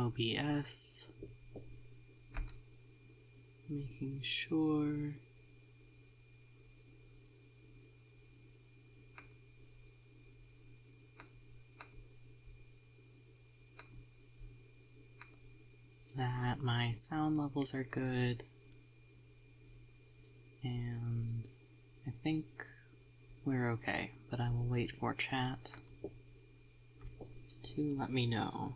OBS, making sure that my sound levels are good, and I think we're okay, but I will wait for chat to let me know.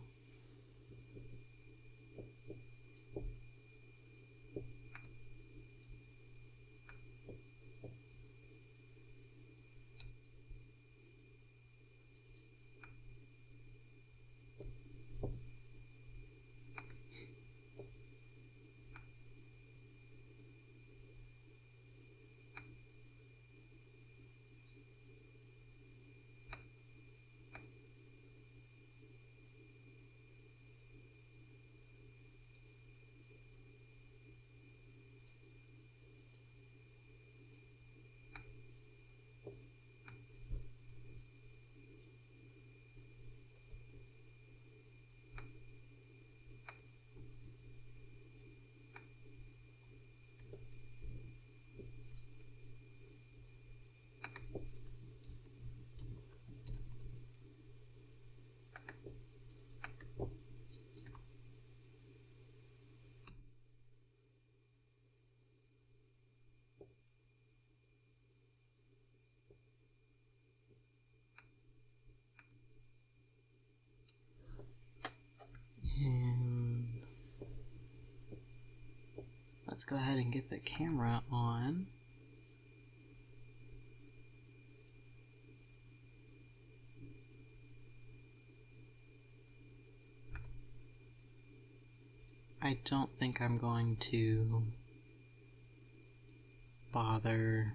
And let's go ahead and get the camera on. I don't think I'm going to bother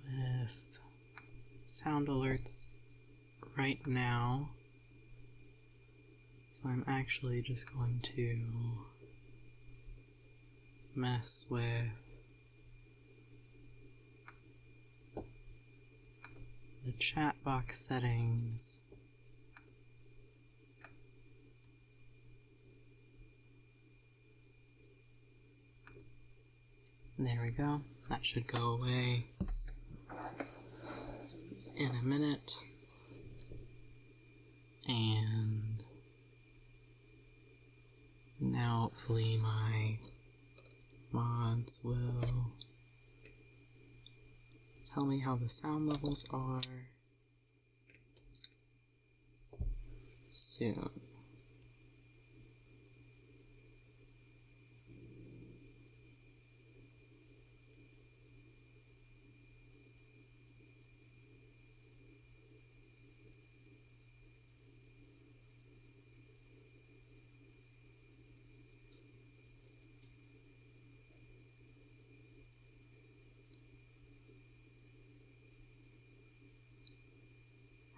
with sound alerts right now, so I'm actually just going to mess with the chat box settings. There we go. That should go away in a minute. And now hopefully my mods will tell me how the sound levels are soon.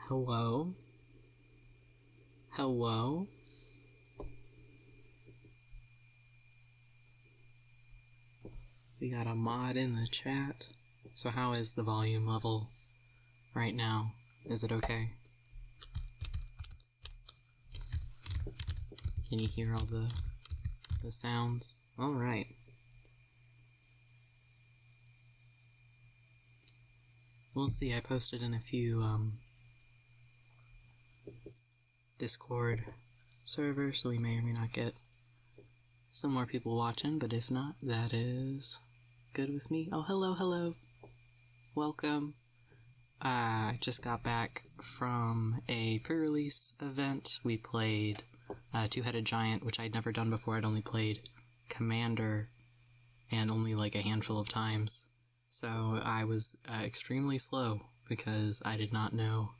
Hello? Hello? We got a mod in the chat. So how is the volume level right now? Is it okay? Can you hear all the sounds? Alright. We'll see. I posted in a few Discord servers, so we may or may not get some more people watching, but if not, that is good with me. Oh, hello. Welcome. I just got back from a pre-release event. We played Two-Headed Giant, which I'd never done before. I'd only played Commander, and only like a handful of times. So I was extremely slow, because I did not know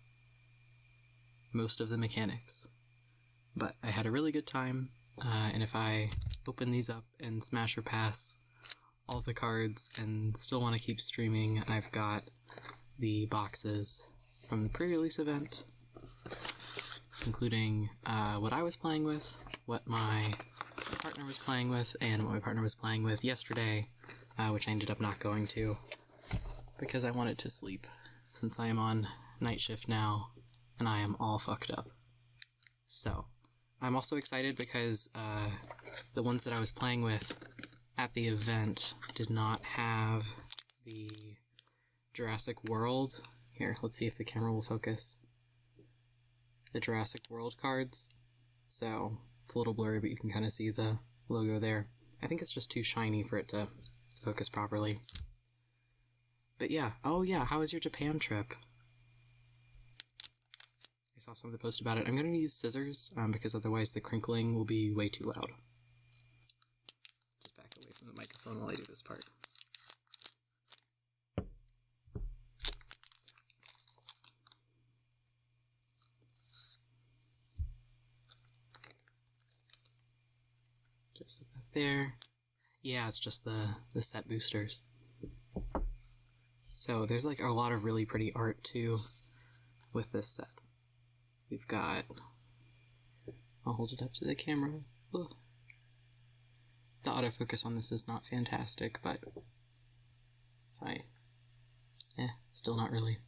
most of the mechanics. But I had a really good time, and if I open these up and smash or pass all the cards and still want to keep streaming, I've got the boxes from the pre-release event, including what I was playing with, what my partner was playing with, and what my partner was playing with yesterday, which I ended up not going to because I wanted to sleep, since I am on night shift now, and I am all fucked up. So, I'm also excited because the ones that I was playing with at the event did not have the Jurassic World. Here, let's see if the camera will focus. The Jurassic World cards. So, it's a little blurry, but you can kind of see the logo there. I think it's just too shiny for it to focus properly. But yeah, oh yeah, how was your Japan trip? I saw somebody post about it. I'm going to use scissors, because otherwise the crinkling will be way too loud. Just back away from the microphone while I do this part. Just set that there. Yeah, it's just the set boosters. So there's like a lot of really pretty art too with this set. We've got, I'll hold it up to the camera. Ugh. The autofocus on this is not fantastic, but still not really.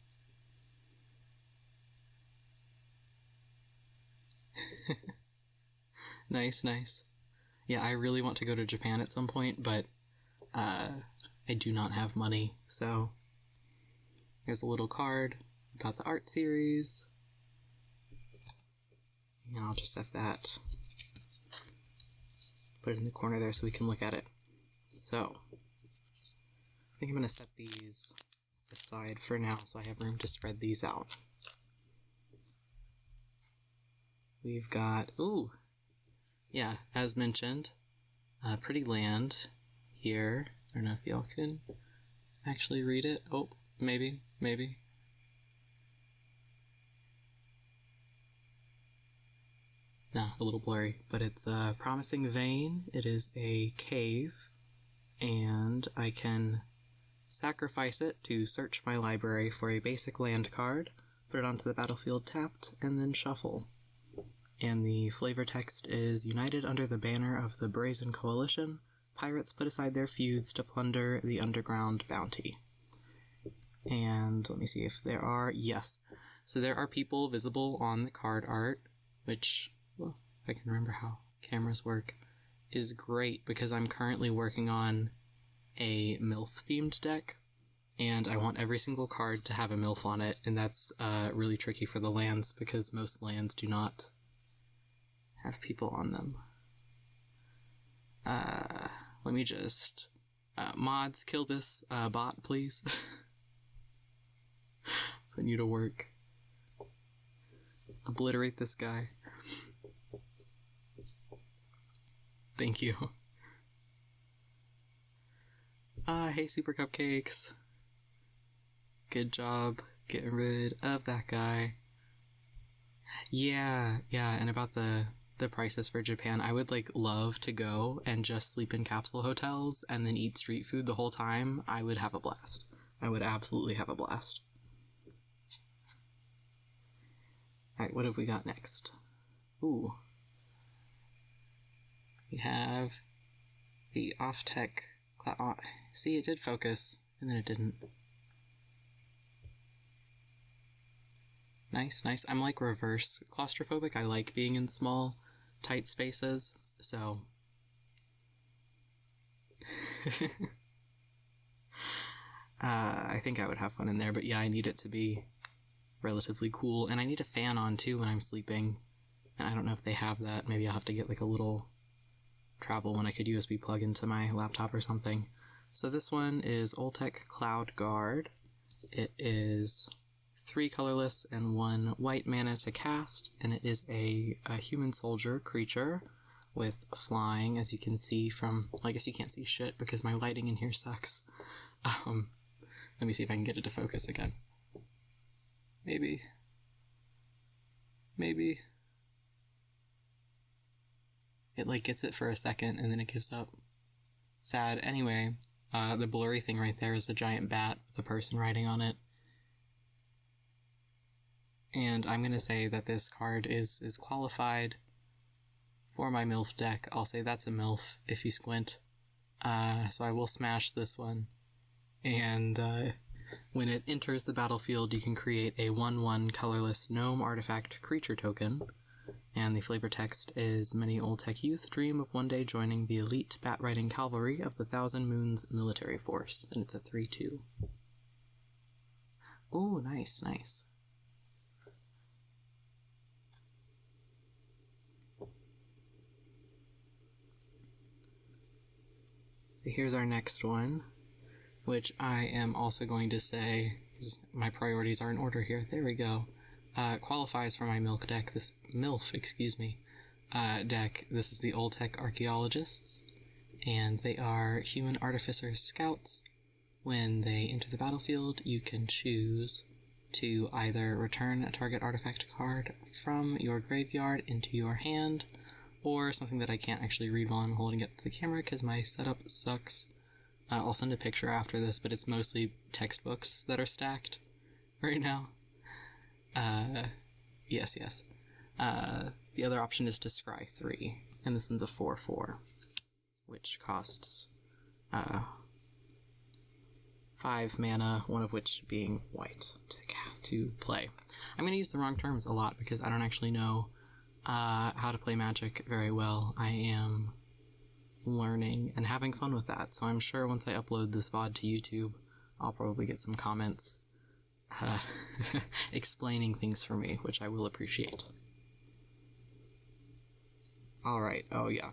Nice, nice. Yeah, I really want to go to Japan at some point, but I do not have money, so here's a little card about the art series. And I'll just set that, put it in the corner there so we can look at it. So, I think I'm going to set these aside for now so I have room to spread these out. We've got, ooh, yeah, as mentioned, pretty land here. I don't know if y'all can actually read it. Oh, maybe. No, a little blurry, but it's a promising vein. It is a cave, and I can sacrifice it to search my library for a basic land card, put it onto the battlefield tapped, and then shuffle. And the flavor text is, united under the banner of the Brazen Coalition, pirates put aside their feuds to plunder the underground bounty. And let me see if there are, yes. So there are people visible on the card art, which, well, if I can remember how cameras work, is great because I'm currently working on a MILF themed deck, and I want every single card to have a MILF on it, and that's really tricky for the lands because most lands do not have people on them. Let me just, mods, kill this bot, please. Putting you to work. Obliterate this guy. Thank you. Hey Super Cupcakes. Good job getting rid of that guy. Yeah, and about the prices for Japan, I would love to go and just sleep in capsule hotels and then eat street food the whole time. I would have a blast. I would absolutely have a blast. Alright, what have we got next? Ooh. We have the off-tech... see, it did focus, and then it didn't. Nice. I'm reverse claustrophobic. I like being in small, tight spaces, so... I think I would have fun in there, but yeah, I need it to be relatively cool, and I need a fan on too when I'm sleeping, and I don't know if they have that. Maybe I'll have to get a little travel one I could USB plug into my laptop or something. So this one is Oltec Cloud Guard. It is 3 colorless and 1 white mana to cast, and it is a human soldier creature with flying, as you can see from... well, I guess you can't see shit because my lighting in here sucks. Let me see if I can get it to focus again. Maybe. It gets it for a second and then it gives up. Sad. Anyway, the blurry thing right there is a giant bat with a person riding on it. And I'm going to say that this card is qualified for my MILF deck. I'll say that's a MILF if you squint. So I will smash this one. And When it enters the battlefield, you can create a 1/1 colorless gnome artifact creature token, and the flavor text is many old tech youth dream of one day joining the elite bat-riding cavalry of the Thousand Moons military force, and it's a 3/2. Oh, nice, nice. So here's our next one, which I am also going to say, my priorities are in order here, there we go, qualifies for my MILF deck, deck. This is the Old Tech Archaeologists, and they are human artificer scouts. When they enter the battlefield, you can choose to either return a target artifact card from your graveyard into your hand, or something that I can't actually read while I'm holding it to the camera because my setup sucks. I'll send a picture after this, but it's mostly textbooks that are stacked right now. Yes. The other option is to scry 3, and this one's a 4/4, which costs 5 mana, one of which being white to play. I'm going to use the wrong terms a lot because I don't actually know how to play Magic very well. I am learning and having fun with that, so I'm sure once I upload this VOD to YouTube, I'll probably get some comments explaining things for me, which I will appreciate. Alright, oh yeah.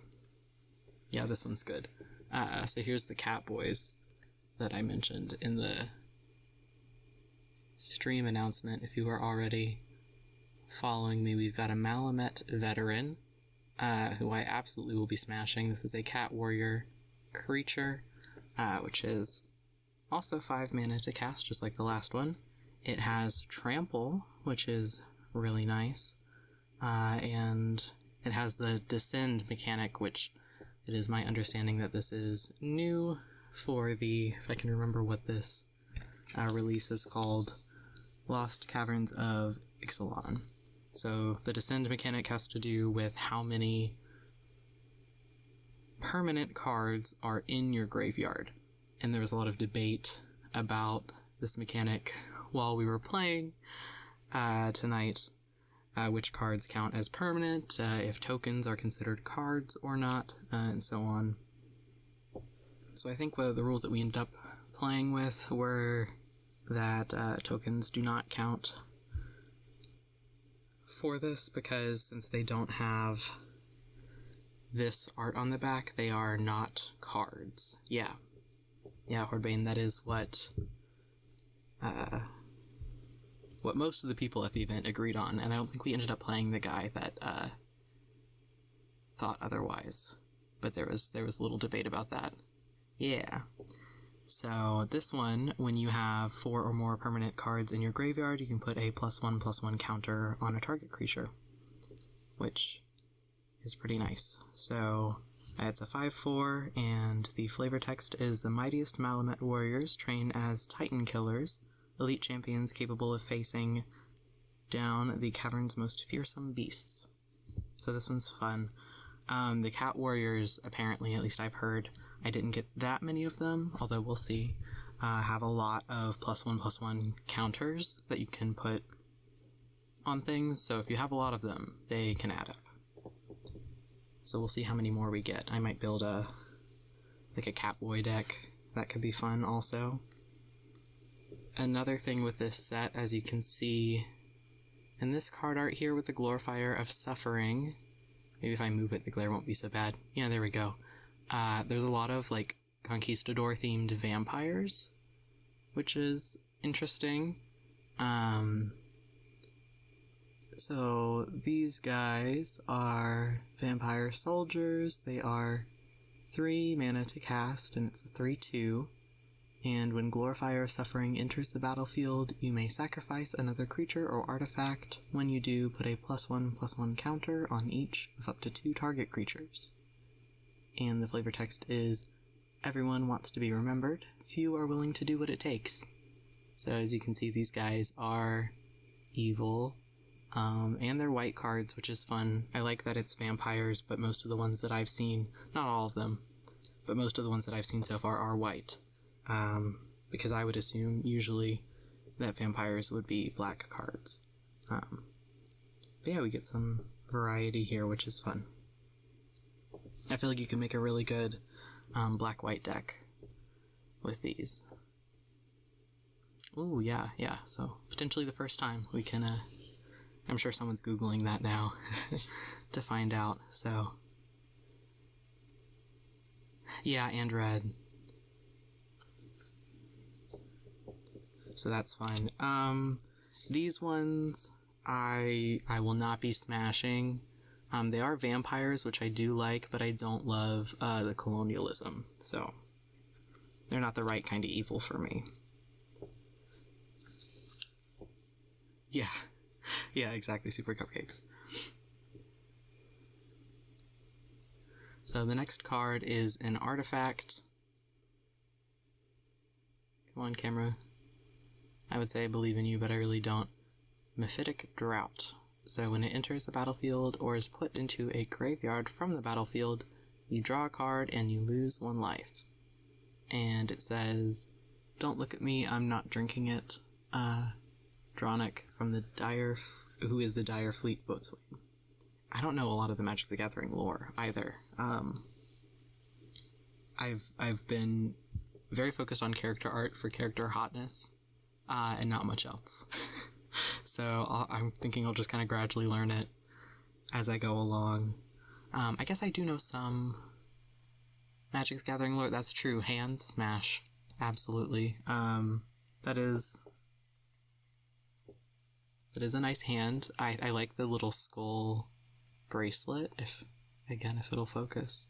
Yeah, this one's good. So here's the Cat Boys that I mentioned in the stream announcement. If you are already following me, we've got a Malamet Veteran, who I absolutely will be smashing. This is a Cat Warrior creature, which is also 5 mana to cast, just like the last one. It has Trample, which is really nice, and it has the Descend mechanic, which it is my understanding that this is new for the, if I can remember what this release is called, Lost Caverns of Ixalan. So the Descend mechanic has to do with how many permanent cards are in your graveyard. And there was a lot of debate about this mechanic while we were playing tonight, which cards count as permanent, if tokens are considered cards or not, and so on. So I think the rules that we ended up playing with were that tokens do not count for this, because since they don't have this art on the back, they are not cards. Yeah, Hordbane, that is what most of the people at the event agreed on, and I don't think we ended up playing the guy that thought otherwise, but there was a little debate about that. Yeah. So this one, when you have 4 or more permanent cards in your graveyard, you can put a +1/+1 counter on a target creature, which is pretty nice. So it's a 5/4, and the flavor text is the mightiest Malamet warriors train as Titan killers, elite champions capable of facing down the cavern's most fearsome beasts. So this one's fun. The Cat Warriors, apparently, at least I've heard, I didn't get that many of them, although we'll see, have a lot of +1/+1 counters that you can put on things, so if you have a lot of them, they can add up. So we'll see how many more we get. I might build a Catboy deck. That could be fun also. Another thing with this set, as you can see in this card art here with the Glorifier of Suffering, maybe if I move it, the glare won't be so bad. Yeah, there we go. There's a lot of, Conquistador-themed vampires, which is interesting. So these guys are vampire soldiers. They are 3 mana to cast, and it's a 3/2. And when Glorifier of Suffering enters the battlefield, you may sacrifice another creature or artifact. When you do, put a +1/+1 counter on each of up to 2 target creatures. And the flavor text is, everyone wants to be remembered, few are willing to do what it takes. So as you can see, these guys are evil, and they're white cards, which is fun. I like that it's vampires, but most of the ones that I've seen, not all of them, but most of the ones that I've seen so far are white. because I would assume usually that vampires would be black cards. But yeah, we get some variety here, which is fun. I feel like you can make a really good black-white deck with these. Ooh, yeah, so potentially the first time we can, I'm sure someone's Googling that now to find out, so. Yeah, and red. So that's fine. These ones I will not be smashing. They are vampires, which I do like, but I don't love the colonialism, so they're not the right kind of evil for me. Yeah, exactly, super cupcakes. So the next card is an artifact. Come on, camera. I would say I believe in you, but I really don't. Mephitic Drought. So when it enters the battlefield or is put into a graveyard from the battlefield, you draw a card and you lose 1 life. And it says, "Don't look at me, I'm not drinking it." Dronic from the who is the Dire Fleet Boatswain. I don't know a lot of the Magic the Gathering lore either. I've been very focused on character art for character hotness, and not much else. So I'm thinking I'll just kind of gradually learn it as I go along. I guess I do know some Magic the Gathering lore. That's true. Hands smash. Absolutely. That is a nice hand. I like the little skull bracelet, if it'll focus.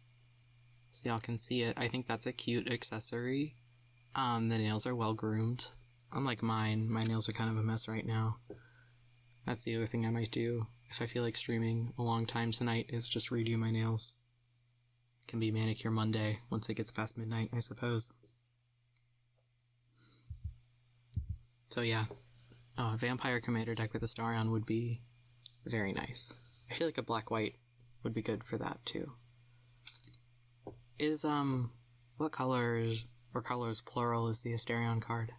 So y'all can see it. I think that's a cute accessory. The nails are well groomed. Unlike mine, my nails are kind of a mess right now. That's the other thing I might do if I feel like streaming a long time tonight, is just redo my nails. It can be Manicure Monday once it gets past midnight, I suppose. So yeah. Oh, a Vampire Commander deck with a Starion would be very nice. I feel like a black-white would be good for that, too. Is, what colors, or colors plural, is the Asterion card?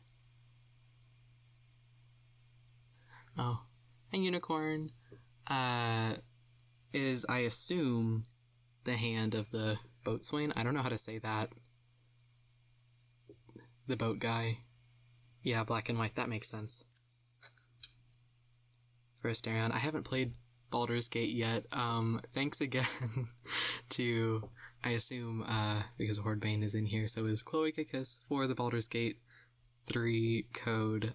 Oh, a unicorn, is, I assume, the hand of the boatswain. I don't know how to say that. The boat guy. Yeah, black and white, that makes sense. For Asterion. I haven't played Baldur's Gate yet. Thanks again to, I assume, because Hordebane is in here, so is Cloacacus for the Baldur's Gate 3 code.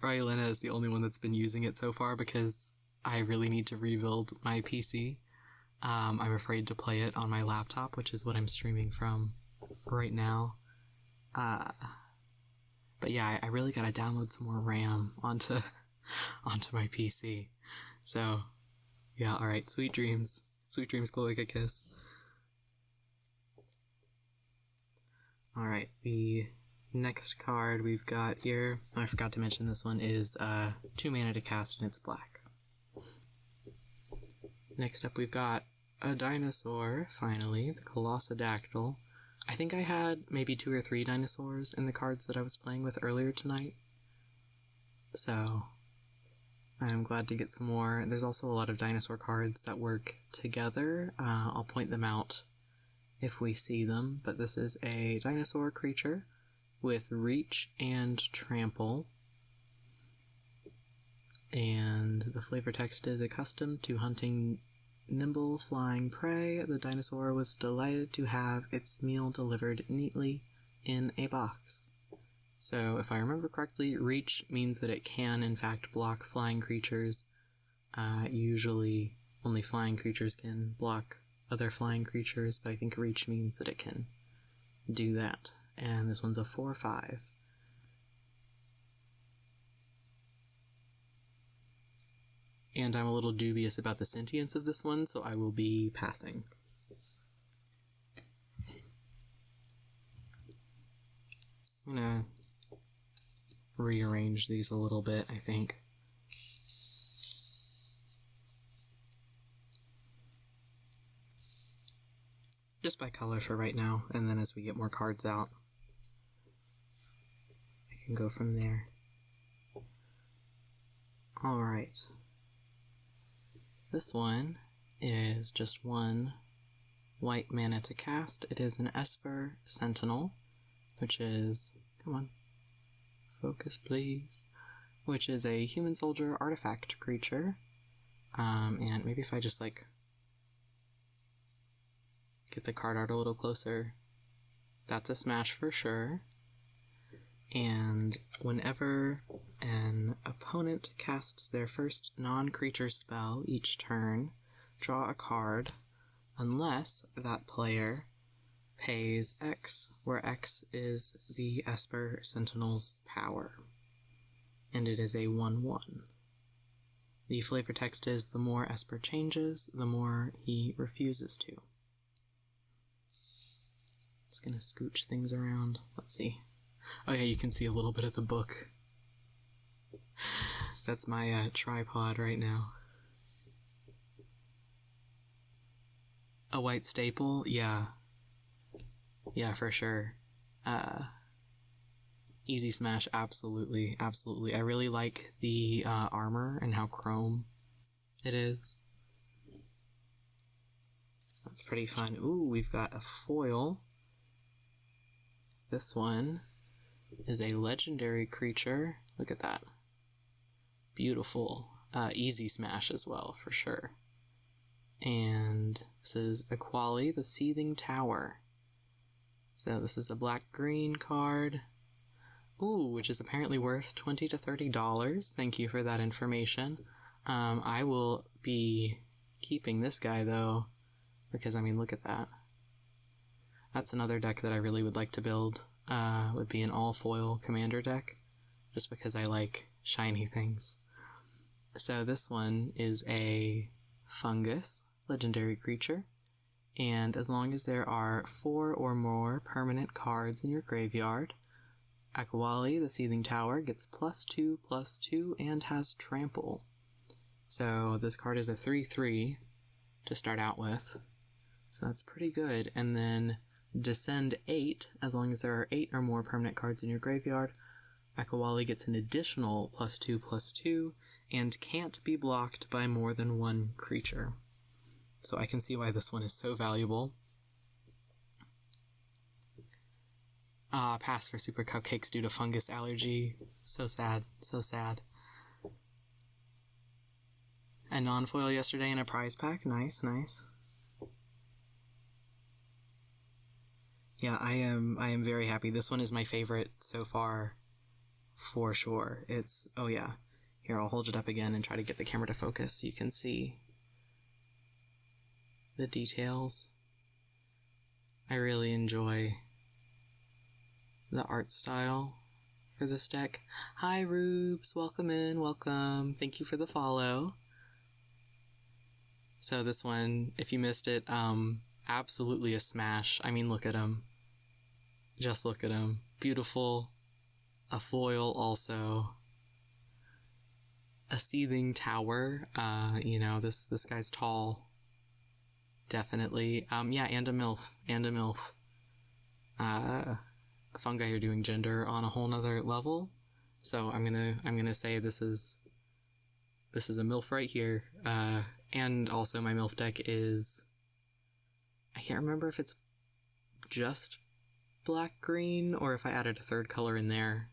Ryelena is the only one that's been using it so far because I really need to rebuild my PC. I'm afraid to play it on my laptop, which is what I'm streaming from right now. But yeah, I really gotta download some more RAM onto my PC. So, yeah, alright, sweet dreams. Sweet dreams, Cloacacus. Alright, the next card we've got here, I forgot to mention this one, is 2 mana to cast and it's black. Next up we've got a dinosaur, finally, the Colossadactyl. I think I had maybe 2 or 3 dinosaurs in the cards that I was playing with earlier tonight. So, I'm glad to get some more. There's also a lot of dinosaur cards that work together. I'll point them out if we see them, but this is a dinosaur creature with reach and trample. And the flavor text is accustomed to hunting nimble flying prey. The dinosaur was delighted to have its meal delivered neatly in a box. So if I remember correctly, reach means that it can in fact block flying creatures. Usually only flying creatures can block other flying creatures, but I think reach means that it can do that. And this one's a 4/5. And I'm a little dubious about the sentience of this one, so I will be passing. I'm gonna rearrange these a little bit, I think. just by color for right now, and then as we get more cards out, I can go from there. Alright. This one is just 1 white mana to cast. It is an Esper Sentinel, which is, come on, focus please, which is a human soldier artifact creature. And maybe if I just like get the card art a little closer, that's a smash for sure. And whenever an opponent casts their first non-creature spell each turn, draw a card, unless that player pays X, where X is the Esper Sentinel's power. And it is a 1/1. The flavor text is, the more Esper changes, the more he refuses to. Just gonna scooch things around. Let's see. Oh yeah, you can see a little bit of the book. That's my tripod right now. A white staple? Yeah. Yeah, for sure. Easy smash, absolutely, absolutely. I really like the armor and how chrome it is. That's pretty fun. Ooh, we've got a foil. This one is a legendary creature. Look at that. Beautiful. Easy smash as well, for sure. And this is Aquali, the Seething Tower. So this is a black-green card. Ooh, which is apparently worth $20 to $30. Thank you for that information. I will be keeping this guy, though, because, I mean, look at that. That's another deck that I really would like to build. Would be an all-foil commander deck, just because I like shiny things. So this one is a fungus, legendary creature, and as long as there are 4 or more permanent cards in your graveyard, Aquali, the Seething Tower, gets +2/+2 and has trample. So this card is a 3/3 to start out with, so that's pretty good. And then Descend 8, as long as there are 8 or more permanent cards in your graveyard, Aquali gets an additional +2/+2 and can't be blocked by more than 1 creature. So I can see why this one is so valuable. Pass for Super Cupcakes due to fungus allergy. So sad, so sad. A non-foil yesterday in a prize pack. Nice, nice. Yeah, I am very happy. This one is my favorite so far, for sure. It's, oh yeah. Here, I'll hold it up again and try to get the camera to focus so you can see the details. I really enjoy the art style for this deck. Hi, Rubes. Welcome in. Welcome. Thank you for the follow. So this one, if you missed it, absolutely a smash. I mean, look at him. Just look at him. Beautiful. A foil also. A Seething Tower. You know, this guy's tall. Definitely. Yeah, and a MILF. And a MILF. Fungi are doing gender on a whole nother level. So I'm gonna say this is a MILF right here. And also my MILF deck is, I can't remember if it's just black-green or if I added a third color in there.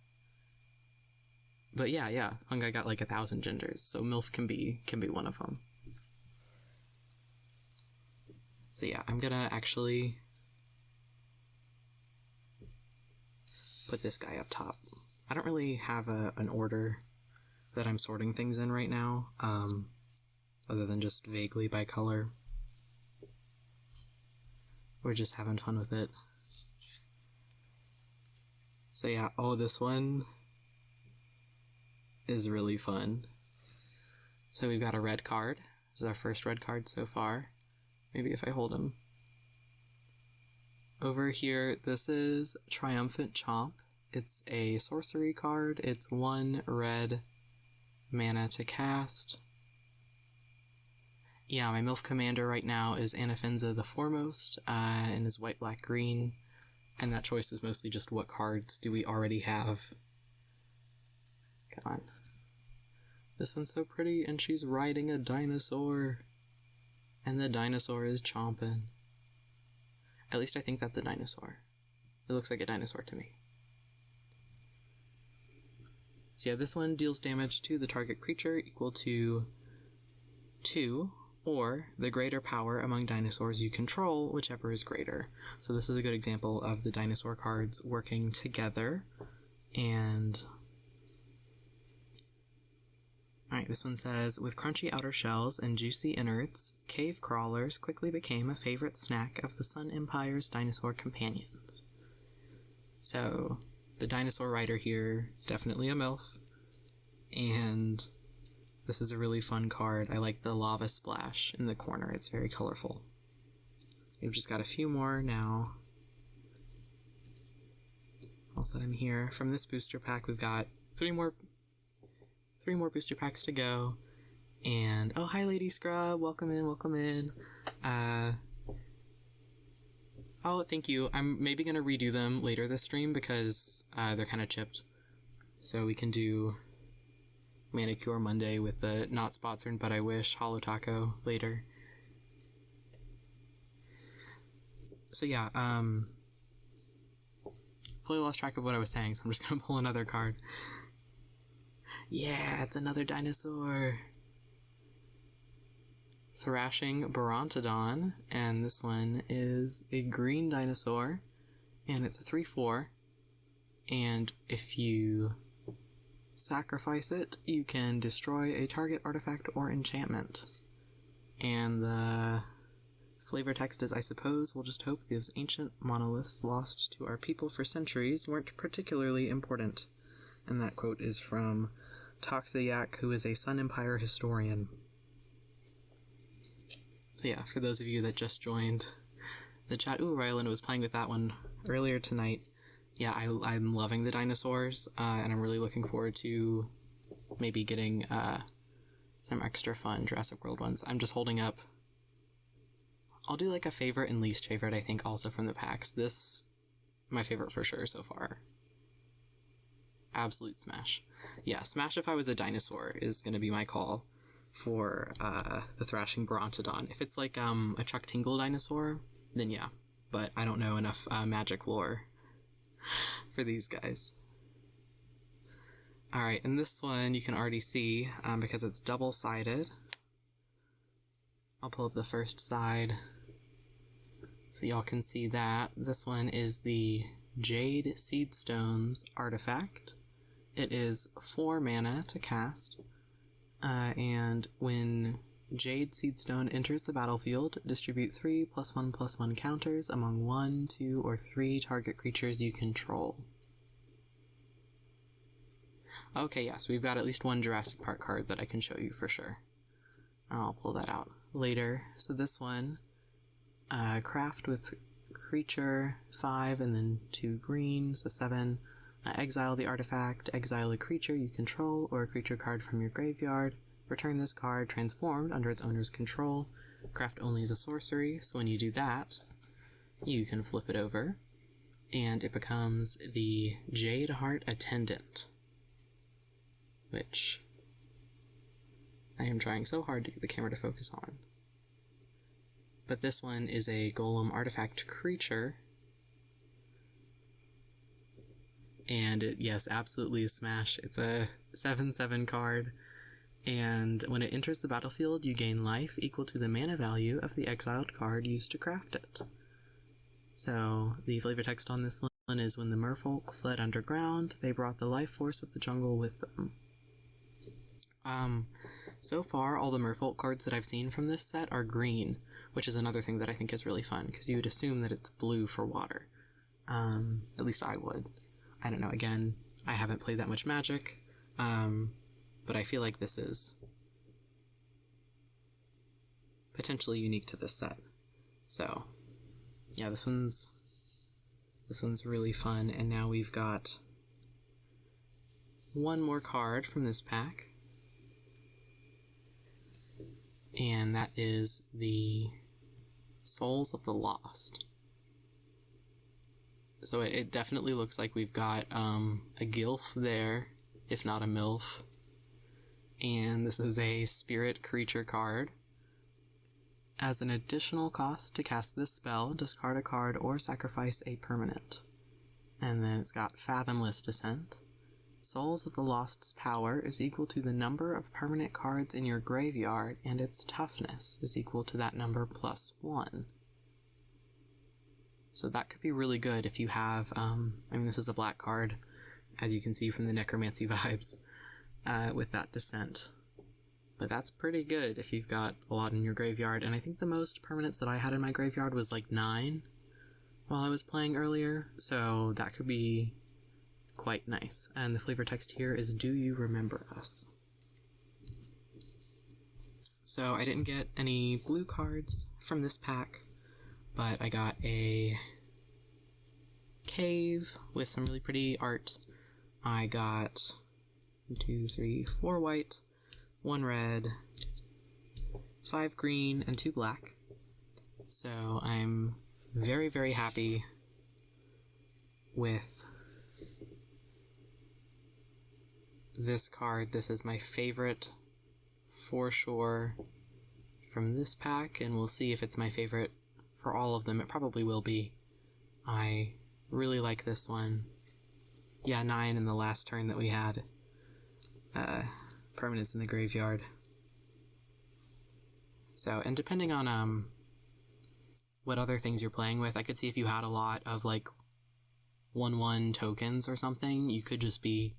But yeah, Fungi got like 1,000 genders, so MILF can be one of them. So yeah, I'm gonna actually put this guy up top. I don't really have an order that I'm sorting things in right now, other than just vaguely by color. We're just having fun with it. So yeah, oh, this one is really fun. So we've got a red card. This is our first red card so far. Maybe if I hold him. Over here, this is Triumphant Chomp. It's a sorcery card. It's 1 red mana to cast. yeah, my MILF commander right now is Anafenza the Foremost, and is white, black, green, and that choice is mostly just what cards do we already have. Come on. This one's so pretty, and she's riding a dinosaur. And the dinosaur is chomping. At least I think that's a dinosaur. It looks like a dinosaur to me. So yeah, this one deals damage to the target creature equal to 2, or the greater power among dinosaurs you control, whichever is greater. So this is a good example of the dinosaur cards working together. And alright, this one says, with crunchy outer shells and juicy innards, cave crawlers quickly became a favorite snack of the Sun Empire's dinosaur companions. So, the dinosaur rider here, definitely a MILF, and this is a really fun card. I like the lava splash in the corner, it's very colorful. We've just got a few more now. I'll set them here. From this booster pack, we've got three more booster packs to go. And oh, hi Lady Scrub, welcome in, welcome in. Oh, thank you. I'm maybe gonna redo them later this stream because they're kind of chipped. So we can do Manicure Monday with the not sponsored but I wish Holo Taco later. So yeah, fully lost track of what I was saying, so I'm just gonna pull another card. Yeah, it's another dinosaur. Thrashing Barontodon, and this one is a green dinosaur, and it's a 3/4, and if you sacrifice it, you can destroy a target artifact or enchantment. And the flavor text is, I suppose, we'll just hope those ancient monoliths lost to our people for centuries weren't particularly important. And that quote is from Toxayak, who is a Sun Empire historian. So yeah, for those of you that just joined the chat, ooh, Rylan was playing with that one earlier tonight. Yeah, I'm loving the dinosaurs, and I'm really looking forward to maybe getting some extra fun Jurassic World ones. I'm just holding up. I'll do like a favorite and least favorite, I think, also from the packs. This, my favorite for sure so far. Absolute smash. Yeah, smash if I was a dinosaur is going to be my call for the Thrashing Barontodon. If it's like a Chuck Tingle dinosaur, then yeah. But I don't know enough magic lore for these guys. Alright, and this one you can already see because it's double-sided. I'll pull up the first side so y'all can see that. This one is the Jade Seedstones artifact. It is 4 mana to cast, and when Jade Seedstone enters the battlefield, distribute 3 +1/+1 counters among 1, 2, or 3 target creatures you control. Okay, yes, we've got at least one Jurassic Park card that I can show you for sure. I'll pull that out later. So this one, craft with creature 5 and then 2 green, so 7. Exile the artifact, exile a creature you control or a creature card from your graveyard. Return this card transformed under its owner's control. Craft only is a sorcery, so when you do that, you can flip it over, and it becomes the Jade Heart Attendant, which I am trying so hard to get the camera to focus on. But this one is a Golem artifact creature, and it, yes, absolutely a smash. It's a 7/7 card, and when it enters the battlefield, you gain life equal to the mana value of the exiled card used to craft it. So, the flavor text on this one is, when the merfolk fled underground, they brought the life force of the jungle with them. So far, all the merfolk cards that I've seen from this set are green, which is another thing that I think is really fun, because you would assume that it's blue for water. At least I would. I don't know, again, I haven't played that much Magic, but I feel like this is potentially unique to this set. So, yeah, this one's really fun, and now we've got one more card from this pack. and that is the Souls of the Lost. So it definitely looks like we've got a gilf there, if not a milf. And this is a spirit creature card. As an additional cost to cast this spell, discard a card or sacrifice a permanent. And then it's got Fathomless Descent. Souls of the Lost's power is equal to the number of permanent cards in your graveyard, and its toughness is equal to that number plus 1. So that could be really good if you have, this is a black card, as you can see from the Necromancy vibes, with that Descent. But that's pretty good if you've got a lot in your graveyard, and I think the most permanents that I had in my graveyard was like 9 while I was playing earlier, so that could be quite nice. And the flavor text here is, "Do you remember us?" So I didn't get any blue cards from this pack, but I got a cave with some really pretty art. I got 2, 3, 4 white, 1 red, 5 green, and 2 black. So I'm very, very happy with this card. This is my favorite for sure from this pack, and we'll see if it's my favorite for all of them. It probably will be. I really like this one. Yeah, 9 in the last turn that we had. Permanents in the graveyard. So, and depending on what other things you're playing with, I could see if you had a lot of like 1/1 tokens or something, you could just be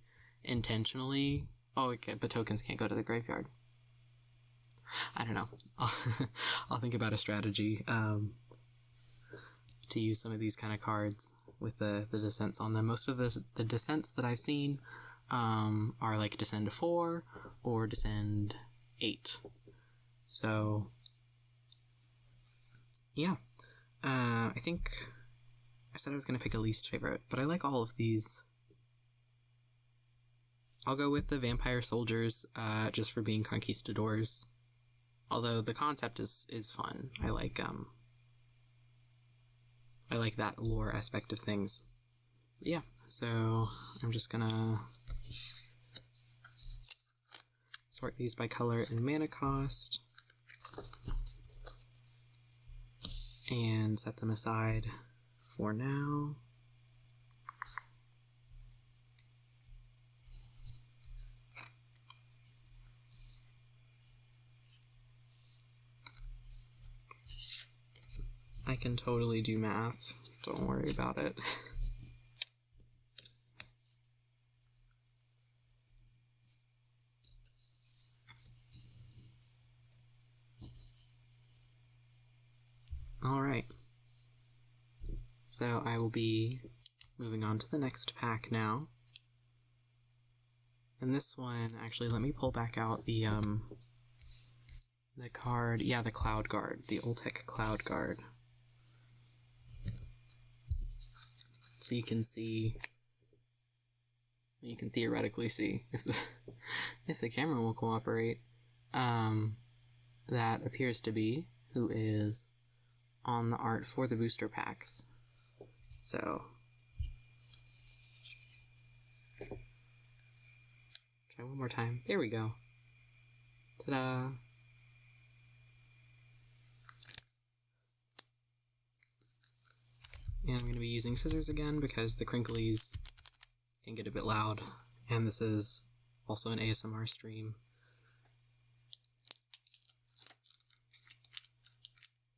intentionally... Oh, okay, but tokens can't go to the graveyard. I don't know. I'll think about a strategy to use some of these kind of cards with the descents on them. Most of the descents that I've seen are like Descend 4 or Descend 8. So, yeah. I think I said I was going to pick a least favorite, but I like all of these. I'll go with the Vampire Soldiers, just for being conquistadors. Although the concept is fun. I like that lore aspect of things. But yeah, so I'm just gonna sort these by color and mana cost, and set them aside for now. I can totally do math, don't worry about it. Alright, so I will be moving on to the next pack now. And this one, actually, let me pull back out the card, the Cloud Guard, the Ultec Cloud Guard. So you can see, you can theoretically see, if the camera will cooperate, that appears to be who is on the art for the booster packs. So, try one more time. There we go. Ta-da! And I'm going to be using scissors again because the crinklies can get a bit loud, and this is also an ASMR stream.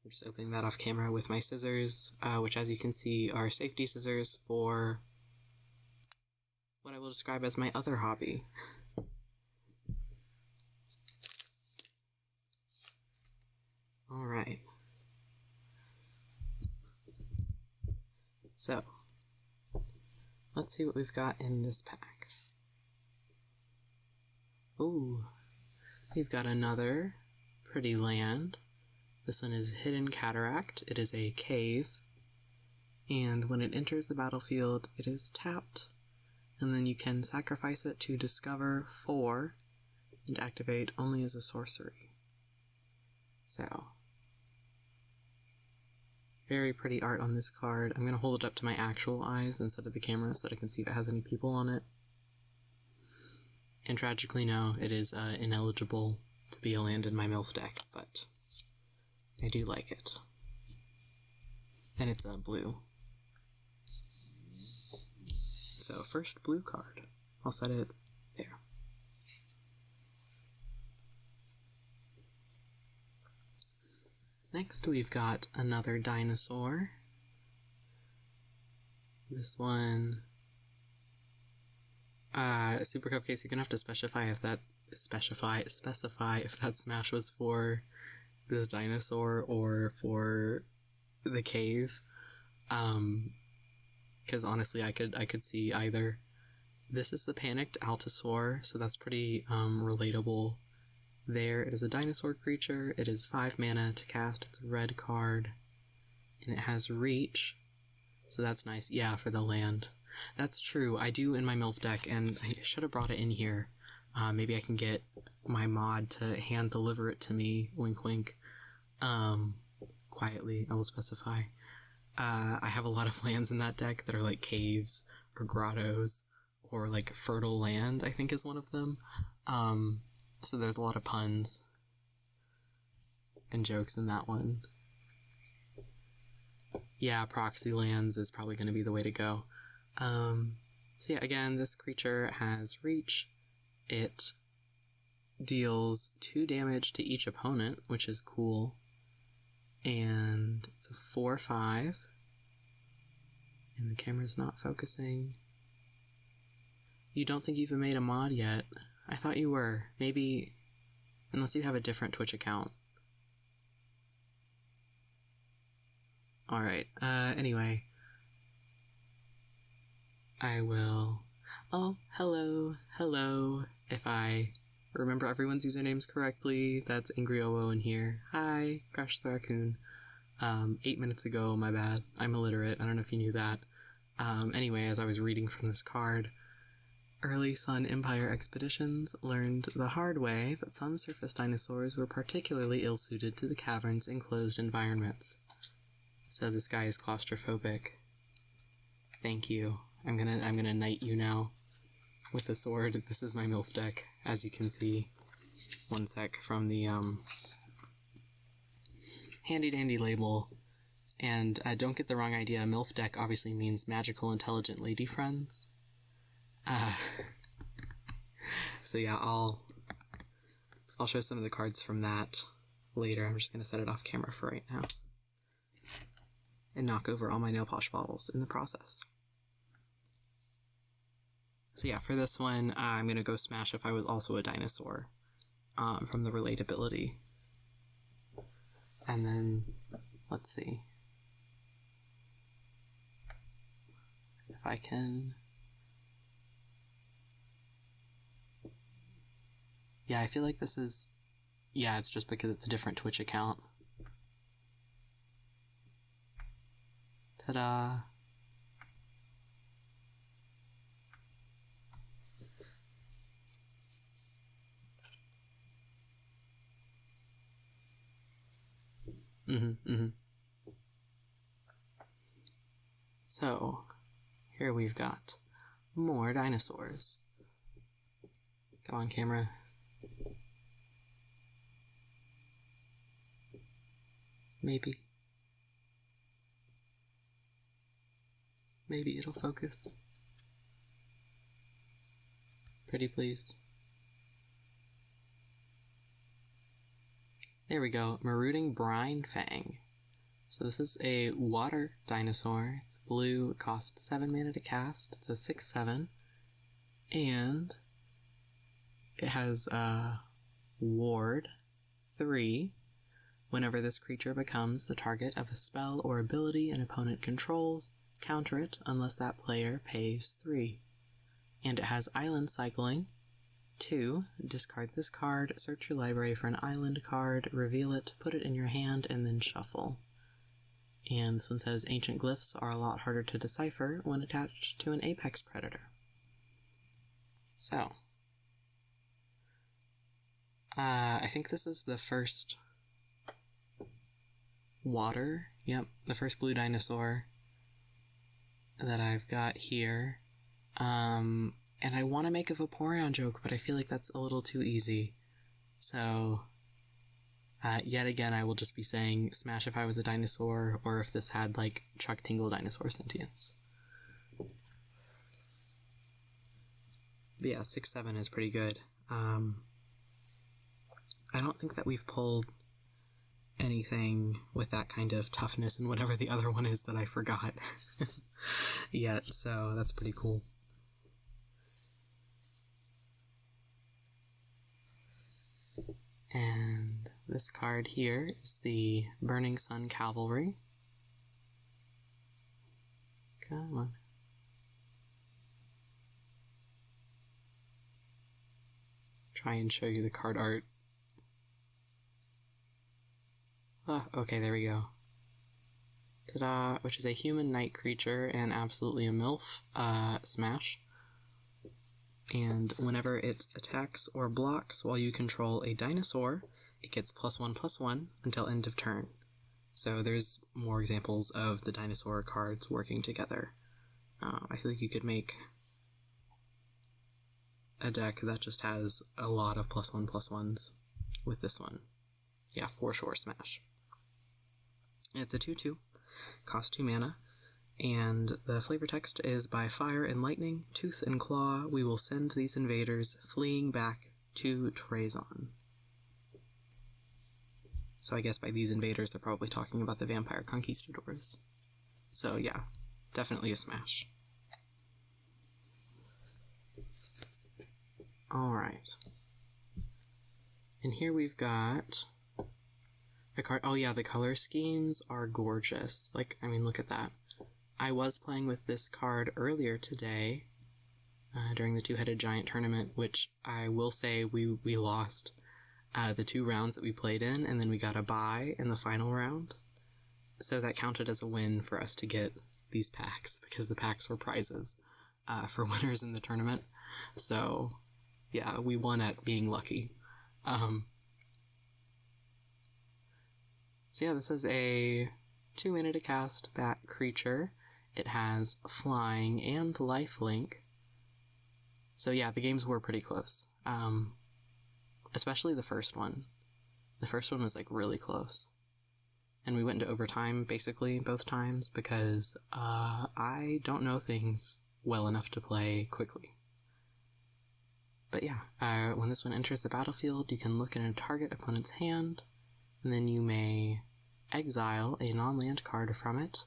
I'm just opening that off camera with my scissors, which, as you can see, are safety scissors for what I will describe as my other hobby. Alright. So, let's see what we've got in this pack. Ooh, we've got another pretty land. This one is Hidden Cataract. It is a cave, and when it enters the battlefield, it is tapped, and then you can sacrifice it to discover 4 and activate only as a sorcery. So, very pretty art on this card. I'm going to hold it up to my actual eyes instead of the camera so that I can see if it has any people on it. And tragically, no, it is ineligible to be a land in my MILF deck, but I do like it. And it's blue. So, first blue card. I'll set it there. Next, we've got another dinosaur. This one, Super Cupcakes, you're gonna have to specify if that specify if that smash was for this dinosaur or for the cave. Because honestly, I could see either. This is the Panicked Altosaur, so that's pretty relatable. There, it is a dinosaur creature, it is 5 mana to cast, it's a red card, and it has reach, so that's nice. Yeah, for the land. That's true, I do in my MILF deck, and I should have brought it in here. Maybe I can get my mod to hand deliver it to me, wink wink. Quietly, I will specify. I have a lot of lands in that deck that are like caves, or grottos, or like fertile land, I think is one of them. So there's a lot of puns and jokes in that one. Yeah, proxy lands is probably going to be the way to go. So yeah, again, this creature has reach. It deals 2 damage to each opponent, which is cool. And it's a 4/5. And the camera's not focusing. You don't think you've made a mod yet? I thought you were. Maybe, unless you have a different Twitch account. Alright, anyway. I will... Oh, hello. If I remember everyone's usernames correctly, that's Angry Owo in here. Hi, Crash the Raccoon. 8 minutes ago, my bad. I'm illiterate, I don't know if you knew that. Anyway, as I was reading from this card, early Sun Empire expeditions learned the hard way that some surface dinosaurs were particularly ill-suited to the cavern's enclosed environments. So this guy is claustrophobic. Thank you. I'm gonna knight you now with the sword. This is my MILF deck, as you can see. One sec from the handy dandy label. And don't get the wrong idea, MILF deck obviously means magical intelligent lady friends. So yeah, I'll show some of the cards from that later. I'm just gonna set it off camera for right now. And knock over all my nail polish bottles in the process. So yeah, for this one, I'm gonna go smash if I was also a dinosaur, from the relatability. And then, let's see. If I can... Yeah, I feel like this is... Yeah, it's just because it's a different Twitch account. Ta-da! So, here we've got more dinosaurs. Come on, camera. Maybe. Maybe it'll focus. Pretty please. There we go. Marauding Brine Fang. So this is a water dinosaur. It's blue. It costs 7 mana to cast. It's a 6/7. And it has Ward 3. Whenever this creature becomes the target of a spell or ability an opponent controls, counter it unless that player pays 3. And it has Island Cycling. 2. Discard this card, search your library for an island card, reveal it, put it in your hand, and then shuffle. And this one says ancient glyphs are a lot harder to decipher when attached to an apex predator. So, I think this is the first water. Yep, the first blue dinosaur that I've got here. And I want to make a Vaporeon joke, but I feel like that's a little too easy. So, yet again, I will just be saying smash if I was a dinosaur, or if this had, like, Chuck Tingle dinosaur sentience. But yeah, 6-7 is pretty good. I don't think that we've pulled anything with that kind of toughness and whatever the other one is that I forgot yet, so that's pretty cool. And this card here is the Burning Sun Cavalry. Come on. Try and show you the card art. Ah, okay, there we go. Ta-da! Which is a human knight creature and absolutely a MILF. Smash. And whenever it attacks or blocks while you control a dinosaur, it gets +1/+1 until end of turn. So there's more examples of the dinosaur cards working together. I feel like you could make a deck that just has a lot of +1/+1s with this one. Yeah, for sure, smash. It's a 2/2, costs 2 mana, and the flavor text is by fire and lightning, tooth and claw, we will send these invaders fleeing back to Trazon. So I guess by these invaders they're probably talking about the vampire conquistadors. So yeah, definitely a smash. Alright. And here we've got a card. Oh yeah, the color schemes are gorgeous. Like, I mean, look at that. I was playing with this card earlier today during the Two-Headed Giant tournament, which I will say we lost the 2 rounds that we played in, and then we got a bye in the final round. So that counted as a win for us to get these packs, because the packs were prizes for winners in the tournament. So yeah, we won at being lucky. So yeah, this is a 2 mana to cast bat creature. It has flying and lifelink. So yeah, the games were pretty close. Especially the first one. The first one was like really close. And we went into overtime basically both times because I don't know things well enough to play quickly. But yeah, when this one enters the battlefield, you can look at a target opponent's hand, and then you may exile a non-land card from it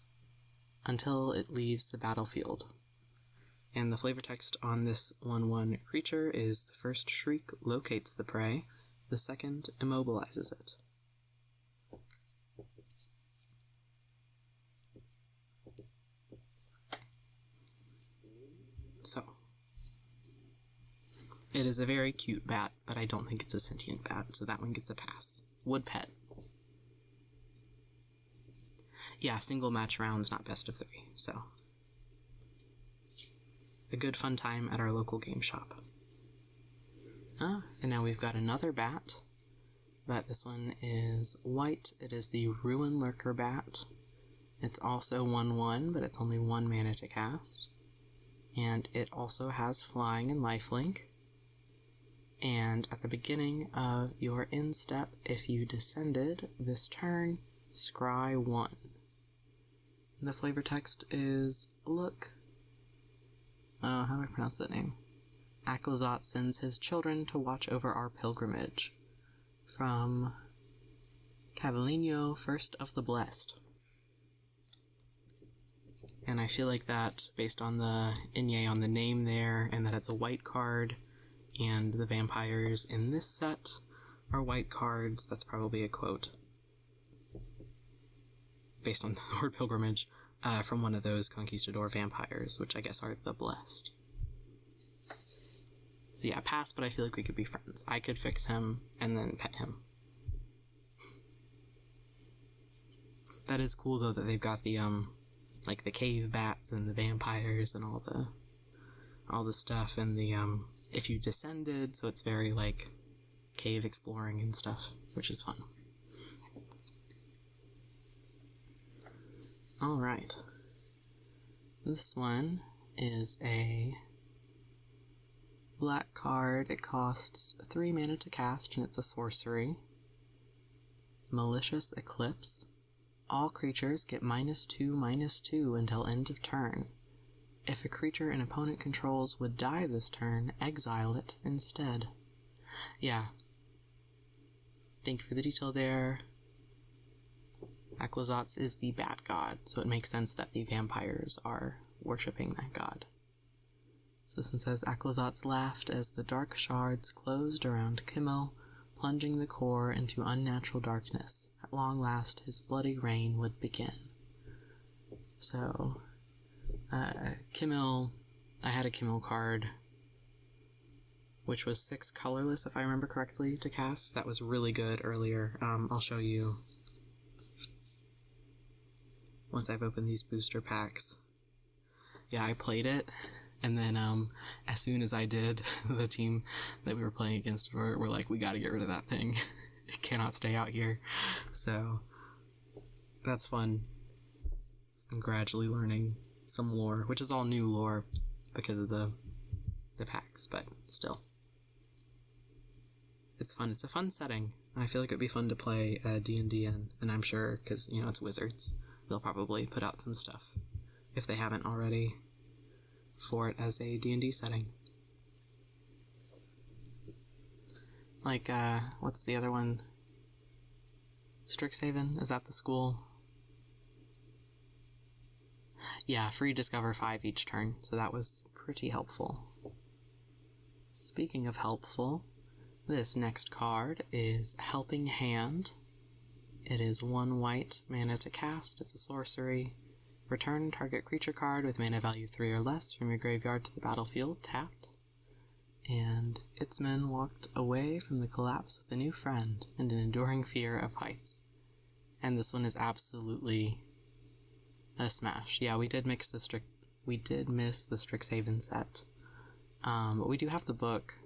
until it leaves the battlefield. And the flavor text on this 1/1 creature is: the first shriek locates the prey, the second immobilizes it. So, it is a very cute bat, but I don't think it's a sentient bat, so that one gets a pass. Would pet. Yeah, single match rounds, not best of 3, so a good fun time at our local game shop. And now we've got another bat, but this one is white. It is the Ruin Lurker bat. It's also 1/1, but it's only 1 mana to cast. And it also has flying and lifelink. And at the beginning of your end step, if you descended this turn, scry 1. And the flavor text is, look. How do I pronounce that name? Aklazot sends his children to watch over our pilgrimage. From Cavallino, First of the Blessed. And I feel like that, based on the Inye on the name there, and that it's a white card, and the vampires in this set are white cards, that's probably a quote. Based on the word pilgrimage, from one of those conquistador vampires, which I guess are the Blessed. So yeah, pass, but I feel like we could be friends. I could fix him, and then pet him. That is cool, though, that they've got the, like, the cave bats and the vampires and all the stuff, and the, if you descended, so it's very, like, cave exploring and stuff, which is fun. Alright. This one is a black card. It costs 3 mana to cast, and it's a sorcery. Malicious Eclipse. All creatures get -2/-2 until end of turn. If a creature an opponent controls would die this turn, exile it instead. Yeah. Thank you for the detail there. Aclazotz is the bat god, so it makes sense that the vampires are worshipping that god. So this one says, Aclazotz laughed as the dark shards closed around Kimmel, plunging the core into unnatural darkness. At long last, his bloody reign would begin. So, Kimmel, I had a Kimmel card, which was 6 colorless, if I remember correctly, to cast. That was really good earlier. I'll show you once I've opened these booster packs. Yeah, I played it, and then as soon as I did, the team that we were playing against were like, we gotta get rid of that thing. It cannot stay out here. So, that's fun. I'm gradually learning some lore, which is all new lore because of the packs, but still. It's fun. It's a fun setting. I feel like it'd be fun to play D&D in, and I'm sure, because, you know, it's Wizards, they'll probably put out some stuff, if they haven't already, for it as a D&D setting. Like, what's the other one? Strixhaven? Is that the school? Yeah, free Discover 5 each turn, so that was pretty helpful. Speaking of helpful, this next card is Helping Hand. It is 1 white mana to cast. It's a sorcery. Return target creature card with mana value 3 or less from your graveyard to the battlefield, tapped. And its men walked away from the collapse with a new friend and an enduring fear of heights. And this one is absolutely a smash. Yeah, we did miss the Strixhaven set. But we do have the book,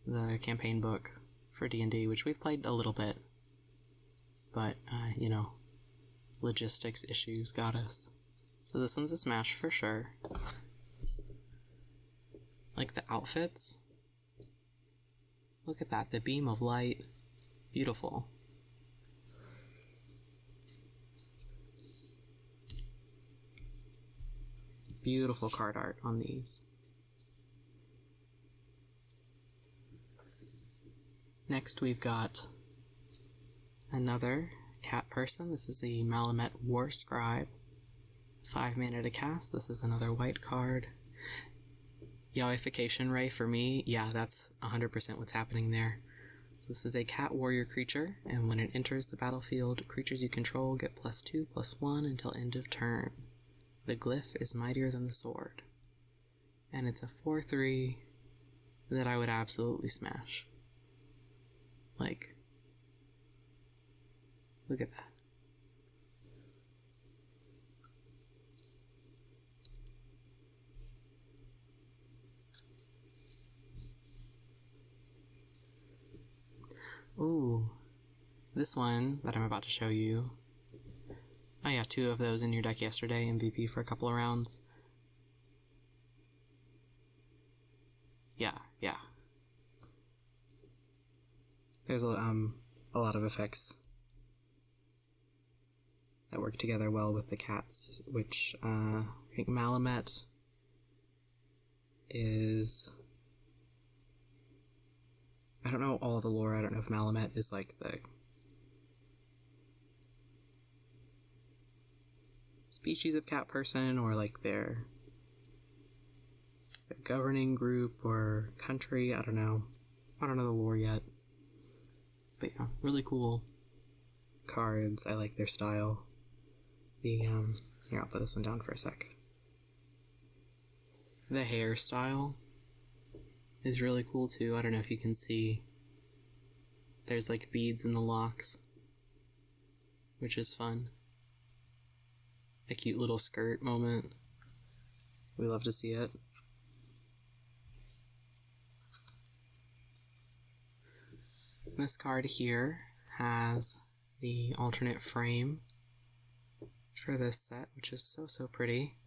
the campaign book for D&D, which we've played a little bit. But, you know, logistics issues got us. So this one's a smash for sure. Like the outfits. Look at that, the beam of light. Beautiful. Beautiful card art on these. Next we've got another cat person. This is the Malamet War Scribe. 5 mana to cast. This is another white card. Yoification Ray for me, yeah, that's 100% what's happening there. So this is a cat warrior creature, and when it enters the battlefield, creatures you control get +2/+1 until end of turn. The glyph is mightier than the sword. And it's a 4/3 that I would absolutely smash. Like, look at that. Ooh, this one that I'm about to show you. Oh yeah, 2 of those in your deck yesterday, MVP for a couple of rounds. Yeah. There's a lot of effects that work together well with the cats, which, I think Malamet is... I don't know all the lore. I don't know if Malamet is like the species of cat person or like their governing group or country. I don't know. I don't know the lore yet. But yeah, really cool cards. I like their style. Here, I'll put this one down for a sec. The hairstyle is really cool too. I don't know if you can see. There's like beads in the locks, which is fun. A cute little skirt moment. We love to see it. This card here has the alternate frame for this set, which is so pretty.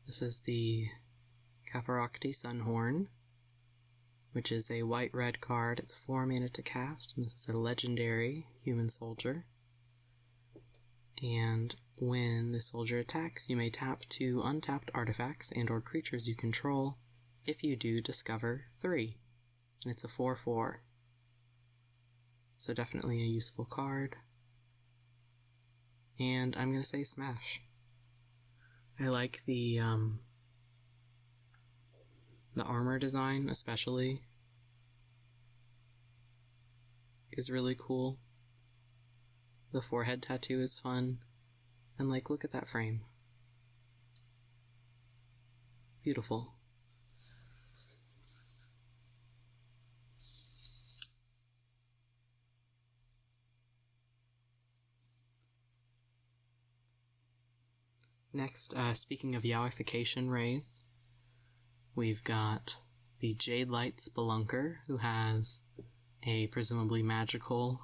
This is the Caparocti Sunhorn, which is a white-red card. It's 4 mana to cast, and this is a legendary human soldier. And when the soldier attacks, you may tap 2 untapped artifacts and or creatures you control. If you do, discover 3. And it's a 4/4. So definitely a useful card. And I'm going to say smash. I like the armor design especially is really cool. The forehead tattoo is fun. And like, look at that frame. Beautiful. Next, speaking of yaoification rays, we've got the Jade Light Spelunker, who has a presumably magical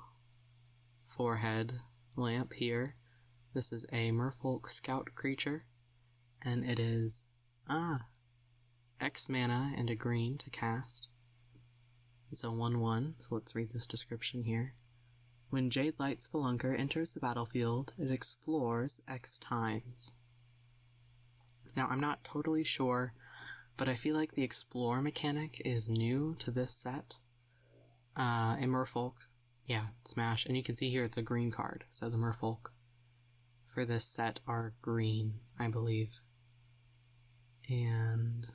forehead lamp here. This is a Merfolk Scout creature, and it is, X mana and a green to cast. It's a 1/1, so let's read this description here. When Jade Light Spelunker enters the battlefield, it explores X times. Now, I'm not totally sure, but I feel like the explore mechanic is new to this set. In Merfolk, yeah, smash, and you can see here it's a green card, so the Merfolk for this set are green, I believe. And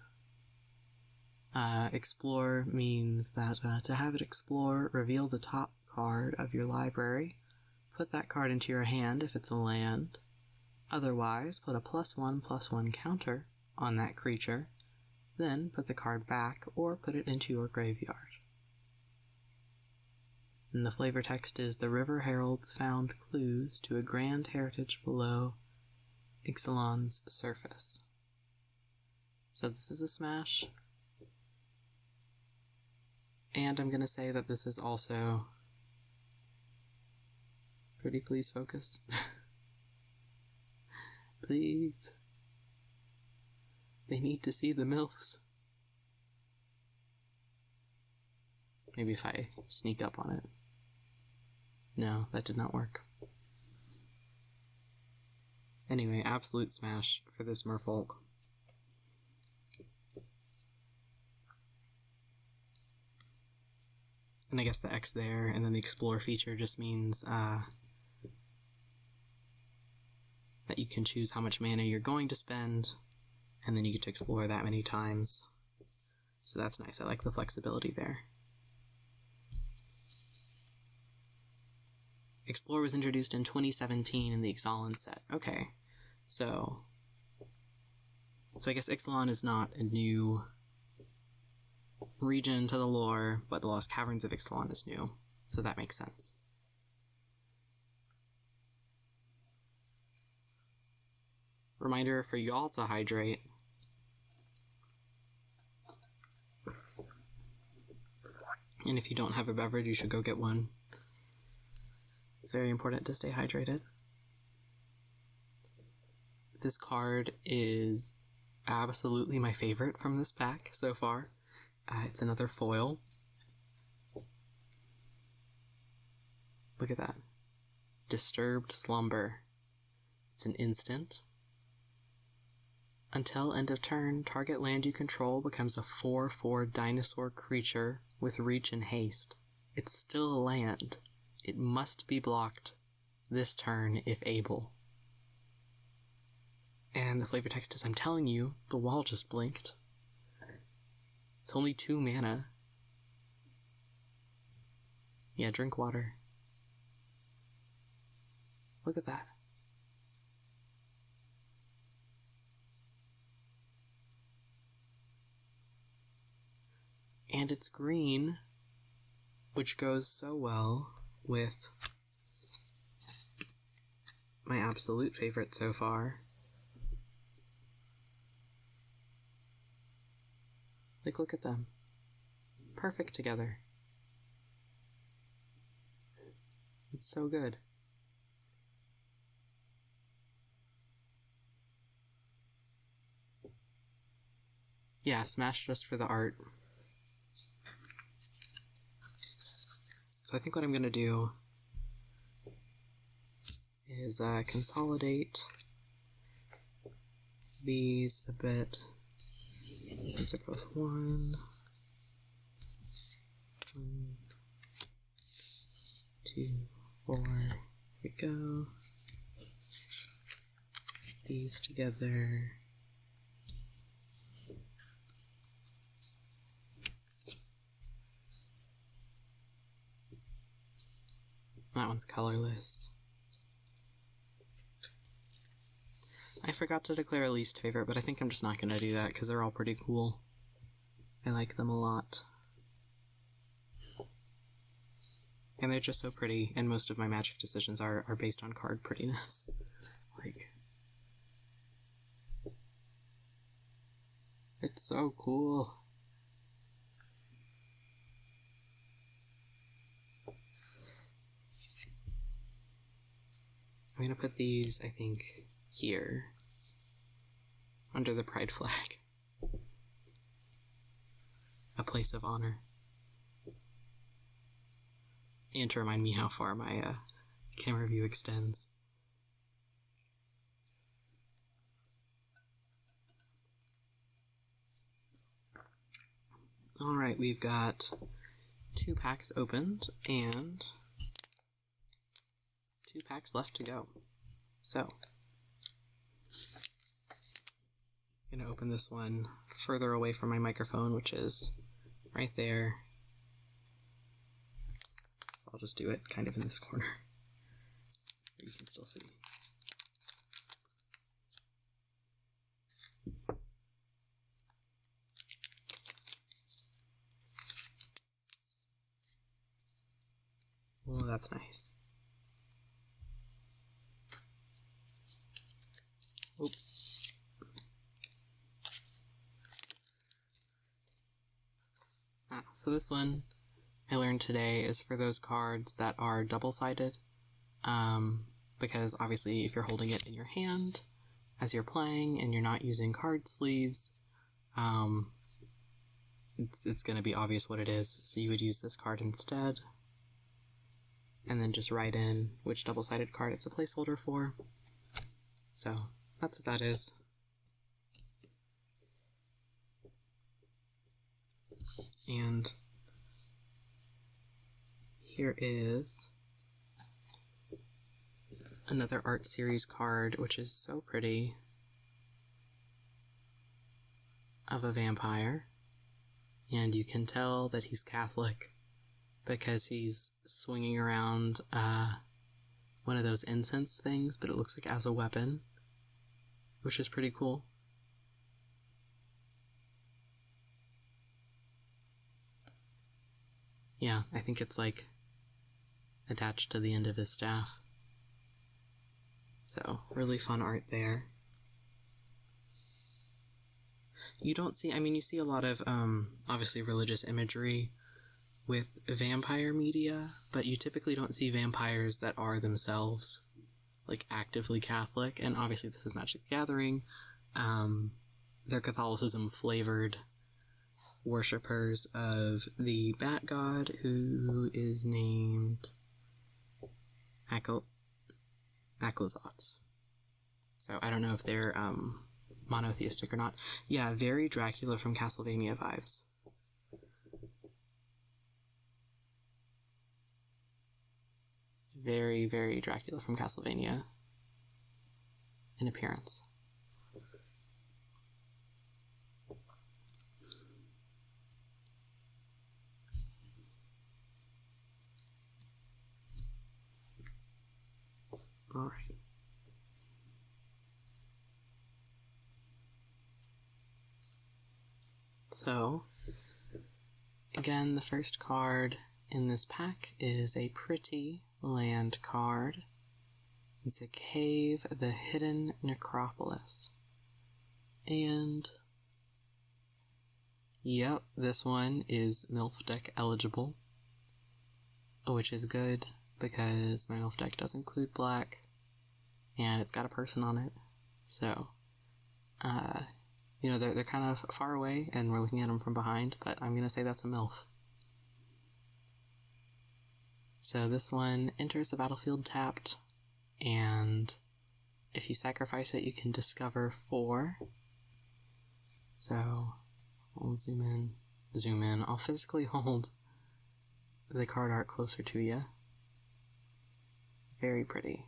explore means that to have it explore, reveal the top card of your library, put that card into your hand if it's a land. Otherwise, put a +1/+1 counter on that creature, then put the card back or put it into your graveyard. And the flavor text is, the River Heralds found clues to a grand heritage below Ixalan's surface. So this is a smash. And I'm going to say that this is also... Pretty please focus. Please. They need to see the MILFs. Maybe if I sneak up on it. No, that did not work. Anyway, absolute smash for this Merfolk. And I guess the X there, and then the Explore feature just means that you can choose how much mana you're going to spend, and then you get to explore that many times. So that's nice. I like the flexibility there. Explore was introduced in 2017 in the Ixalan set. Okay, so I guess Ixalan is not a new region to the lore, but the Lost Caverns of Ixalan is new, so that makes sense. Reminder for y'all to hydrate. And if you don't have a beverage, you should go get one. It's very important to stay hydrated. This card is absolutely my favorite from this pack so far. It's another foil. Look at that. Disturbed Slumber. It's an instant. Until end of turn, target land you control becomes a 4/4 dinosaur creature with reach and haste. It's still a land. It must be blocked this turn if able. And the flavor text is, I'm telling you, the wall just blinked. It's only 2 mana. Yeah, drink water. Look at that. And it's green, which goes so well with my absolute favorite so far. Like, look at them. Perfect together. It's so good. Yeah, smash just for the art. So I think what I'm going to do is consolidate these a bit, since they're both 1, 2, 4, here we go, these together, that one's colorless. I forgot to declare a least favorite, but I think I'm just not going to do that because they're all pretty cool. I like them a lot. And they're just so pretty, and most of my Magic decisions are based on card prettiness. Like, it's so cool. I'm gonna put these, I think, here, under the pride flag. A place of honor. And to remind me how far my camera view extends. Alright, we've got 2 packs opened, and 2 packs left to go. So, I'm going to open this one further away from my microphone, which is right there. I'll just do it kind of in this corner. You can still see. Oh, that's nice. Oops. So this one I learned today is for those cards that are double-sided, because obviously if you're holding it in your hand as you're playing and you're not using card sleeves, it's going to be obvious what it is, so you would use this card instead, and then just write in which double-sided card it's a placeholder for. So that's what that is. And here is another art series card, which is so pretty, of a vampire. And you can tell that he's Catholic because he's swinging around one of those incense things, but it looks like as a weapon, which is pretty cool. Yeah, I think it's like attached to the end of his staff. So, really fun art there. You don't see, I mean, you see a lot of, obviously religious imagery with vampire media, but you typically don't see vampires that are themselves, like, actively Catholic, and obviously this is Magic the Gathering. They're Catholicism-flavored worshippers of the Bat God, who is named Aclazotz. So I don't know if they're monotheistic or not. Yeah, very Dracula from Castlevania vibes. Very, very Dracula from Castlevania in appearance. Alright. So, again, the first card in this pack is a pretty land card. It's a Cave, the Hidden Necropolis. And, yep, this one is MILF deck eligible, which is good because my MILF deck does include black, and it's got a person on it. So, You know, they're kind of far away, and we're looking at them from behind, but I'm going to say that's a MILF. So this one enters the battlefield tapped, and if you sacrifice it, you can discover 4. So I'll zoom in. I'll physically hold the card art closer to you. Very pretty.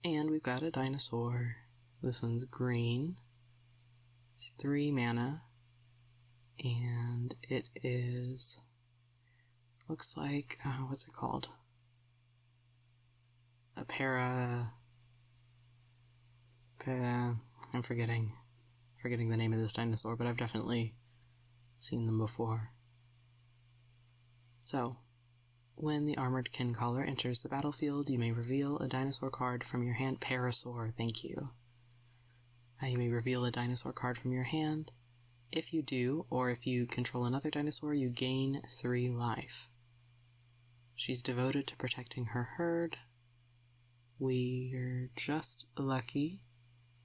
And we've got a dinosaur. This one's green. It's 3 mana. And it is... looks like... what's it called? A I'm forgetting the name of this dinosaur, but I've definitely seen them before. So, when the Armored Kincaller enters the battlefield, you may reveal a dinosaur card from your hand. Parasaur, thank you. You may reveal a dinosaur card from your hand. If you do, or if you control another dinosaur, you gain 3 life. She's devoted to protecting her herd. We're just lucky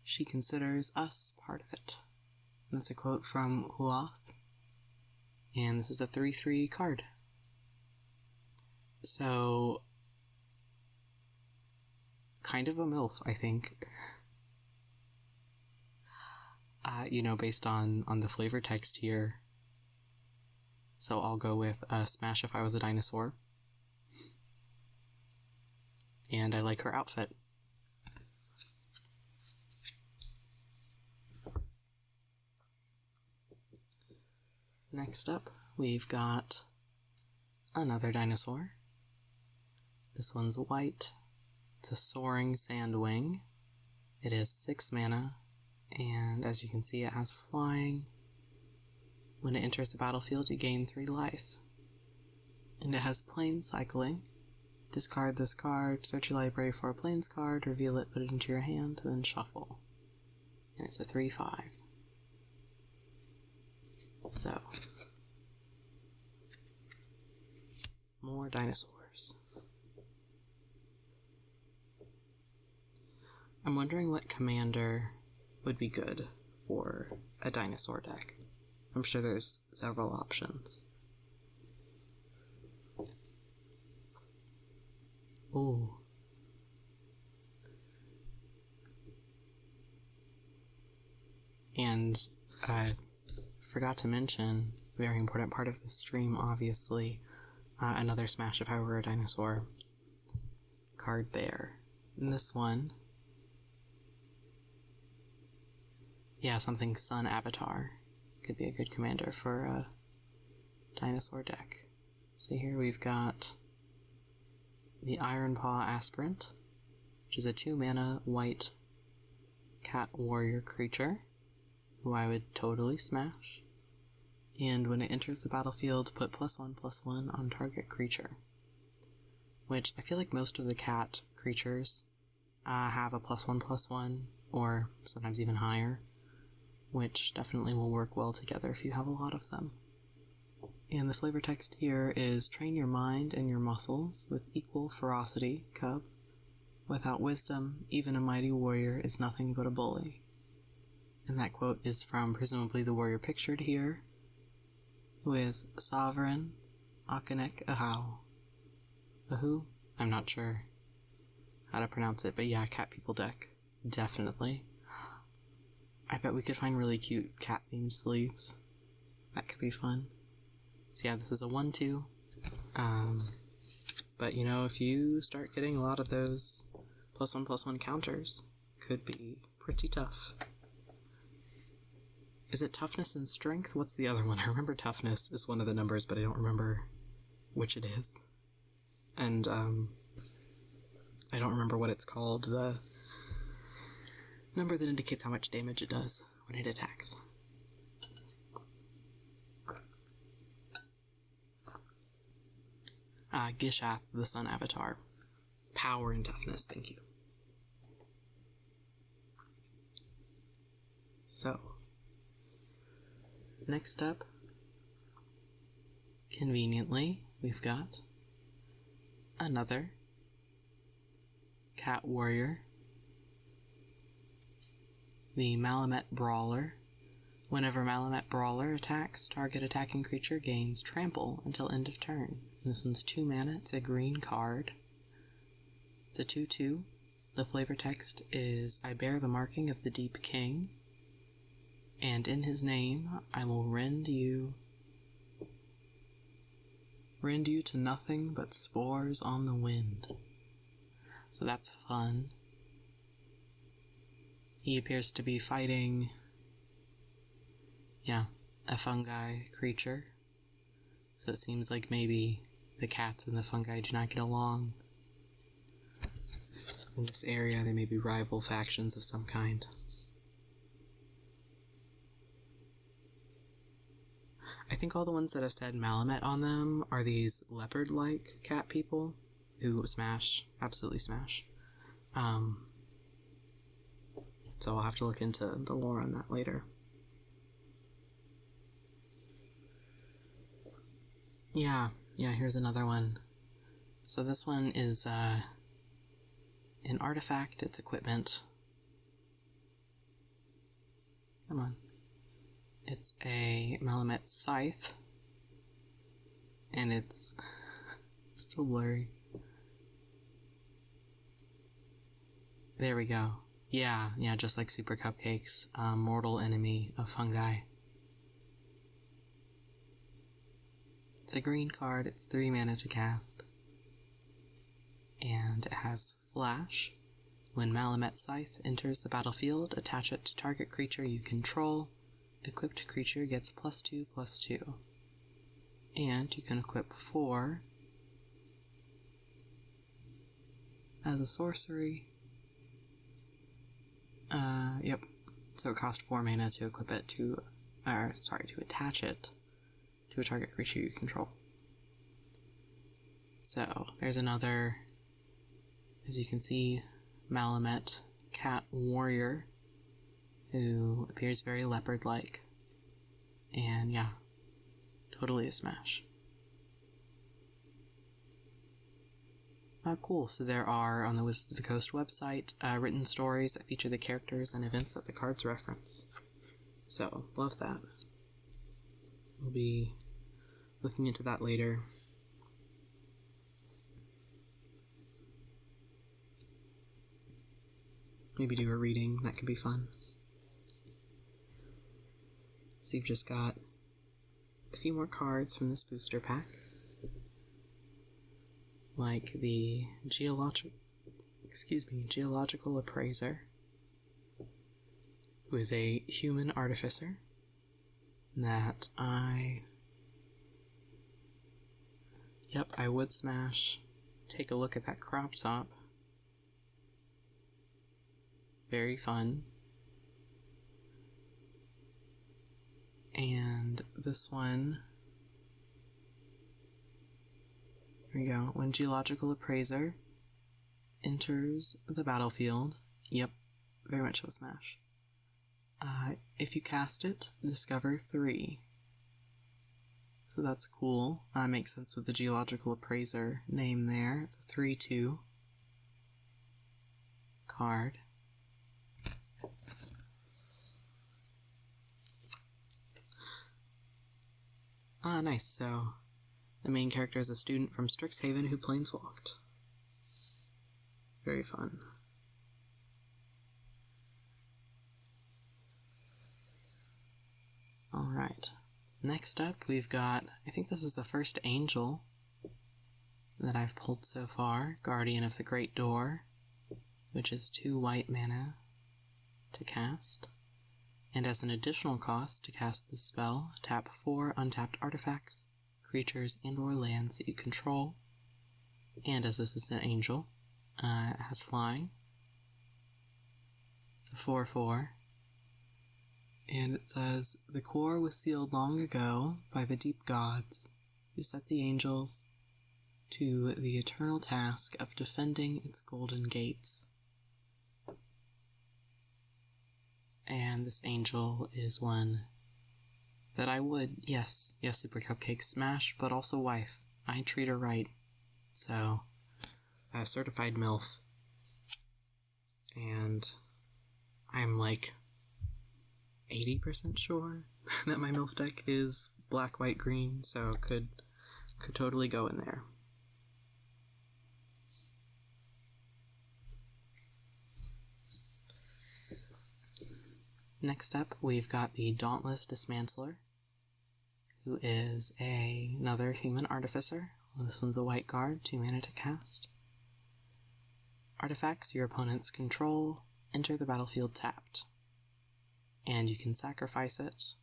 she considers us part of it. That's a quote from Huoth. And this is a 3/3 card. So, kind of a MILF, I think. You know, based on the flavor text here. So I'll go with Smash if I was a dinosaur. And I like her outfit. Next up, we've got another dinosaur. This one's white. It's a soaring sandwing. It is 6 mana, and as you can see, it has flying. When it enters the battlefield, you gain 3 life. And it has plane cycling. Discard this card, search your library for a planes card, reveal it, put it into your hand, then shuffle. And it's a 3/5. So, more dinosaurs. I'm wondering what commander would be good for a dinosaur deck. I'm sure there's several options. Ooh. And I forgot to mention, very important part of the stream, obviously, another Smash If I Were a Dinosaur card there. And this one, yeah, something Sun Avatar could be a good commander for a dinosaur deck. So here we've got the Iron Paw Aspirant, which is a 2 mana white cat warrior creature, who I would totally smash. And when it enters the battlefield, put +1/+1 on target creature. Which I feel like most of the cat creatures have a +1/+1, or sometimes even higher, which definitely will work well together if you have a lot of them. And the flavor text here is, train your mind and your muscles with equal ferocity, cub. Without wisdom, even a mighty warrior is nothing but a bully. And that quote is from presumably the warrior pictured here, who is Sovereign Akanek Ahau. Ahu? I'm not sure how to pronounce it, but yeah, cat people deck. Definitely. I bet we could find really cute cat-themed sleeves. That could be fun. So yeah, this is a 1/2. But you know, if you start getting a lot of those +1/+1 counters, could be pretty tough. Is it toughness and strength? What's the other one? I remember toughness is one of the numbers, but I don't remember which it is. And, I don't remember what it's called. The number that indicates how much damage it does when it attacks. Gishath, the Sun Avatar. Power and toughness, thank you. So, next up, conveniently, we've got another Cat Warrior, the Malamet Brawler. Whenever Malamet Brawler attacks, target attacking creature gains trample until end of turn. And this one's 2 mana, it's a green card. It's a 2/2. The flavor text is, I bear the marking of the Deep King, and in his name I will rend you to nothing but spores on the wind. So that's fun. He appears to be fighting, a fungi creature. So it seems like maybe the cats and the fungi do not get along. In this area, they may be rival factions of some kind. I think all the ones that have said Malamet on them are these leopard-like cat people who smash, absolutely smash. So I'll have to look into the lore on that later. Yeah, here's another one. So this one is an artifact, it's equipment. Come on. It's a Malamet Scythe, and it's still blurry. There we go. Yeah, just like Super Cupcakes, mortal enemy of fungi. It's a green card, it's 3 mana to cast. And it has Flash. When Malamet Scythe enters the battlefield, attach it to target creature you control. Equipped creature gets +2/+2. And you can equip 4 as a sorcery. Yep. So it costs 4 mana to equip it to attach it to a target creature you control. So, there's another, as you can see, Malamet Cat Warrior, who appears very leopard-like. And totally a smash. Cool, so there are, on the Wizards of the Coast website, written stories that feature the characters and events that the cards reference. So, love that. We'll be looking into that later. Maybe do a reading, that could be fun. So you've just got a few more cards from this booster pack. Like the Geological Appraiser, who is a human artificer that I would smash. Take a look at that crop top. Very fun. And this one, here we go. When Geological Appraiser enters the battlefield, very much of a smash. If you cast it, discover 3. So that's cool. Makes sense with the Geological Appraiser name there. It's a 3/2 card. Nice. So, the main character is a student from Strixhaven who planeswalked. Very fun. Alright. Next up, we've got, I think this is the first angel that I've pulled so far, Guardian of the Great Door, which is 2 white mana to cast. And as an additional cost to cast this spell, tap 4 untapped artifacts, creatures, and or lands that you control. And as this is an angel, it has flying. It's a 4/4. And it says, the core was sealed long ago by the deep gods, who set the angels to the eternal task of defending its golden gates. And this angel is one that I would, yes, Super Cupcake, smash, but also wife. I treat her right. So, certified MILF. And I'm like 80% sure that my MILF deck is black, white, green, so could totally go in there. Next up, we've got the Dauntless Dismantler, who is another human artificer. This one's a white card, 2 mana to cast. Artifacts your opponents control enter the battlefield tapped. And you can sacrifice it.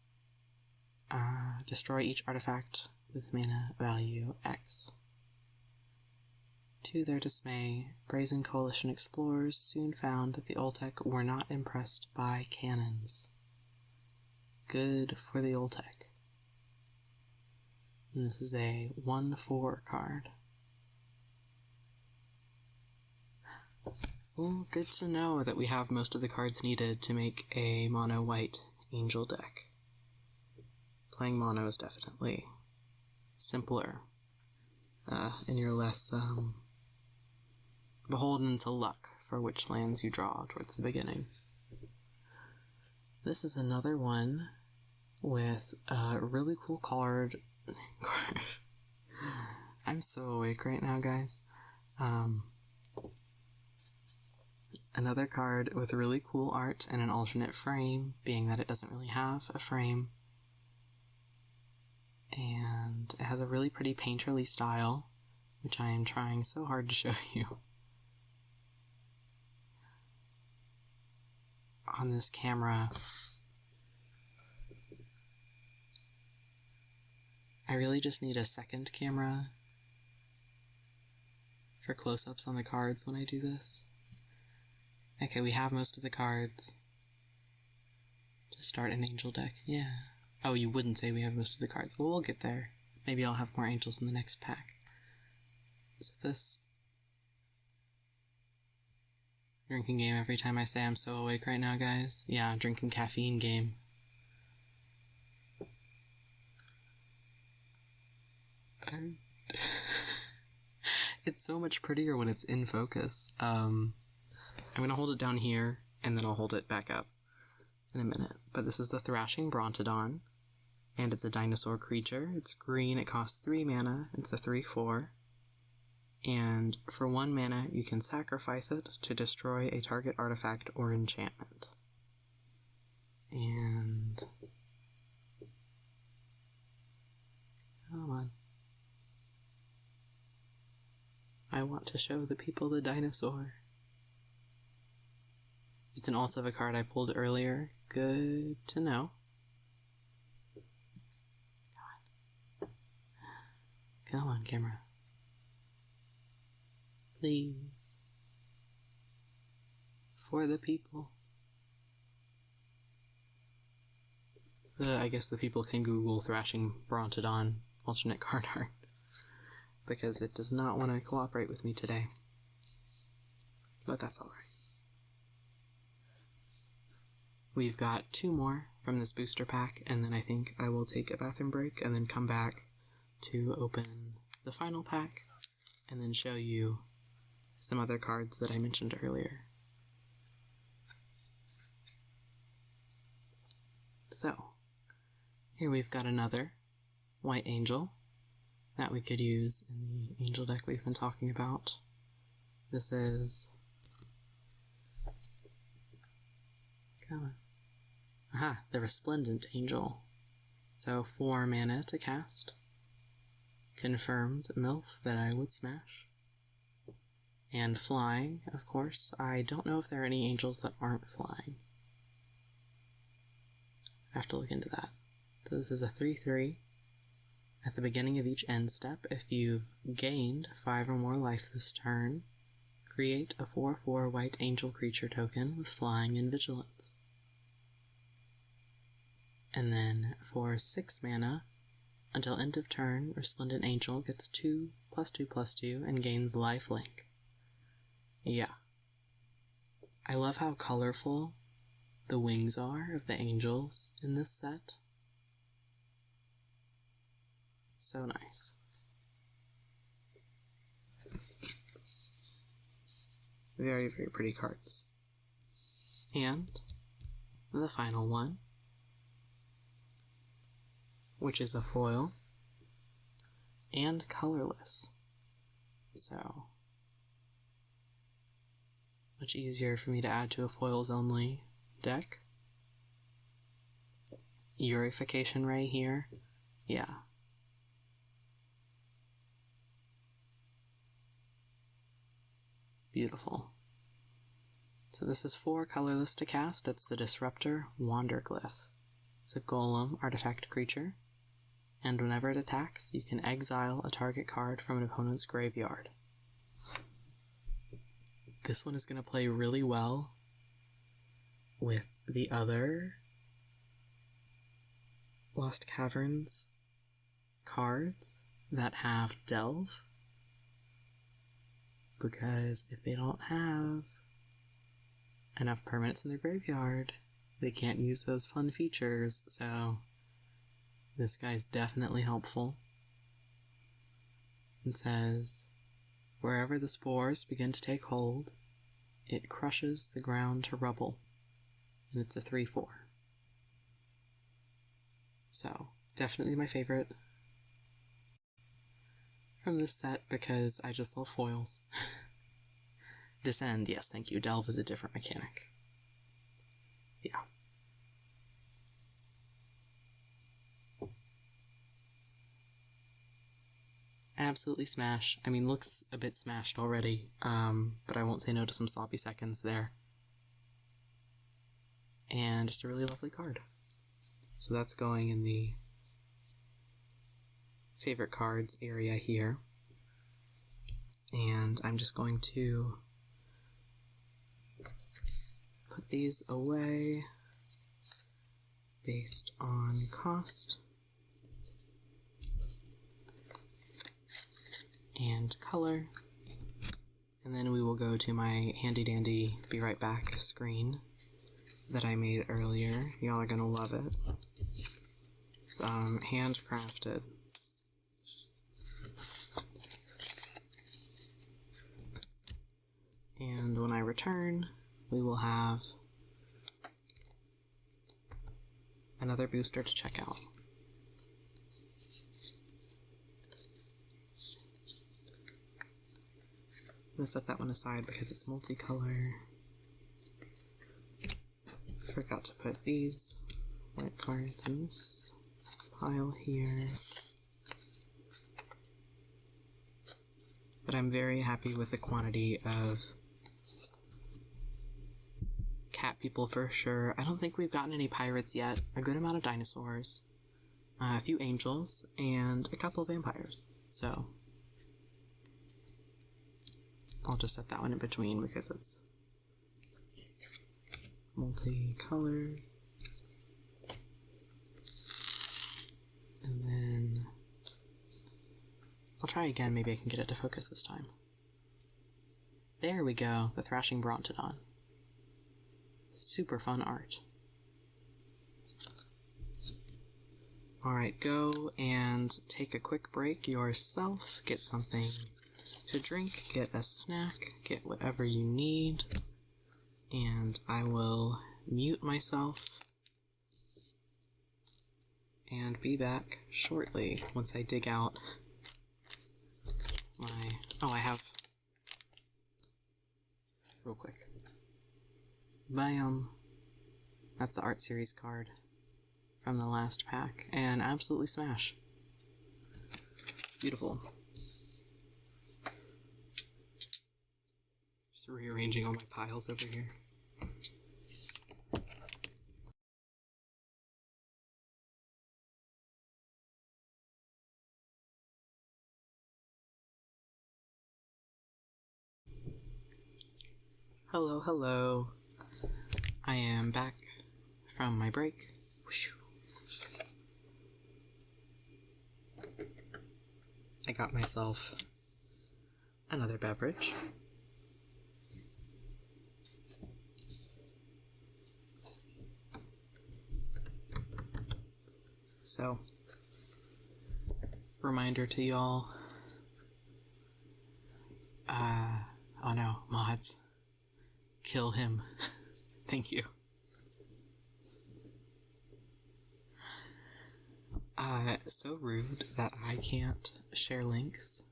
Destroy each artifact with mana value X. To their dismay, Brazen Coalition explorers soon found that the Oltec were not impressed by cannons. Good for the Oltec. And this is a 1/4 card. Well, good to know that we have most of the cards needed to make a mono-white angel deck. Playing mono is definitely simpler, and you're less beholden to luck for which lands you draw towards the beginning. This is another one with a really cool card. I'm so awake right now, guys. Another card with really cool art and an alternate frame, being that it doesn't really have a frame. And it has a really pretty painterly style, which I am trying so hard to show you on this camera. I really just need a second camera for close-ups on the cards when I do this. Okay, we have most of the cards to start an angel deck. Yeah. Oh, you wouldn't say we have most of the cards. Well, we'll get there. Maybe I'll have more angels in the next pack. So this drinking game every time I say I'm so awake right now, guys. Yeah, drinking caffeine game. It's so much prettier when it's in focus. I'm going to hold it down here, and then I'll hold it back up in a minute. But this is the Thrashing Brontodon, and it's a dinosaur creature. It's green, it costs 3 mana, it's a 3/4. And for 1 mana, you can sacrifice it to destroy a target artifact or enchantment. And... come on. I want to show the people the dinosaur. It's an alt of a card I pulled earlier. Good to know. Come on, camera. Please. For the people. I guess the people can Google Thrashing Brontodon alternate card art, because it does not want to cooperate with me today. But that's alright. We've got 2 more from this booster pack, and then I think I will take a bathroom break and then come back to open the final pack and then show you some other cards that I mentioned earlier. So, here we've got another white angel that we could use in the angel deck we've been talking about. This is... come on. Aha, the Resplendent Angel. So 4 mana to cast. Confirmed MILF that I would smash. And flying, of course. I don't know if there are any angels that aren't flying. I have to look into that. So this is a 3/3. At the beginning of each end step, if you've gained 5 or more life this turn, create a 4/4 white angel creature token with flying and vigilance. And then for 6 mana, until end of turn, Resplendent Angel gets 2/2/2 and gains lifelink. Yeah. I love how colorful the wings are of the angels in this set. So nice. Very, very pretty cards. And the final one, which is a foil and colorless. So much easier for me to add to a foils only deck. Urification Ray here. Yeah. Beautiful. So this is 4 colorless to cast. It's the Disruptor Wanderglyph. It's a golem artifact creature, and whenever it attacks, you can exile a target card from an opponent's graveyard. This one is going to play really well with the other Lost Caverns cards that have Delve, because if they don't have enough permanents in their graveyard, they can't use those fun features, so this guy's definitely helpful. It says, wherever the spores begin to take hold, it crushes the ground to rubble, and it's a 3/4. So, definitely my favorite from this set because I just love foils. Descend, yes, thank you. Delve is a different mechanic. Yeah. Absolutely smash. I mean, looks a bit smashed already, but I won't say no to some sloppy seconds there. And just a really lovely card. So that's going in the favorite cards area here. And I'm just going to put these away based on cost and color. And then we will go to my handy dandy be right back screen that I made earlier. Y'all are gonna love it. It's handcrafted. And when I return, we will have another booster to check out. I'm gonna set that one aside because it's multicolor. Forgot to put these white cards in this pile here. But I'm very happy with the quantity of cat people for sure. I don't think we've gotten any pirates yet. A good amount of dinosaurs, a few angels, and a couple of vampires. So I'll just set that one in between because it's multicolored. And then I'll try again, maybe I can get it to focus this time. There we go, the Thrashing Brontodon. Super fun art. Alright, go and take a quick break yourself, get something to drink, get a snack, get whatever you need, and I will mute myself and be back shortly once I dig out my... Oh, I have... Real quick. Bam! That's the art series card from the last pack, and absolutely smash. Beautiful. Just rearranging all my piles over here. Hello, hello. I am back from my break. I got myself another beverage. So, reminder to y'all, oh no, mods, kill him. Thank you. So rude that I can't share links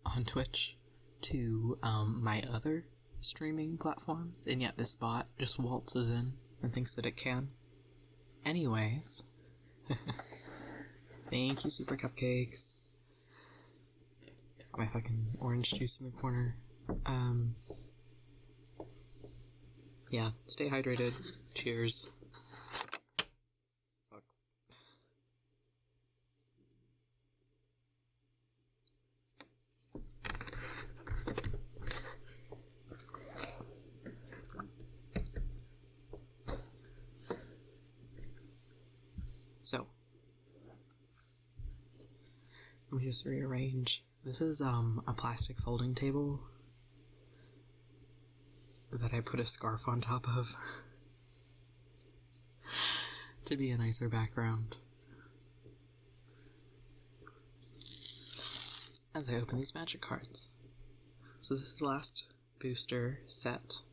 on Twitch to my other streaming platforms, and yet this bot just waltzes in and thinks that it can. Anyways, thank you, Super Cupcakes. My fucking orange juice in the corner. Yeah, stay hydrated. Cheers. Fuck. So, let me just rearrange. This is a plastic folding table that I put a scarf on top of to be a nicer background as I open these magic cards. So this is the last booster set,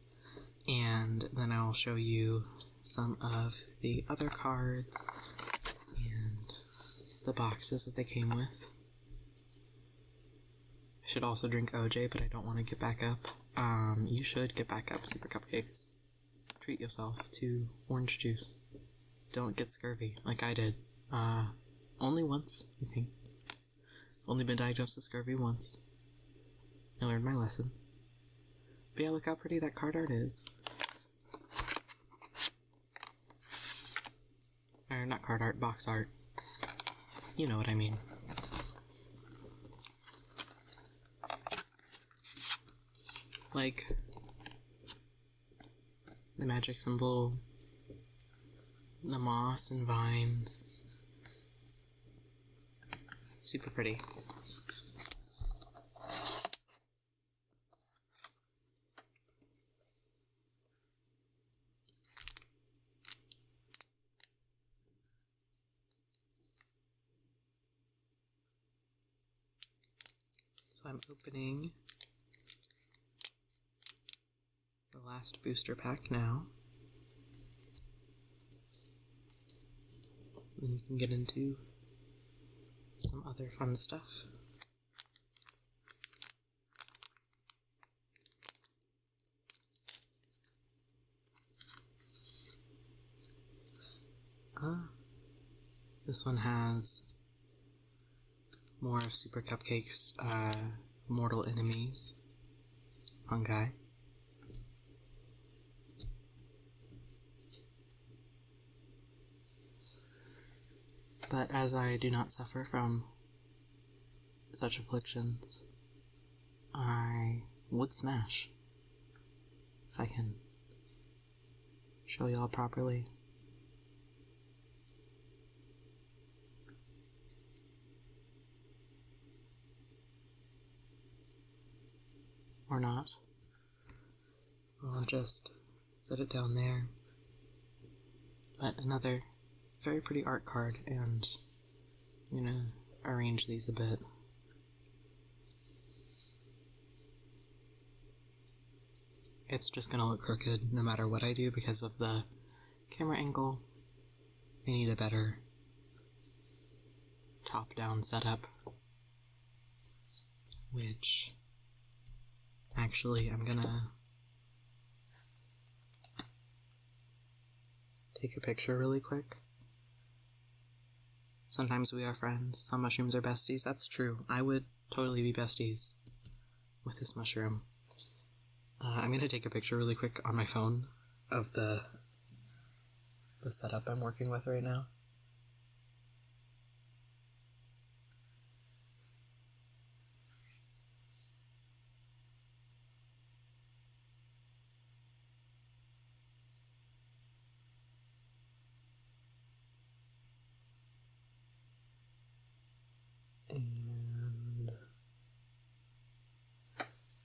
and then I'll show you some of the other cards and the boxes that they came with. I should also drink OJ, but I don't want to get back up. You should get back up, Super Cupcakes. Treat yourself to orange juice. Don't get scurvy, like I did. Only once, I think. Only been diagnosed with scurvy once. I learned my lesson. But yeah, look how pretty that card art is. Or not card art, box art. You know what I mean. Like the magic symbol, the moss and vines. Super pretty. So I'm opening the last booster pack now. Then you can get into some other fun stuff. This one has more of Super Cupcake's mortal enemies. Fungi. But as I do not suffer from such afflictions, I would smash if I can show y'all properly. Or not. I'll just set it down there. But another very pretty art card, and I'm gonna arrange these a bit. It's just gonna look crooked no matter what I do because of the camera angle. I need a better top-down setup, which actually I'm gonna take a picture really quick. Sometimes we are friends, some mushrooms are besties. That's true. I would totally be besties with this mushroom. I'm gonna take a picture really quick on my phone of the setup I'm working with right now.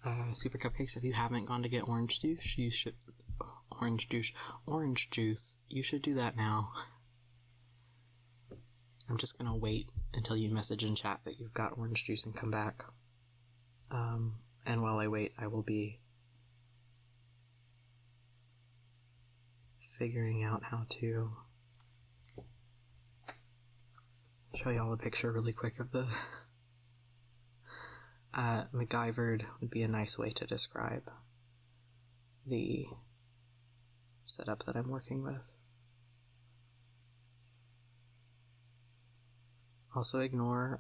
And Super Cupcakes, if you haven't gone to get orange juice, you should orange juice. You should do that now. I'm just gonna wait until you message in chat that you've got orange juice and come back. And while I wait, I will be figuring out how to show y'all a picture really quick of the MacGyvered would be a nice way to describe the setup that I'm working with. Also ignore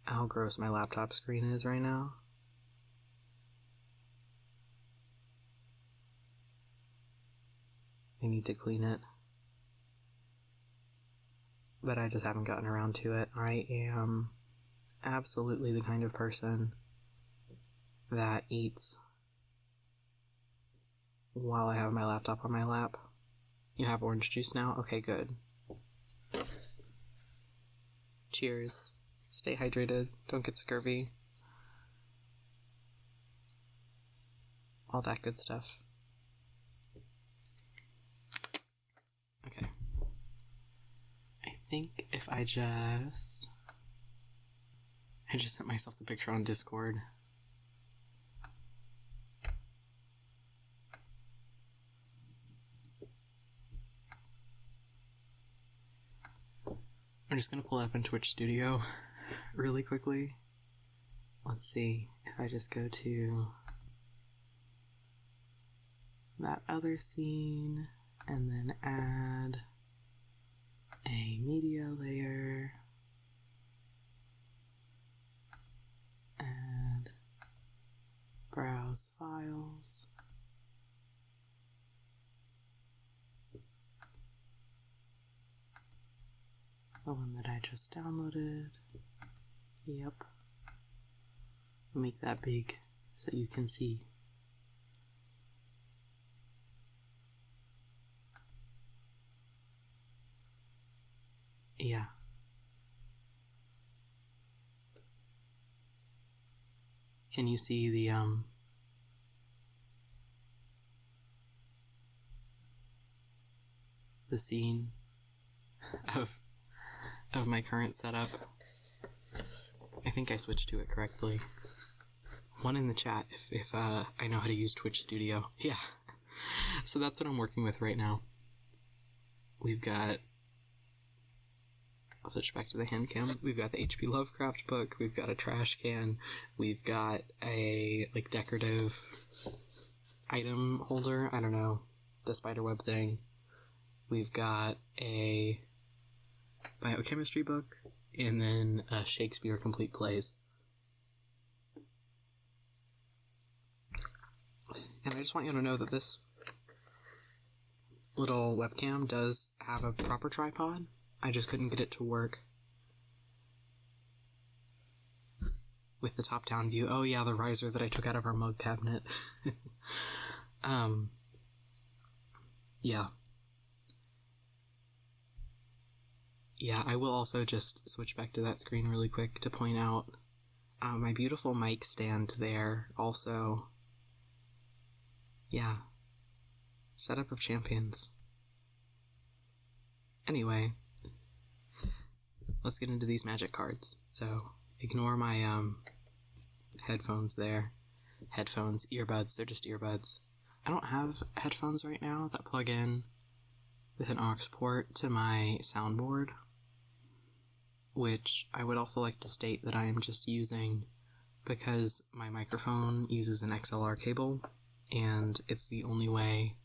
how gross my laptop screen is right now. I need to clean it, but I just haven't gotten around to it. I am absolutely the kind of person that eats while I have my laptop on my lap. You have orange juice now? Okay, good. Cheers. Stay hydrated. Don't get scurvy. All that good stuff. Okay. I think if I just sent myself the picture on Discord. I'm just gonna pull it up in Twitch Studio really quickly. Let's see if I just go to that other scene and then add a media layer, add browse files, the one that I just downloaded. Yep. Make that big so you can see. Yeah. Can you see the scene of my current setup? I think I switched to it correctly. One in the chat if I know how to use Twitch Studio. Yeah. So that's what I'm working with right now. We've got, I'll switch back to the Handcam. We've got the HP Lovecraft book. We've got a trash can. We've got a like decorative item holder. I don't know, the spiderweb thing. We've got a biochemistry book, and then a Shakespeare Complete Plays. And I just want you to know that this little webcam does have a proper tripod. I just couldn't get it to work with the top-down view. Oh yeah, the riser that I took out of our mug cabinet. Yeah. Yeah, I will also just switch back to that screen really quick to point out my beautiful mic stand there also. Yeah. Setup of champions. Anyway, let's get into these magic cards. So, ignore my headphones there. Headphones, earbuds, they're just earbuds. I don't have headphones right now that plug in with an aux port to my soundboard, which I would also like to state that I am just using because my microphone uses an XLR cable, and it's the only way,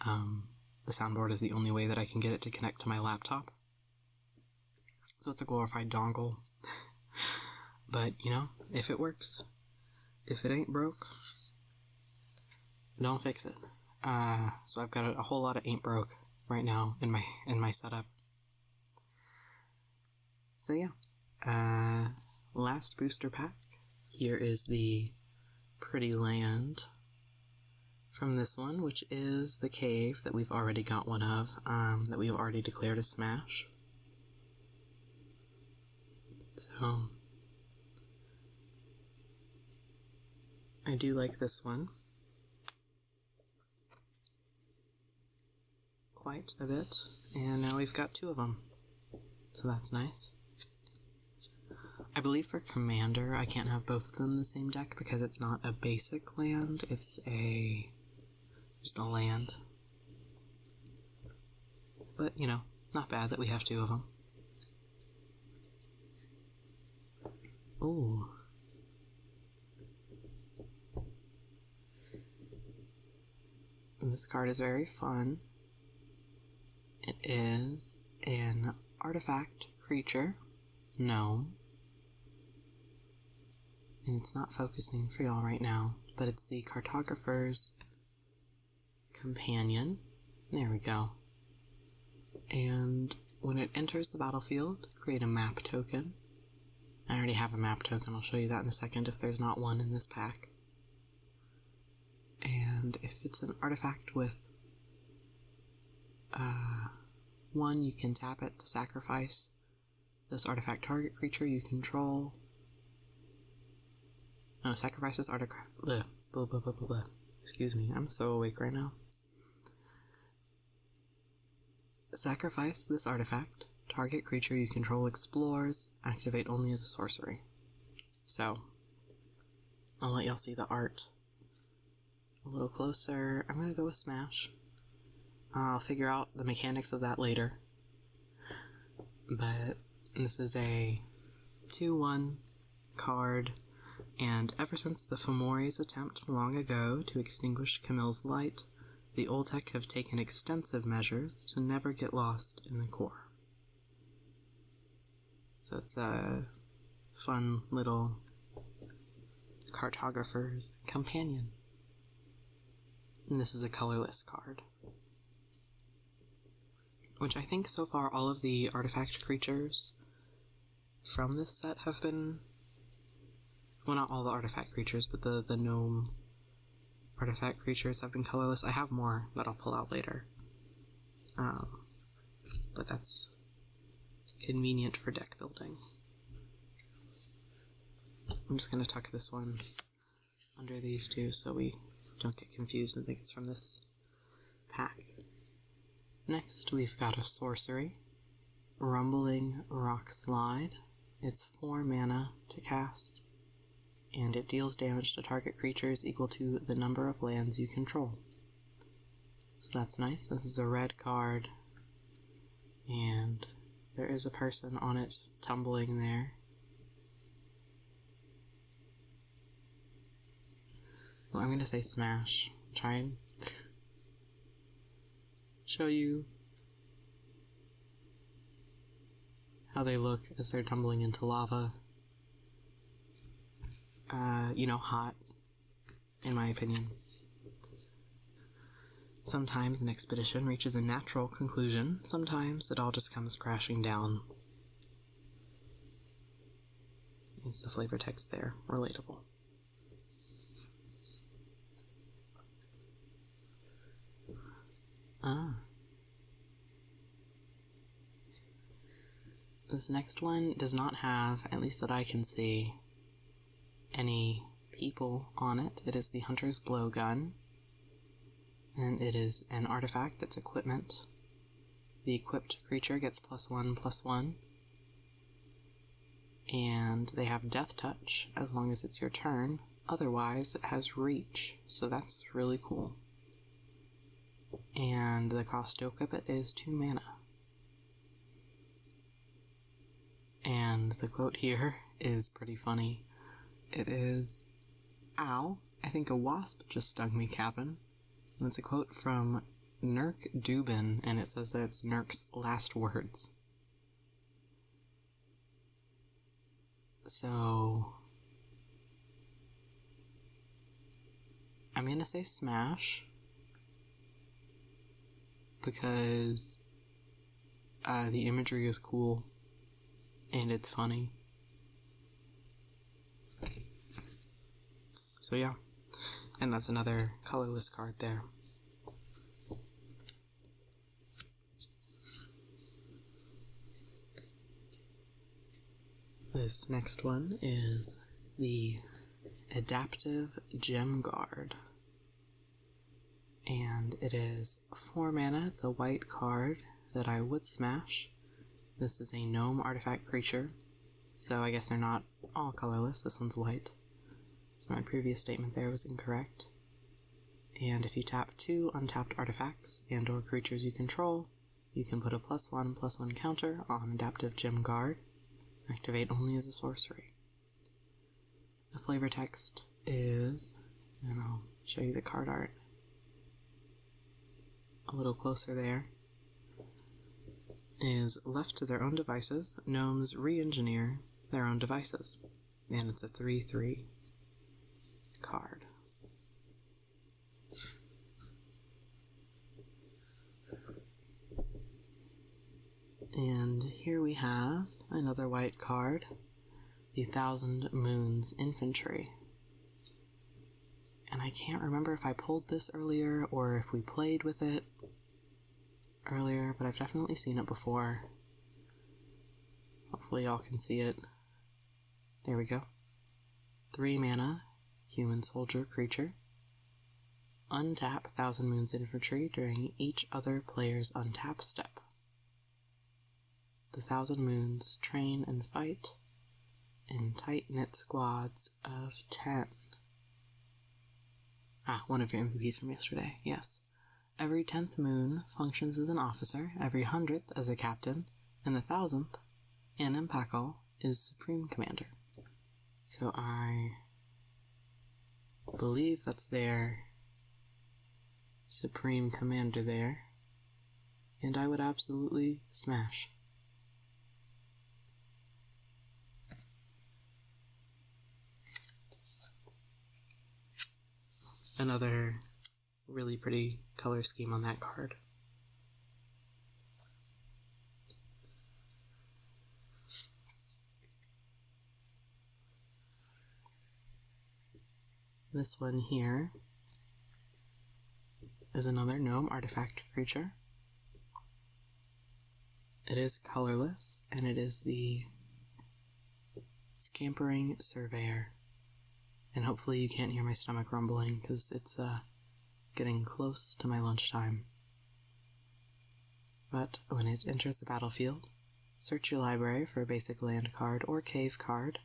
the soundboard is the only way that I can get it to connect to my laptop. So it's a glorified dongle. But, you know, if it works, if it ain't broke, don't fix it. So I've got a whole lot of ain't broke right now in my setup. So yeah, last booster pack. Here is the pretty land from this one, which is the cave that we've already got one of, that we've already declared a smash. So, I do like this one quite a bit, and now we've got 2 of them. So that's nice. I believe for Commander, I can't have both of them in the same deck because it's not a basic land, it's just a land. But, you know, not bad that we have 2 of them. Ooh. And this card is very fun. It is an artifact creature, gnome. And it's not focusing for y'all right now, but it's the Cartographer's Companion. There we go. And when it enters the battlefield, create a map token. I already have a map token, I'll show you that in a second if there's not one in this pack. And if it's an artifact with 1, you can tap it to sacrifice this artifact target creature you control. No, sacrifice this artifact. Excuse me, I'm so awake right now. Sacrifice this artifact. Target creature you control explores. Activate only as a sorcery. So, I'll let y'all see the art a little closer. I'm gonna go with Smash. I'll figure out the mechanics of that later. But this is a 2/1 card, and ever since the Fomori's attempt long ago to extinguish Camille's light, the Oltec have taken extensive measures to never get lost in the core. So it's a fun little Cartographer's Companion. And this is a colorless card. Which I think so far all of the artifact creatures from this set have been... Well, not all the artifact creatures, but the gnome artifact creatures have been colorless. I have more that I'll pull out later. But that's convenient for deck building. I'm just going to tuck this one under these 2 so we don't get confused and think it's from this pack. Next, we've got a sorcery, Rumbling Rock Slide. It's 4 mana to cast, and it deals damage to target creatures equal to the number of lands you control. So that's nice. This is a red card, and there is a person on it tumbling there. Well, I'm going to say Smash. Try and show you how they look as they're tumbling into lava. You know, hot, in my opinion. Sometimes an expedition reaches a natural conclusion, sometimes it all just comes crashing down. Is the flavor text there? Relatable. This next one does not have, at least that I can see, any people on it. It is the Hunter's Blowgun, and it is an artifact. It's equipment. The equipped creature gets +1/+1, and they have Death Touch as long as it's your turn. Otherwise, it has Reach, so that's really cool. And the cost to equip it is 2 mana. And the quote here is pretty funny. It is, "Ow, I think a wasp just stung me, Cap'n." And it's a quote from Nurk Dubin, and it says that it's Nurk's last words. So I'm gonna say Smash, because the imagery is cool and it's funny. So yeah, and that's another colorless card there. This next one is the Adaptive Gem Guard. And it is 4 mana. It's a white card that I would smash. This is a gnome artifact creature, so I guess they're not all colorless. This one's white. So my previous statement there was incorrect. And if you tap 2 untapped artifacts and or creatures you control, you can put a +1/+1 counter on Adaptive Gem Guard. Activate only as a sorcery. The flavor text is, and I'll show you the card art a little closer there, is left to their own devices, gnomes re-engineer their own devices. And it's a 3/3 card. And here we have another white card, the Thousand Moons Infantry. And I can't remember if I pulled this earlier or if we played with it earlier, but I've definitely seen it before. Hopefully y'all can see it. There we go. 3 mana, human soldier creature. Untap Thousand Moons Infantry during each other player's untap step. The Thousand Moons train and fight in tight-knit squads of 10. One of your MVPs from yesterday, yes. Every 10th moon functions as an officer, every 100th as a captain, and the 1000th, an Impakal, is Supreme Commander. So I believe that's their Supreme Commander there, and I would absolutely smash. Another really pretty color scheme on that card. This one here is another gnome artifact creature. It is colorless, and it is the Scampering Surveyor. And hopefully you can't hear my stomach rumbling, because it's getting close to my lunchtime. But when it enters the battlefield, search your library for a basic land card or cave card,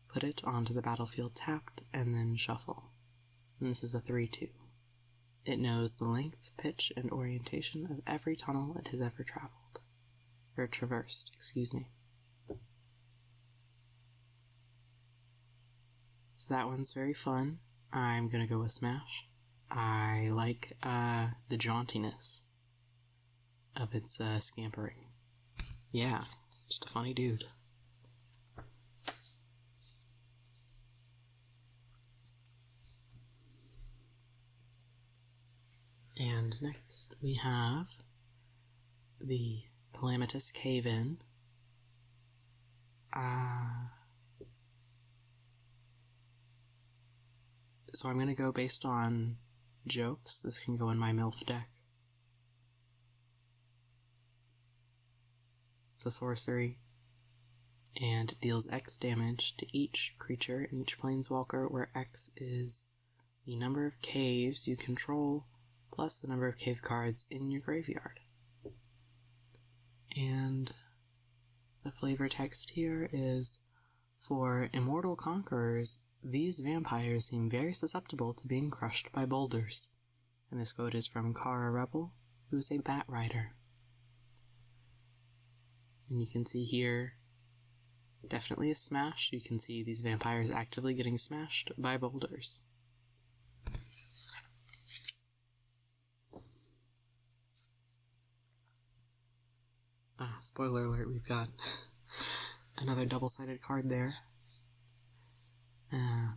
put it onto the battlefield tapped, and then shuffle. And this is a 3/2. It knows the length, pitch, and orientation of every tunnel it has ever traveled. Or traversed, excuse me. So that one's very fun. I'm gonna go with Smash. I like the jauntiness of its scampering. Yeah, just a funny dude. And next we have the Calamitous Cave-In. So I'm going to go based on jokes. This can go in my MILF deck. It's a sorcery, and deals X damage to each creature and each planeswalker, where X is the number of caves you control plus the number of cave cards in your graveyard. And the flavor text here is, for immortal conquerors, these vampires seem very susceptible to being crushed by boulders. And this quote is from Kara Rebel, who is a bat rider. And you can see here, definitely a smash. You can see these vampires actively getting smashed by boulders. Spoiler alert, we've got another double-sided card there.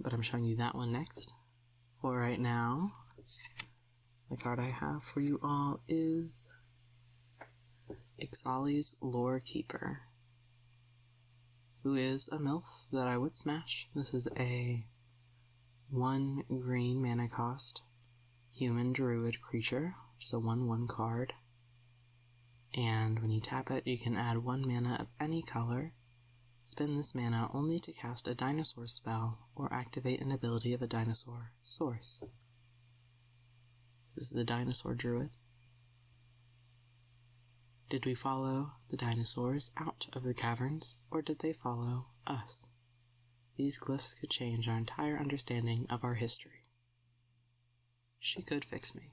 But I'm showing you that one next. For right now, the card I have for you all is Ixali's Lore Keeper, who is a MILF that I would smash. This is a 1 green mana cost human druid creature, which is a 1/1 card. And when you tap it, you can add 1 mana of any color. Spend this mana only to cast a dinosaur spell or activate an ability of a dinosaur source. This is the dinosaur druid. Did we follow the dinosaurs out of the caverns, or did they follow us? These glyphs could change our entire understanding of our history. She could fix me.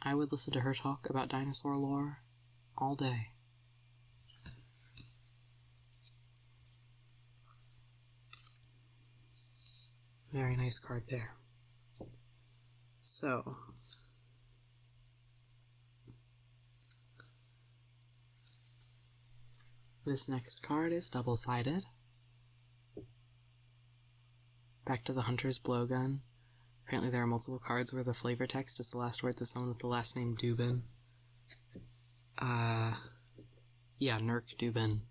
I would listen to her talk about dinosaur lore all day. Very nice card there. So, this next card is double-sided. Back to the Hunter's Blowgun. Apparently there are multiple cards where the flavor text is the last words of someone with the last name Dubin. Yeah, Nurk Dubin.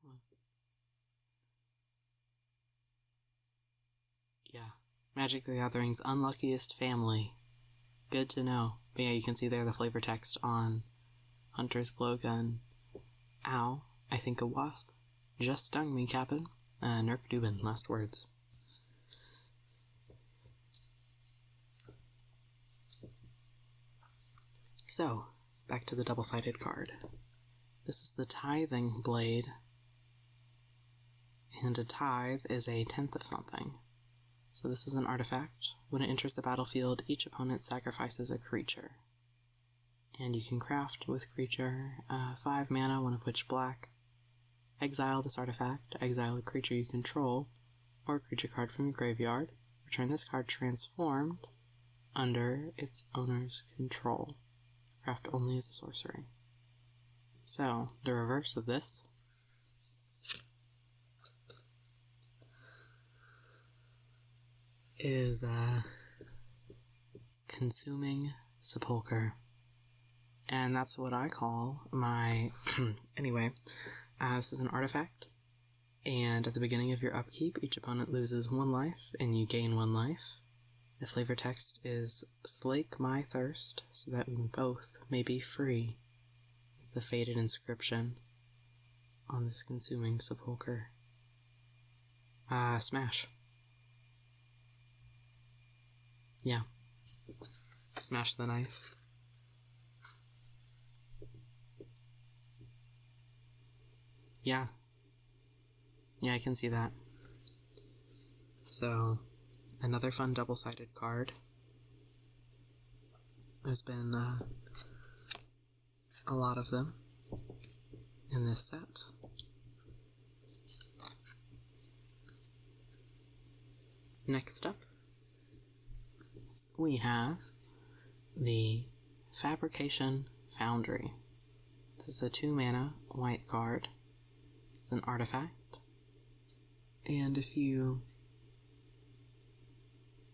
Come on. Yeah. Magic the Gathering's unluckiest family. Good to know. But yeah, you can see there the flavor text on Hunter's Blowgun. Ow, I think a wasp just stung me, Captain. Nurk Dubin, last words. So, back to the double-sided card. This is the Tithing Blade. And a tithe is a tenth of something. So this is an artifact. When it enters the battlefield, each opponent sacrifices a creature. And you can craft with creature 5 mana, one of which black. Exile this artifact, exile a creature you control, or a creature card from your graveyard. Return this card transformed under its owner's control. Craft only as a sorcery. So, the reverse of this is Consuming Sepulcher. And that's what I call my... Anyway, this is an artifact, and at the beginning of your upkeep, each opponent loses 1 life, and you gain 1 life. The flavor text is Slake my thirst, so that we both may be free. It's the faded inscription on this Consuming Sepulcher. Smash. Yeah. Smash the knife. Yeah. Yeah, I can see that. So, another fun double-sided card. There's been a lot of them in this set. Next up, we have the Fabrication Foundry. This is a 2-mana white card. It's an artifact. And if you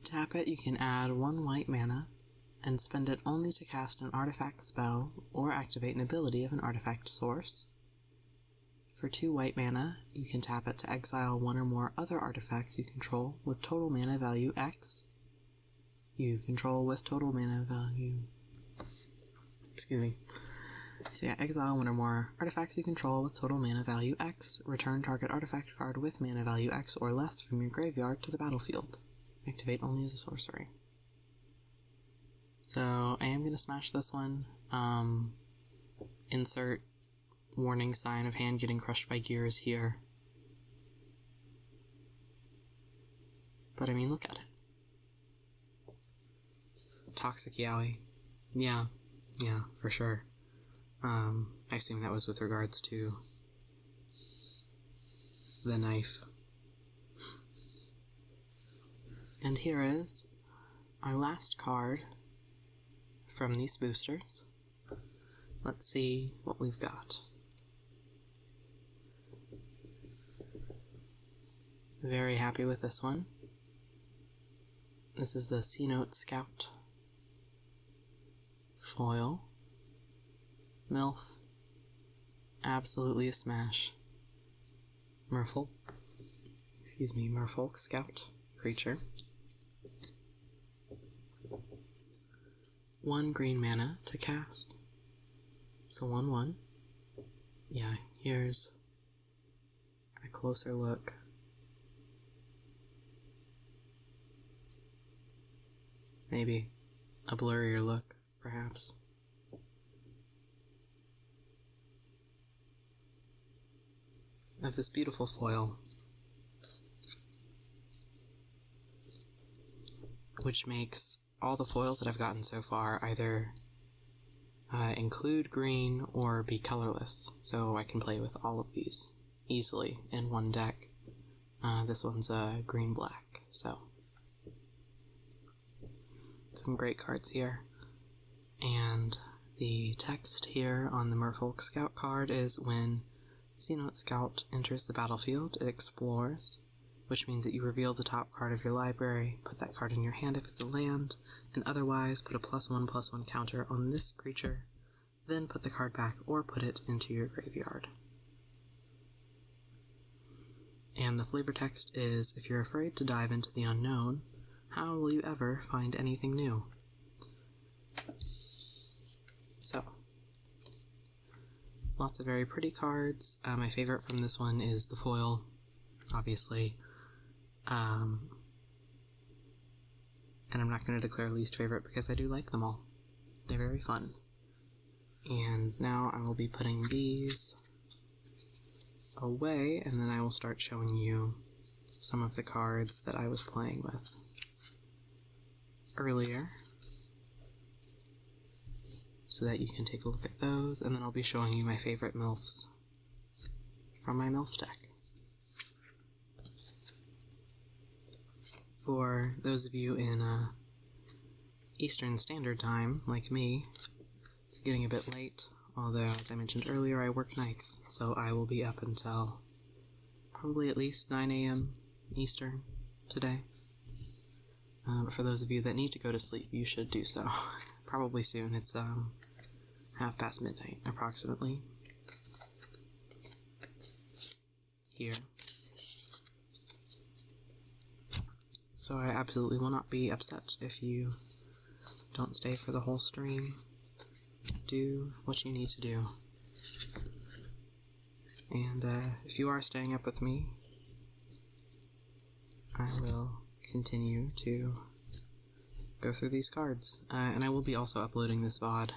tap it, you can add 1 white mana and spend it only to cast an artifact spell or activate an ability of an artifact source. For 2 white mana, you can tap it to exile 1 or more other artifacts you control with total mana value X. You control with total mana value... Excuse me. So yeah, exile 1 or more artifacts you control with total mana value X. Return target artifact card with mana value X or less from your graveyard to the battlefield. Activate only as a sorcery. So I am going to smash this one. Insert warning sign of hand getting crushed by gears here. But I mean, look at it. Toxic Yowie. Yeah, for sure. I assume that was with regards to the knife. And here is our last card from these boosters. Let's see what we've got. Very happy with this one. This is the C-Note Scout. Foil. MILF. Absolutely a smash. Merfolk Scout creature. 1 green mana to cast. So 1/1. Yeah, here's a closer look. Maybe a blurrier look, perhaps. Of this beautiful foil, which makes all the foils that I've gotten so far either include green or be colorless, so I can play with all of these easily in one deck. This one's green-black, so some great cards here. And the text here on the Merfolk Scout card is when Xenote Scout enters the battlefield, it explores, which means that you reveal the top card of your library, put that card in your hand if it's a land, and otherwise put a +1/+1 counter on this creature, then put the card back or put it into your graveyard. And the flavor text is, if you're afraid to dive into the unknown, how will you ever find anything new? So, lots of very pretty cards. My favorite from this one is the foil, obviously. And I'm not going to declare least favorite because I do like them all. They're very fun. And now I will be putting these away, and then I will start showing you some of the cards that I was playing with earlier, so that you can take a look at those, and then I'll be showing you my favorite MILFs from my MILF deck. For those of you in Eastern Standard Time, like me, it's getting a bit late, although, as I mentioned earlier, I work nights, so I will be up until probably at least 9 a.m. Eastern today. But for those of you that need to go to sleep, you should do so. Probably soon. It's midnight, approximately. Here. So I absolutely will not be upset if you don't stay for the whole stream. Do what you need to do. And if you are staying up with me, I will continue to go through these cards. And I will be also uploading this VOD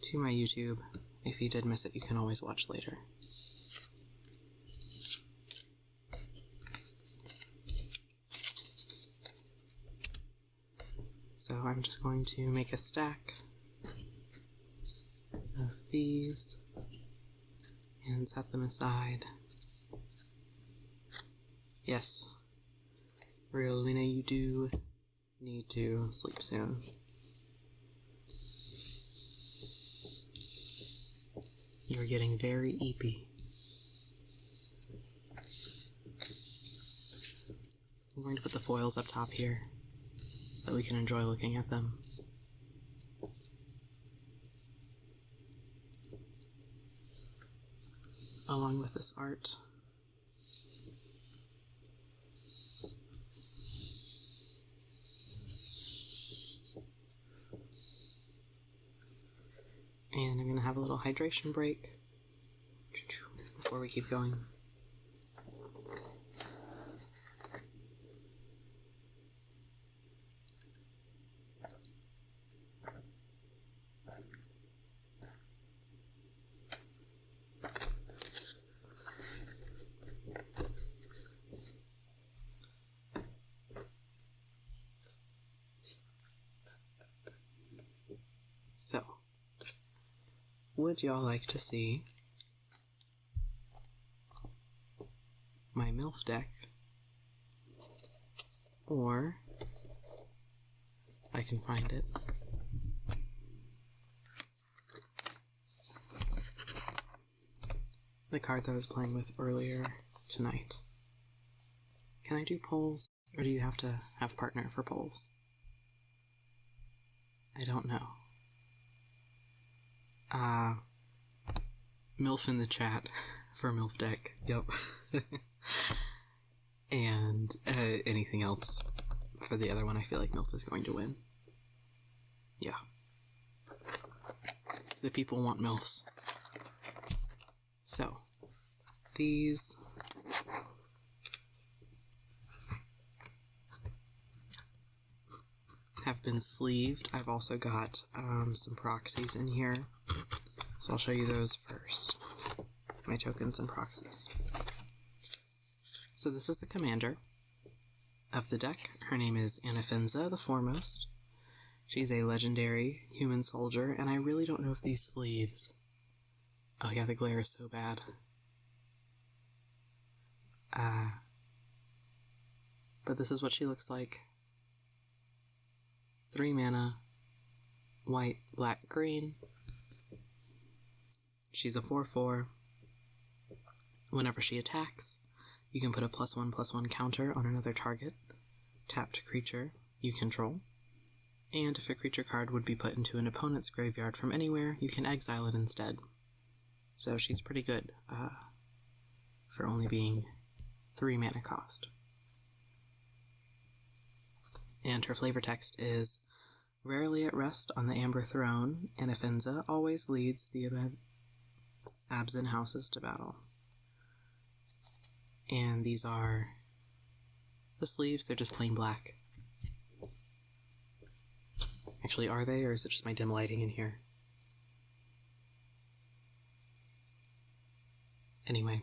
to my YouTube. If you did miss it, you can always watch later. So I'm just going to make a stack of these and set them aside. Yes, real Lena, you do need to sleep soon. You're getting very eepy. I'm going to put the foils up top here so we can enjoy looking at them. Along with this art. And I'm going to have a little hydration break before we keep going. So, would y'all like to see my MILF deck? Or I can find it. The cards I was playing with earlier tonight. Can I do polls, or do you have to have partner for polls? I don't know. MILF in the chat for MILF deck, yep. And anything else for the other one, I feel like MILF is going to win. Yeah. The people want MILFs. So, these have been sleeved. I've also got some proxies in here, so I'll show you those first. My tokens and proxies. So this is the commander of the deck. Her name is Anafenza the Foremost. She's a legendary human soldier, and I really don't know if these sleeves... Oh yeah, the glare is so bad. But this is what she looks like. 3 mana, white, black, green. She's a 4/4. Whenever she attacks, you can put a +1/+1 counter on another target, tapped creature you control, and if a creature card would be put into an opponent's graveyard from anywhere, you can exile it instead. So she's pretty good for only being 3 mana cost. And her flavor text is, rarely at rest on the Amber Throne, Anafenza always leads the Abzan houses to battle. And these are the sleeves, they're just plain black. Actually, are they, or is it just my dim lighting in here? Anyway.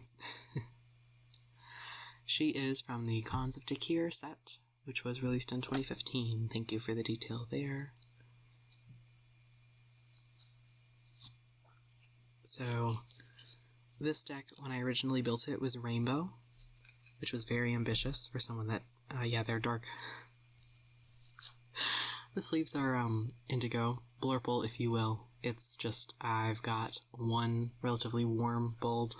She is from the Khans of Takir set, which was released in 2015. Thank you for the detail there. So, this deck, when I originally built it, was rainbow, which was very ambitious for someone that, yeah, they're dark. The sleeves are indigo, blurple, if you will. It's just, I've got one relatively warm bulb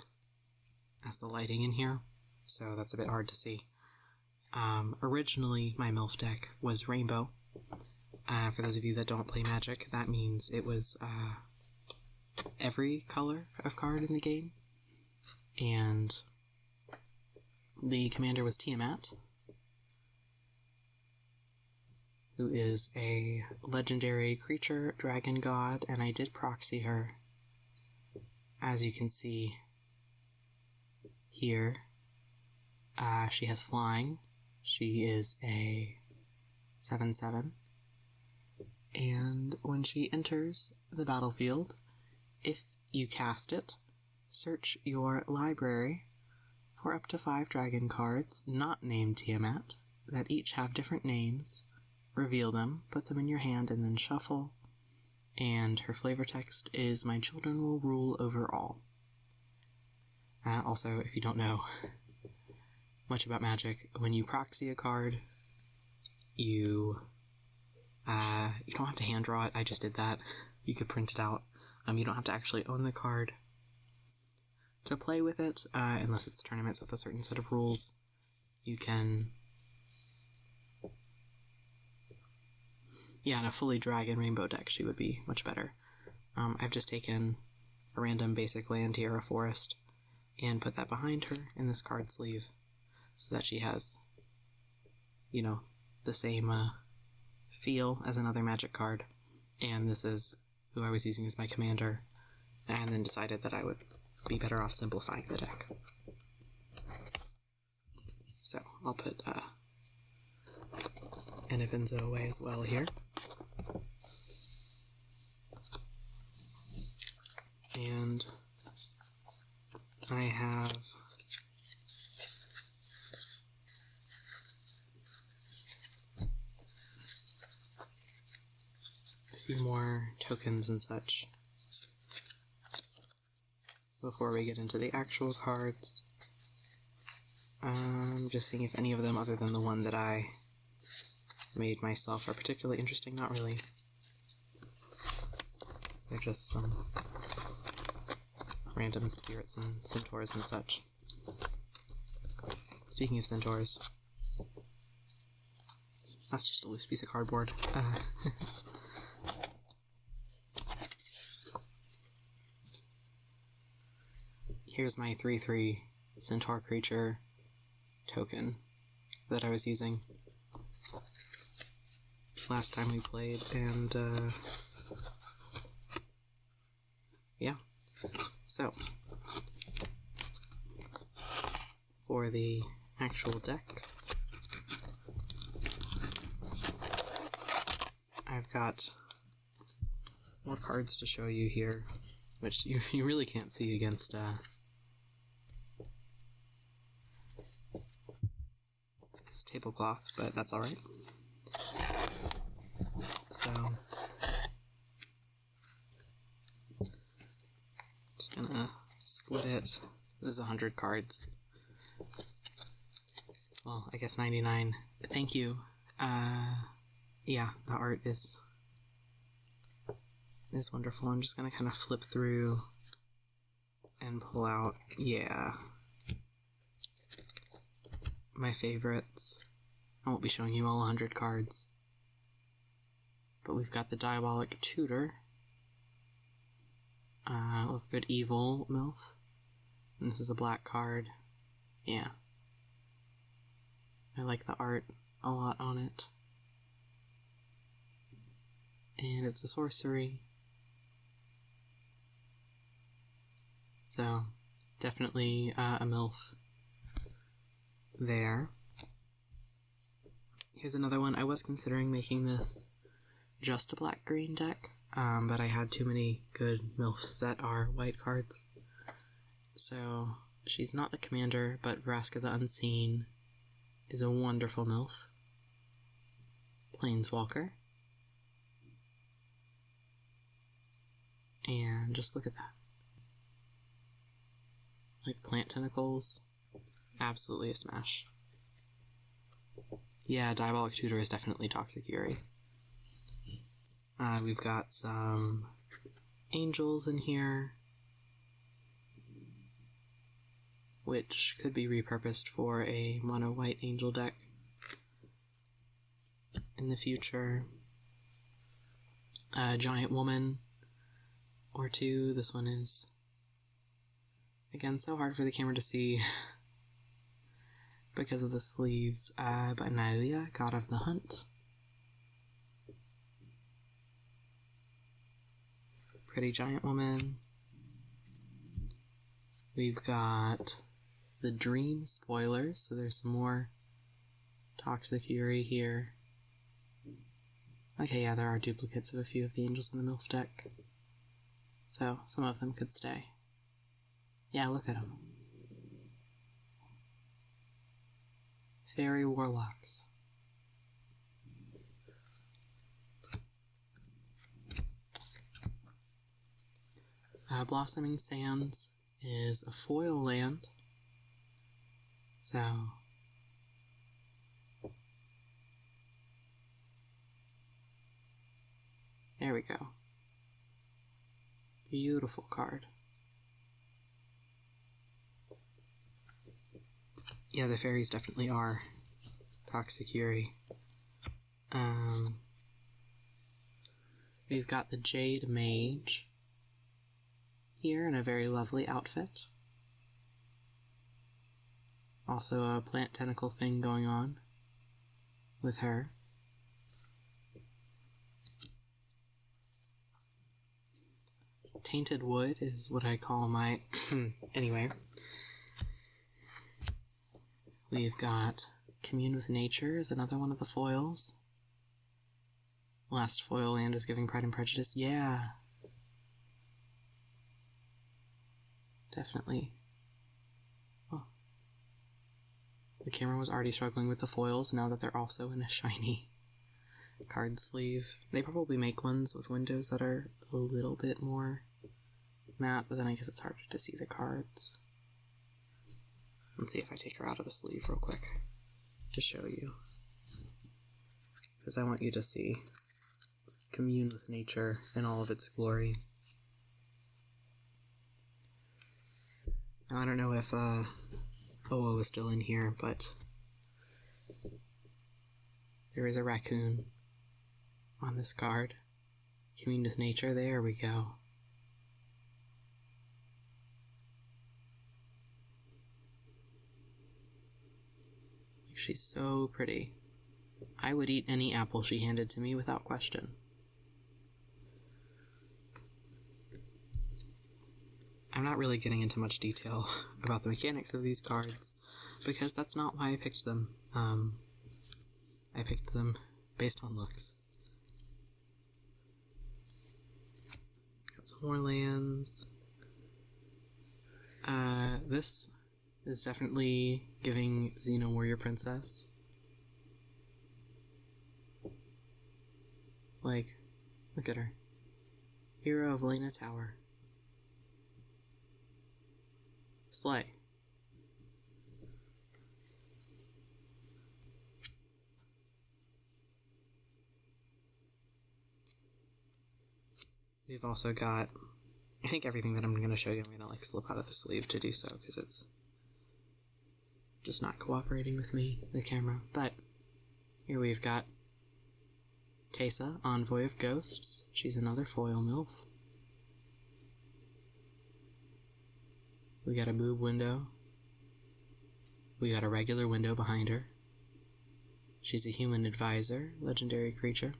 as the lighting in here, so that's a bit hard to see. Originally, my MILF deck was rainbow. For those of you that don't play Magic, that means it was every color of card in the game. And the commander was Tiamat, who is a legendary creature, dragon god, and I did proxy her. As you can see here, she has flying. She is a 7/7, and when she enters the battlefield, if you cast it, search your library for up to 5 dragon cards not named Tiamat that each have different names, reveal them, put them in your hand, and then shuffle. And her flavor text is, my children will rule over all. Also, if you don't know much about Magic, when you proxy a card, you don't have to hand draw it. I just did that. You could print it out. You don't have to actually own the card to play with it, unless it's tournaments with a certain set of rules. You can... Yeah, in a fully dragon rainbow deck, she would be much better. I've just taken a random basic land here, a forest, and put that behind her in this card sleeve, so that she has, you know, the same feel as another Magic card. And this is who I was using as my commander, and then decided that I would be better off simplifying the deck. So, I'll put Anafenza away as well here. And I have a few more tokens and such before we get into the actual cards. Just seeing if any of them, other than the one that I made myself, are particularly interesting. Not really. They're just some random spirits and centaurs and such. Speaking of centaurs, that's just a loose piece of cardboard. Here's my 3/3 centaur creature token that I was using. last time we played, and yeah. So, for the actual deck, I've got more cards to show you here, which you really can't see against this tablecloth, but that's alright. So, just gonna split it. This is 100 cards. Well, I guess 99. Thank you. Yeah, the art is wonderful. I'm just gonna kind of flip through and pull out, yeah, my favorites. I won't be showing you all 100 cards. But we've got the Diabolic Tutor, with good evil MILF. And this is a black card. Yeah. I like the art a lot on it. And it's a sorcery. So, definitely a MILF there. Here's another one. I was considering making this just a black-green deck, but I had too many good MILFs that are white cards. So, she's not the commander, but Vraska the Unseen is a wonderful MILF. Planeswalker. And just look at that. Like plant tentacles. Absolutely a smash. Yeah, Diabolic Tutor is definitely Toxic Fury. We've got some angels in here, which could be repurposed for a mono white angel deck in the future. A giant woman or two. This one is, again, so hard for the camera to see because of the sleeves. But Nylia, God of the Hunt. Pretty giant woman. We've got the Dream spoilers, so there's some more Toxic Fury here. Okay, yeah, there are duplicates of a few of the angels in the MILF deck, so some of them could stay. Yeah, look at them. Fairy Warlocks. Blossoming Sands is a foil land, so there we go. Beautiful card. Yeah, the fairies definitely are Toxic Fury. We've got the Jade Mage here in a very lovely outfit. Also a plant tentacle thing going on with her. Tainted Wood is what I call my... Anyway. We've got Commune with Nature is another one of the foils. Last foil land is giving Pride and Prejudice. Yeah. Definitely. Oh. The camera was already struggling with the foils now that they're also in a shiny card sleeve. They probably make ones with windows that are a little bit more matte, but then I guess it's harder to see the cards. Let's see if I take her out of the sleeve real quick to show you, because I want you to see Commune with Nature in all of its glory. Now, I don't know if OO is still in here, but there is a raccoon on this card. Commune with Nature, there we go. She's so pretty. I would eat any apple she handed to me without question. I'm not really getting into much detail about the mechanics of these cards, because that's not why I picked them. I picked them based on looks. Got some more lands. This is definitely giving Xena Warrior Princess. Like, look at her. Hero of Lena Tower. Slay. We've also got, I think everything that I'm going to show you, I'm going to like slip out of the sleeve to do so, because it's just not cooperating with me, the camera. But here we've got Teysa, Envoy of Ghosts. She's another foil MILF. We got a boob window. We got a regular window behind her. She's a human advisor, legendary creature.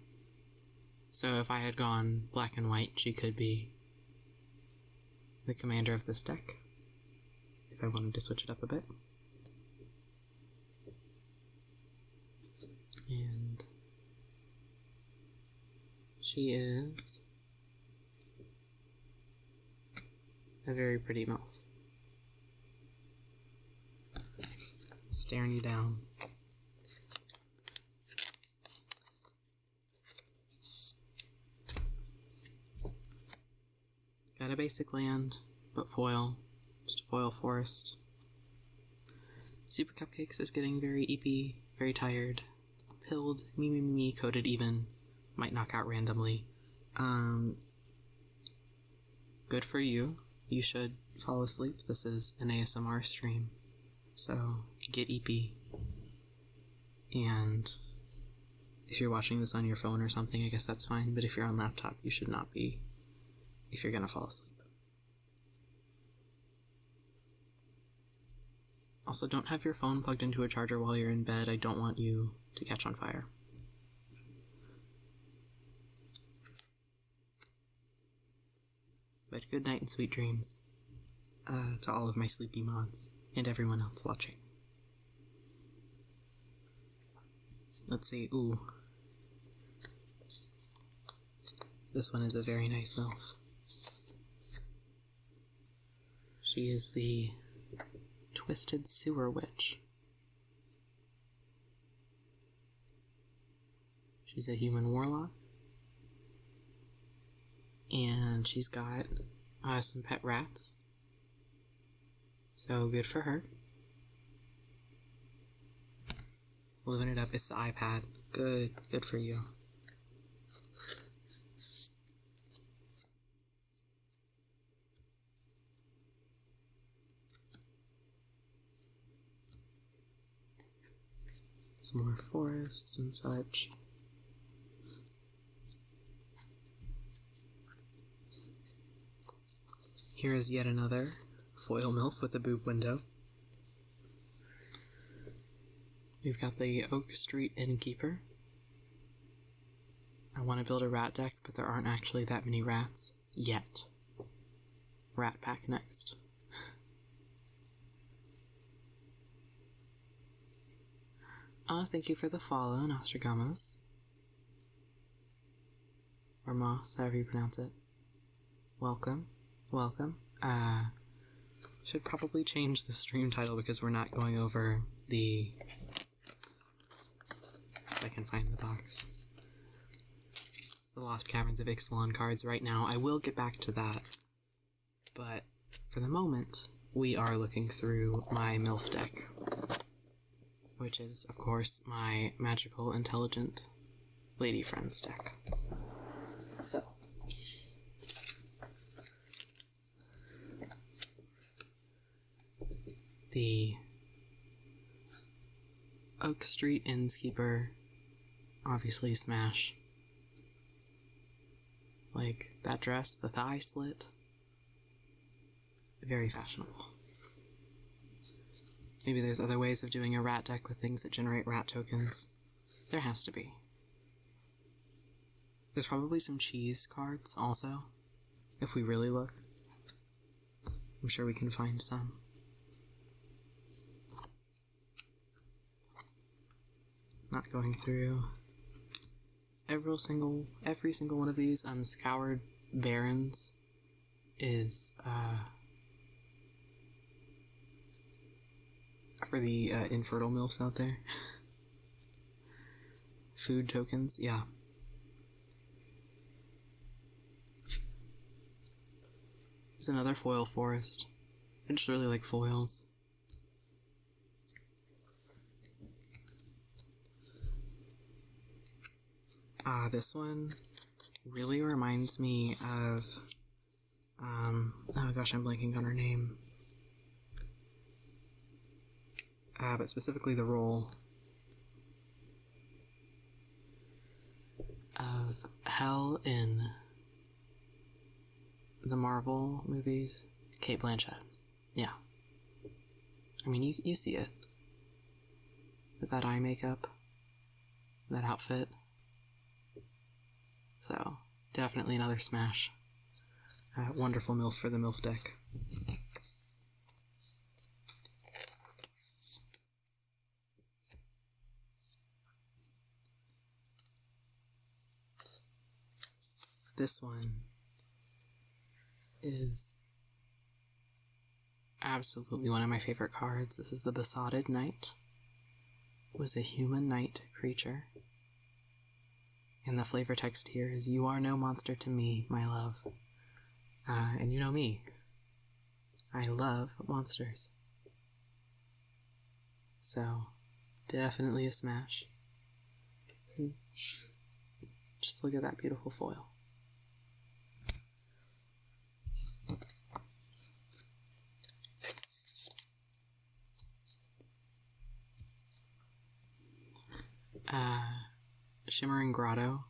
So if I had gone black and white, she could be the commander of this deck, if I wanted to switch it up a bit. And she is a very pretty mouth. Staring you down. Got a basic land, but foil. Just a foil forest. Super Cupcakes is getting very eepy, very tired. Pilled, me, coded even. Might knock out randomly. Good for you. You should fall asleep. This is an ASMR stream. So, get eepy. And if you're watching this on your phone or something, I guess that's fine. But if you're on laptop, you should not be, if you're gonna fall asleep. Also, don't have your phone plugged into a charger while you're in bed. I don't want you to catch on fire. But good night and sweet dreams to all of my sleepy mods and everyone else watching. Let's see, ooh. This one is a very nice MILF. She is the Twisted Sewer Witch. She's a human warlock. And she's got some pet rats. So good for her. Living it up. It's the iPad. Good for you. Some more forests and such. Here is yet another foil MILF with a boob window. We've got the Oak Street Innkeeper. I want to build a rat deck, but there aren't actually that many rats yet. Rat pack next. Thank you for the follow, Nostragamos. Or Moss, however you pronounce it. Welcome. Should probably change the stream title because we're not going over the... if I can find the box. The Lost Caverns of Ixalan cards right now. I will get back to that. But for the moment, we are looking through my MILF deck. Which is, of course, my Magical Intelligent Lady Friends deck. So... the Oak Street Innkeeper, obviously smash. Like, that dress, the thigh slit. Very fashionable. Maybe there's other ways of doing a rat deck with things that generate rat tokens. There has to be. There's probably some cheese cards also, if we really look. I'm sure we can find some. Not going through every single one of these. Scoured Barons is for the infertile MILFs out there. Food tokens, yeah. There's another foil forest. I just really like foils. This one really reminds me of, oh gosh, I'm blanking on her name. But specifically the role of Hell in the Marvel movies. Cate Blanchett. Yeah. I mean, you see it. With that eye makeup. That outfit. So, definitely another smash. Wonderful MILF for the MILF deck. This one is absolutely one of my favorite cards. This is the Besotted Knight. It was a human knight creature. And the flavor text here is, "You are no monster to me, my love." And you know me. I love monsters. So, definitely a smash. Just look at that beautiful foil. Shimmering Grotto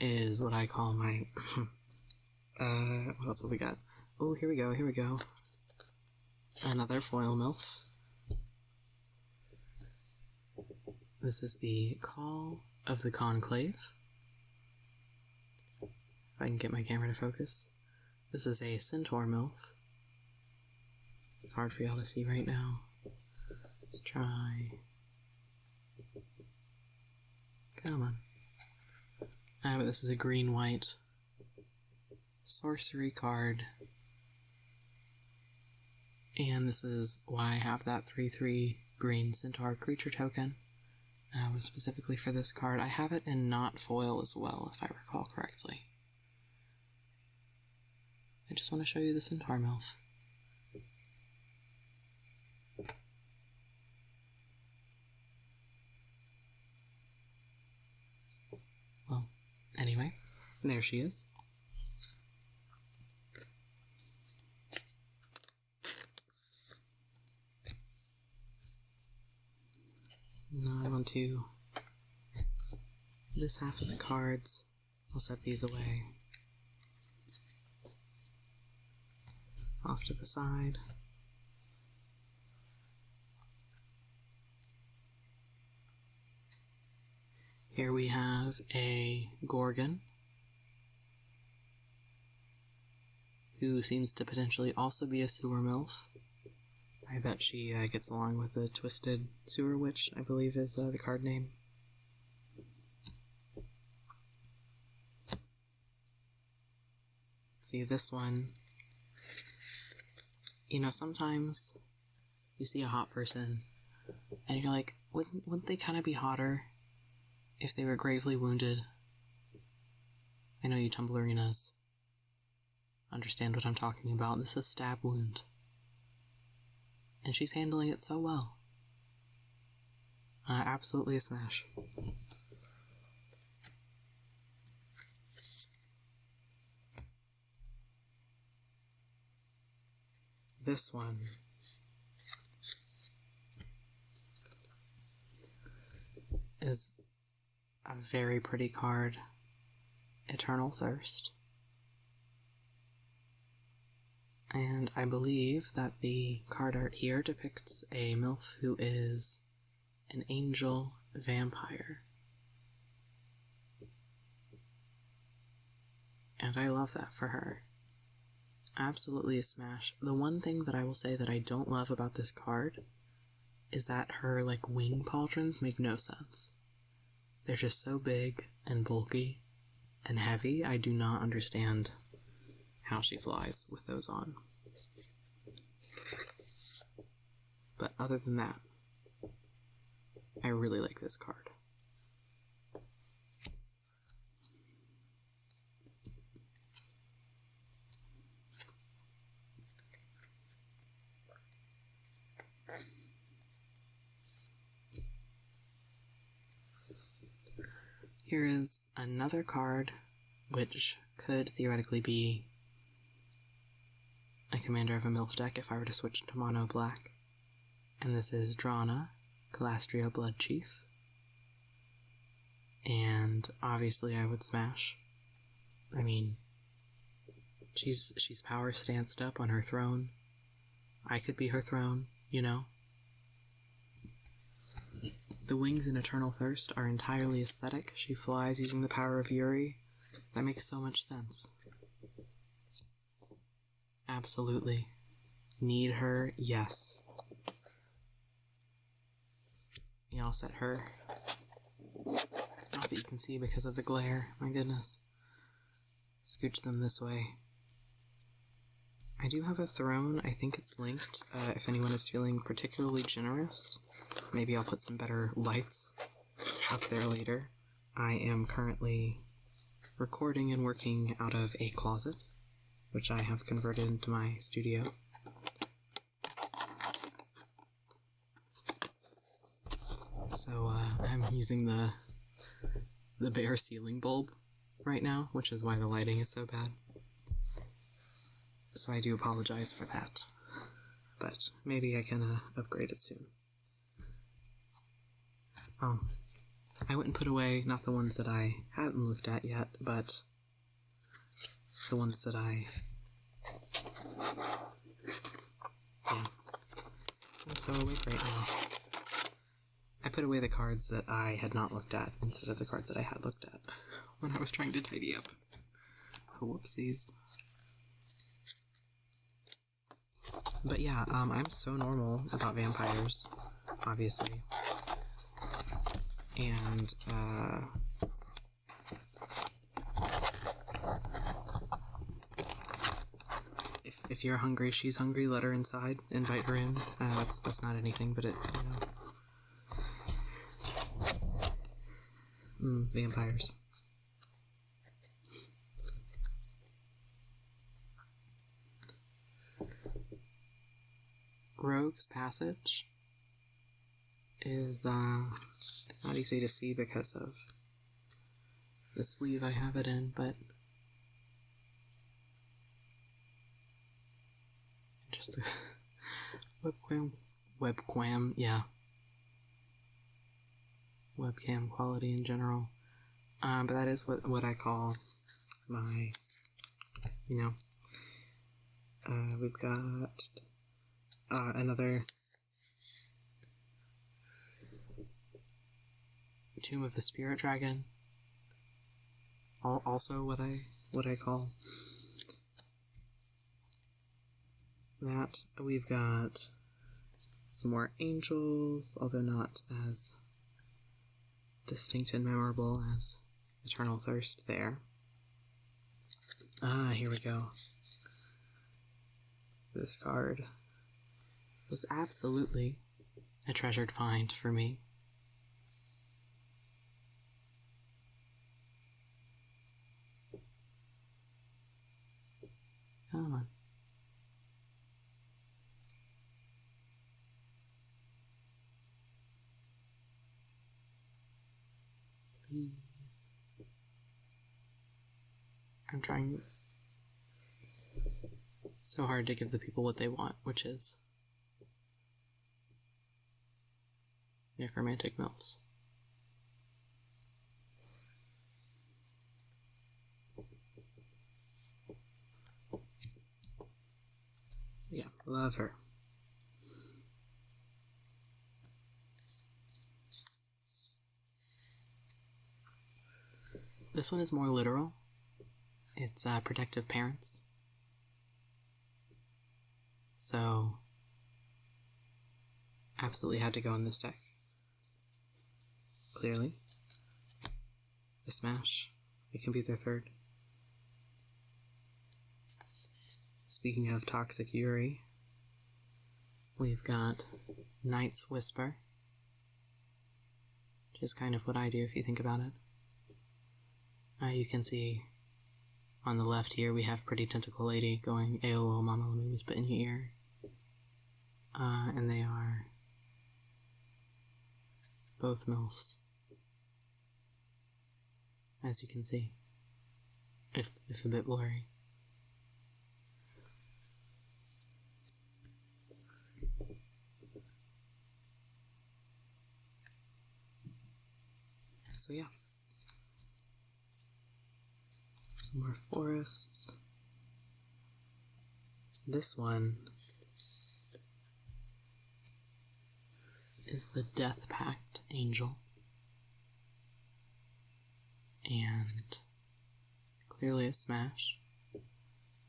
is what I call my, what else have we got? Oh, here we go. Another foil MILF. This is the Call of the Conclave. If I can get my camera to focus. This is a Centaur MILF. It's hard for y'all to see right now. Let's try. Come on. But this is a green-white sorcery card. And this is why I have that 3/3 green Centaur creature token. Was specifically for this card. I have it in not foil as well, if I recall correctly. I just want to show you the Centaur MILF. Well, anyway, there she is. Now on to this half of the cards. I'll set these away. Off to the side. Here we have a Gorgon, who seems to potentially also be a sewer MILF. I bet she gets along with the Twisted Sewer Witch, I believe is the card name. See, this one, you know, sometimes you see a hot person, and you're like, wouldn't they kind of be hotter if they were gravely wounded? I know you Tumblerinas understand what I'm talking about. This is a stab wound. And she's handling it so well. Absolutely a smash. This one is a very pretty card, Eternal Thirst. And I believe that the card art here depicts a MILF who is an angel vampire. And I love that for her. Absolutely a smash. The one thing that I will say that I don't love about this card is that her, like, wing pauldrons make no sense. They're just so big and bulky and heavy. I do not understand how she flies with those on. But other than that, I really like this card. Here is another card, which could theoretically be a commander of a MILF deck if I were to switch to mono black. And this is Drana, Calastria Blood Chief. And obviously I would smash. I mean, she's power stanced up on her throne. I could be her throne, you know? The wings in Eternal Thirst are entirely aesthetic. She flies using the power of Yuri. That makes so much sense. Absolutely. Need her? Yes. Yeah, I'll set her. Not that you can see because of the glare. My goodness. Scooch them this way. I do have a throne. I think it's linked. If anyone is feeling particularly generous, maybe I'll put some better lights up there later. I am currently recording and working out of a closet, which I have converted into my studio. So I'm using the bare ceiling bulb right now, which is why the lighting is so bad. So I do apologize for that, but maybe I can upgrade it soon. I went and put away not the ones that I hadn't looked at yet, but the ones that yeah. I'm so awake right now. I put away the cards that I had not looked at instead of the cards that I had looked at when I was trying to tidy up. Oh, whoopsies. But yeah, I'm so normal about vampires, obviously. And, if you're hungry, she's hungry, let her inside, invite her in. That's not anything, but it, you know. Vampires. Rogue's Passage is not easy to see because of the sleeve I have it in, but just a webcam, yeah. Webcam quality in general. But that is what I call my, you know. We've got another Tomb of the Spirit Dragon. Also what I call that. We've got some more angels, although not as distinct and memorable as Eternal Thirst there. Here we go. This card was absolutely a treasured find for me. Come on. Please. I'm trying so hard to give the people what they want, which is necromantic MILFs. Yeah, love her. This one is more literal. It's protective parents. So, absolutely had to go on this deck. Clearly. The Smash. It can be their third. Speaking of Toxic Yuri, we've got Knight's Whisper, which is kind of what I do if you think about it. You can see on the left here we have Pretty Tentacle Lady going, "Ayo, little mama, let me whisper in your ear." And they are both MILFs, as you can see, if a bit blurry. So yeah. Some more forests. This one is the Death Pact Angel. And clearly a Smash.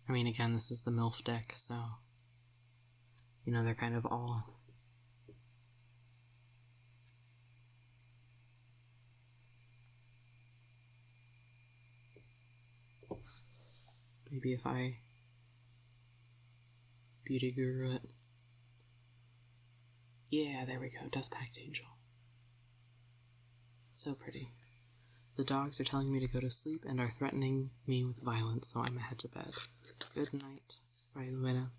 I mean, again, this is the MILF deck, so, you know, they're kind of all maybe if I beauty guru it. Yeah, there we go, Death Pact Angel. So pretty. The dogs are telling me to go to sleep and are threatening me with violence, so I'm gonna head to bed. Good night, Rayluetta.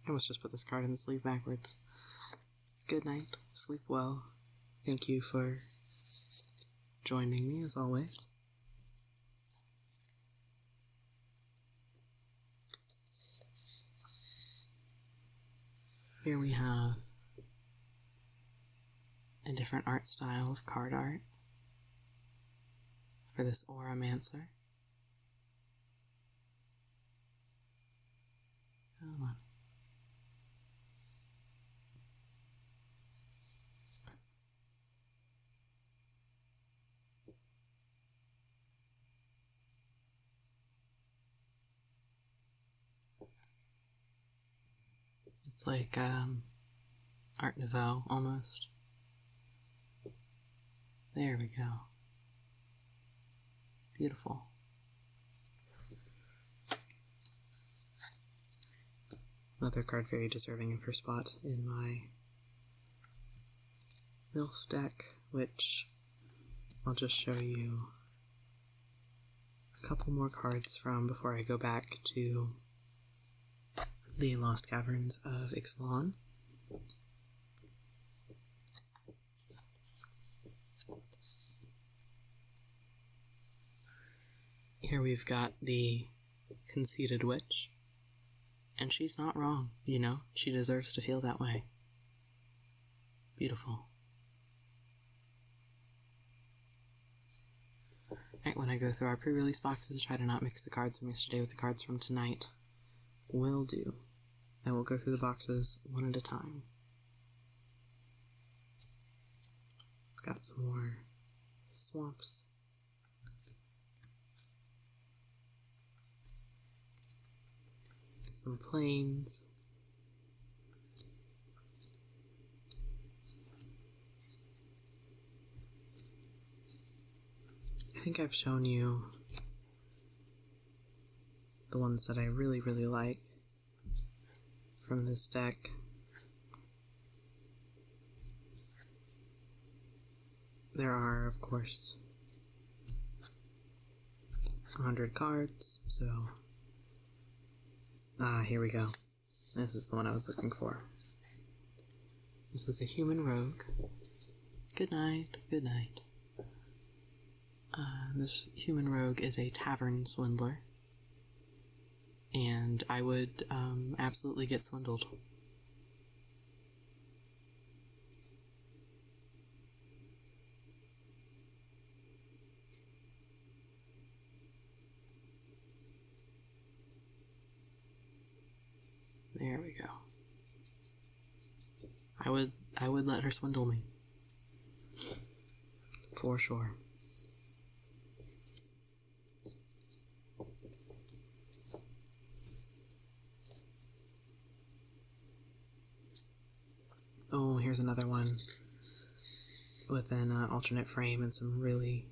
I almost just put this card in the sleeve backwards. Good night, sleep well. Thank you for joining me, as always. Here we have a different art style of card art for this Auramancer. Come on. It's like Art Nouveau almost. There we go. Beautiful. Another card very deserving of her spot in my MILF deck, which I'll just show you a couple more cards from before I go back to the Lost Caverns of Ixalan. Here we've got the Conceited Witch, and she's not wrong, you know, she deserves to feel that way. Beautiful. Alright, when I go through our pre-release boxes, try to not mix the cards from yesterday with the cards from tonight. Will do. I will go through the boxes one at a time. Got some more swamps. Some plains. I think I've shown you the ones that I really, really like from this deck. There are, of course, 100 cards, so here we go. This is the one I was looking for. This is a human rogue. Good night, good night. This human rogue is a tavern swindler, and I would absolutely get swindled. There we go. I would let her swindle me. For sure. Oh, here's another one with an alternate frame and some really,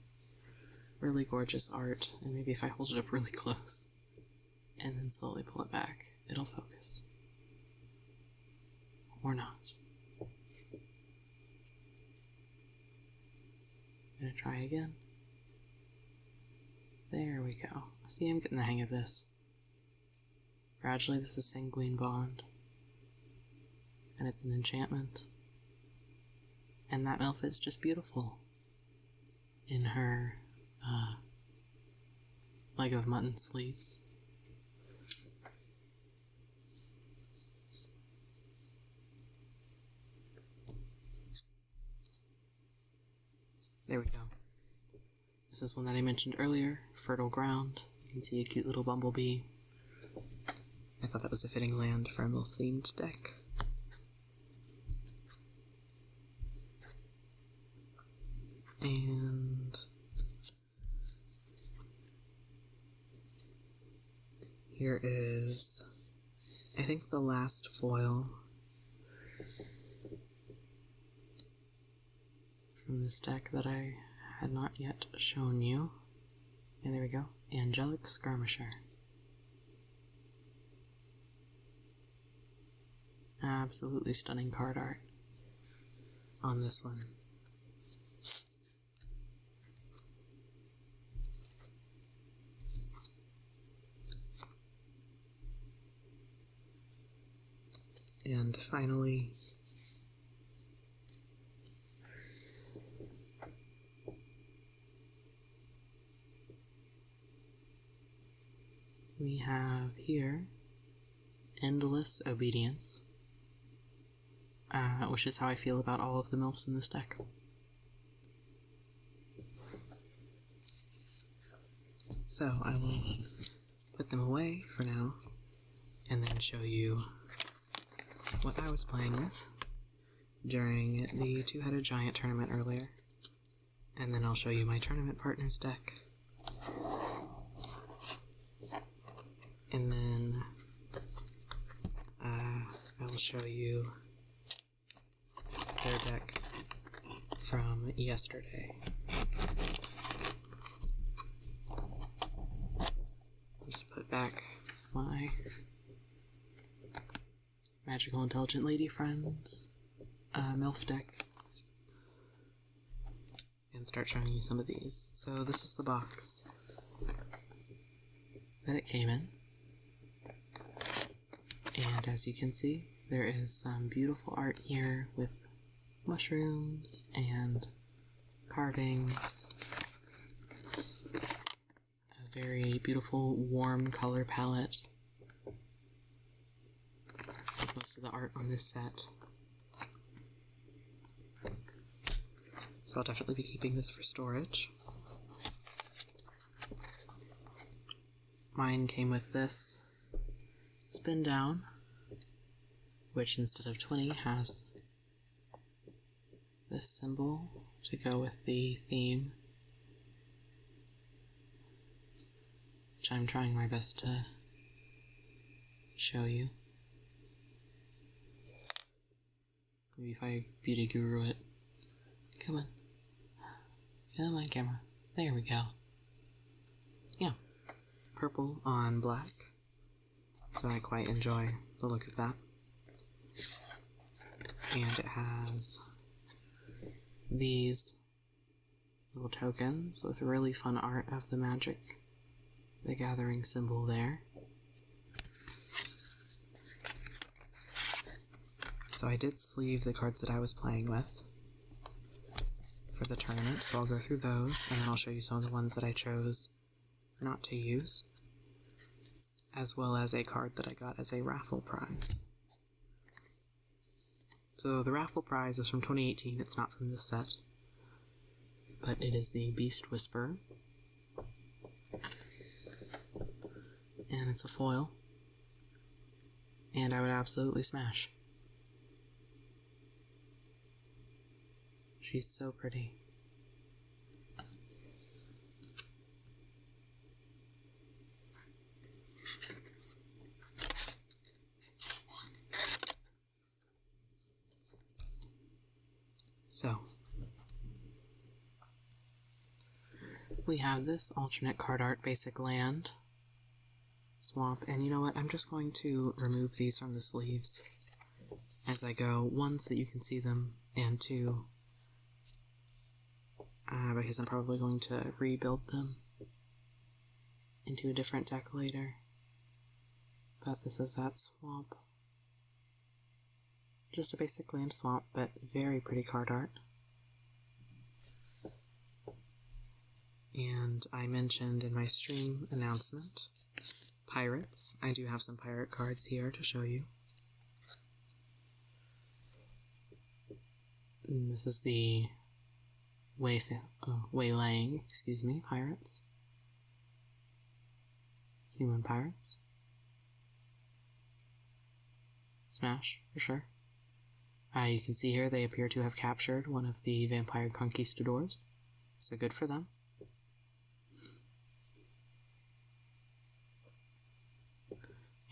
really gorgeous art. And maybe if I hold it up really close and then slowly pull it back, it'll focus. Or not. Gonna try again. There we go. See, I'm getting the hang of this. Gradually, this is Sanguine Bond. And it's an enchantment. And that elf is just beautiful. In her, leg of mutton sleeves. There we go. This is one that I mentioned earlier, Fertile Ground. You can see a cute little bumblebee. I thought that was a fitting land for a MILF-themed deck. And here is, I think, the last foil from this deck that I had not yet shown you. And there we go, Angelic Skirmisher. Absolutely stunning card art on this one. And finally, we have here Endless Obedience, which is how I feel about all of the MILFs in this deck. So I will put them away for now, and then show you what I was playing with during the Two-Headed Giant tournament earlier. And then I'll show you my tournament partners deck. And then I will show you their deck from yesterday. I'll just put back my Magical Intelligent Lady Friends MILF deck and start showing you some of these. So this is the box that it came in, and as you can see, there is some beautiful art here with mushrooms and carvings, a very beautiful warm color palette. Most of the art on this set. So I'll definitely be keeping this for storage. Mine came with this spin down, which instead of 20 has this symbol to go with the theme, which I'm trying my best to show you. Maybe if I beauty guru it. Come on. Come on, camera. There we go. Yeah. Purple on black. So I quite enjoy the look of that. And it has these little tokens with really fun art of the Magic the Gathering symbol there. So I did sleeve the cards that I was playing with for the tournament, so I'll go through those, and then I'll show you some of the ones that I chose not to use, as well as a card that I got as a raffle prize. So the raffle prize is from 2018, it's not from this set, but it is the Beast Whisperer, and it's a foil, and I would absolutely smash. She's so pretty. we have this alternate card art basic land swamp, and you know what, I'm just going to remove these from the sleeves as I go, one, so that you can see them, and two, because I'm probably going to rebuild them into a different deck later. But this is that swamp. Just a basic land swamp, but very pretty card art. And I mentioned in my stream announcement, pirates. I do have some pirate cards here to show you. And this is the waylaying, pirates. Human pirates. Smash, for sure. You can see here they appear to have captured one of the vampire conquistadors, so good for them.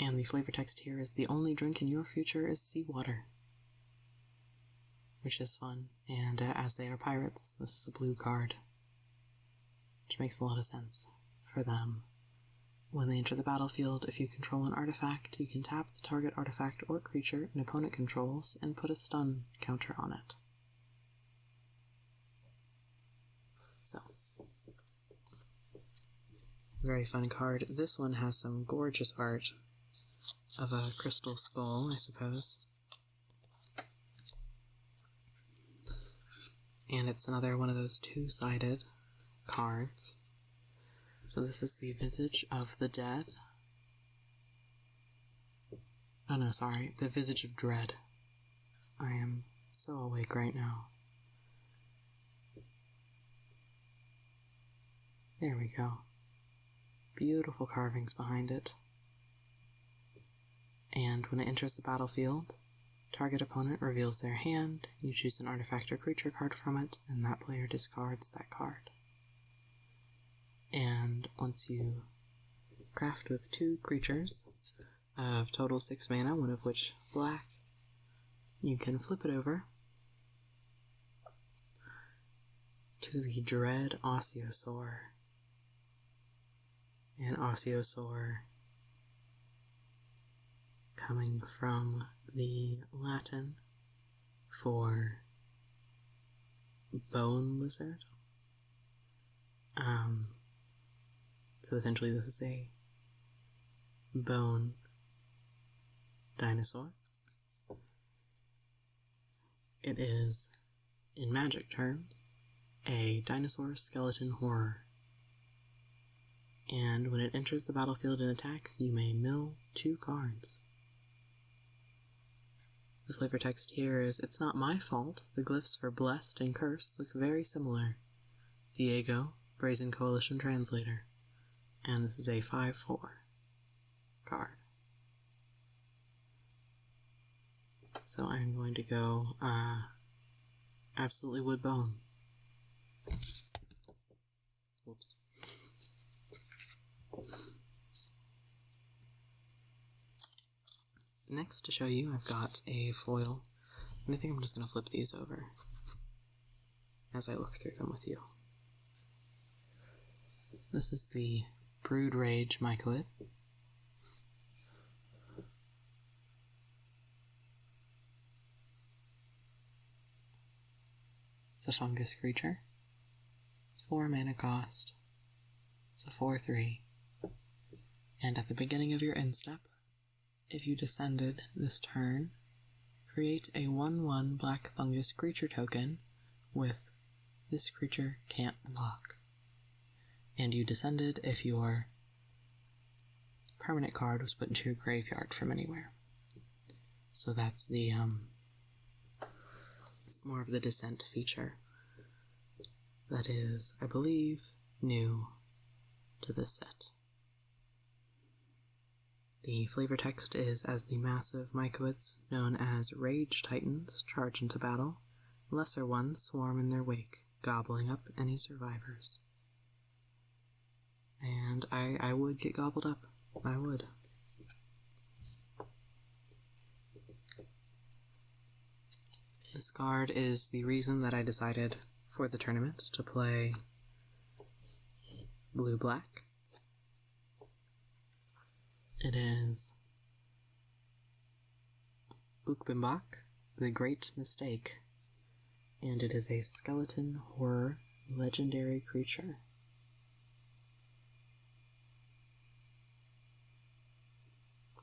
And the flavor text here is, the only drink in your future is seawater. Which is fun, and as they are pirates, this is a blue card. Which makes a lot of sense for them. When they enter the battlefield, if you control an artifact, you can tap the target artifact or creature an opponent controls and put a stun counter on it. So, very fun card. This one has some gorgeous art of a crystal skull, I suppose. And it's another one of those two-sided cards. So this is the Visage of the Dead. Oh no, sorry, the Visage of Dread. I am so awake right now. There we go. Beautiful carvings behind it. And when it enters the battlefield, target opponent reveals their hand, you choose an artifact or creature card from it, and that player discards that card. And once you craft with 2 creatures of total 6 mana, one of which black, you can flip it over to the Dread Osteosaur. And Osteosaur, coming from the Latin for bone lizard. So essentially this is a bone dinosaur. It is, in magic terms, a dinosaur skeleton horror. And when it enters the battlefield and attacks, you may mill 2 cards. The flavor text here is, it's not my fault, the glyphs for blessed and cursed look very similar. Diego, Brazen Coalition Translator. And this is a 5/4 card. So I'm going to go, absolutely wood bone. Whoops. Next to show you, I've got a foil, and I think I'm just going to flip these over as I look through them with you. This is the Brood Rage Mycoid. It's a fungus creature. 4 mana cost. It's a 4/3. And at the beginning of your end step, if you descended this turn, create a 1/1 black fungus creature token with this creature can't block. And you descended if your permanent card was put into your graveyard from anywhere. So that's the, more of the descent feature that is, I believe, new to this set. The flavor text is, as the massive mycoids, known as Rage Titans, charge into battle, lesser ones swarm in their wake, gobbling up any survivors. And I would get gobbled up. I would. This card is the reason that I decided for the tournament to play blue-black. It is Ukbimbak, the Great Mistake, and it is a skeleton horror legendary creature.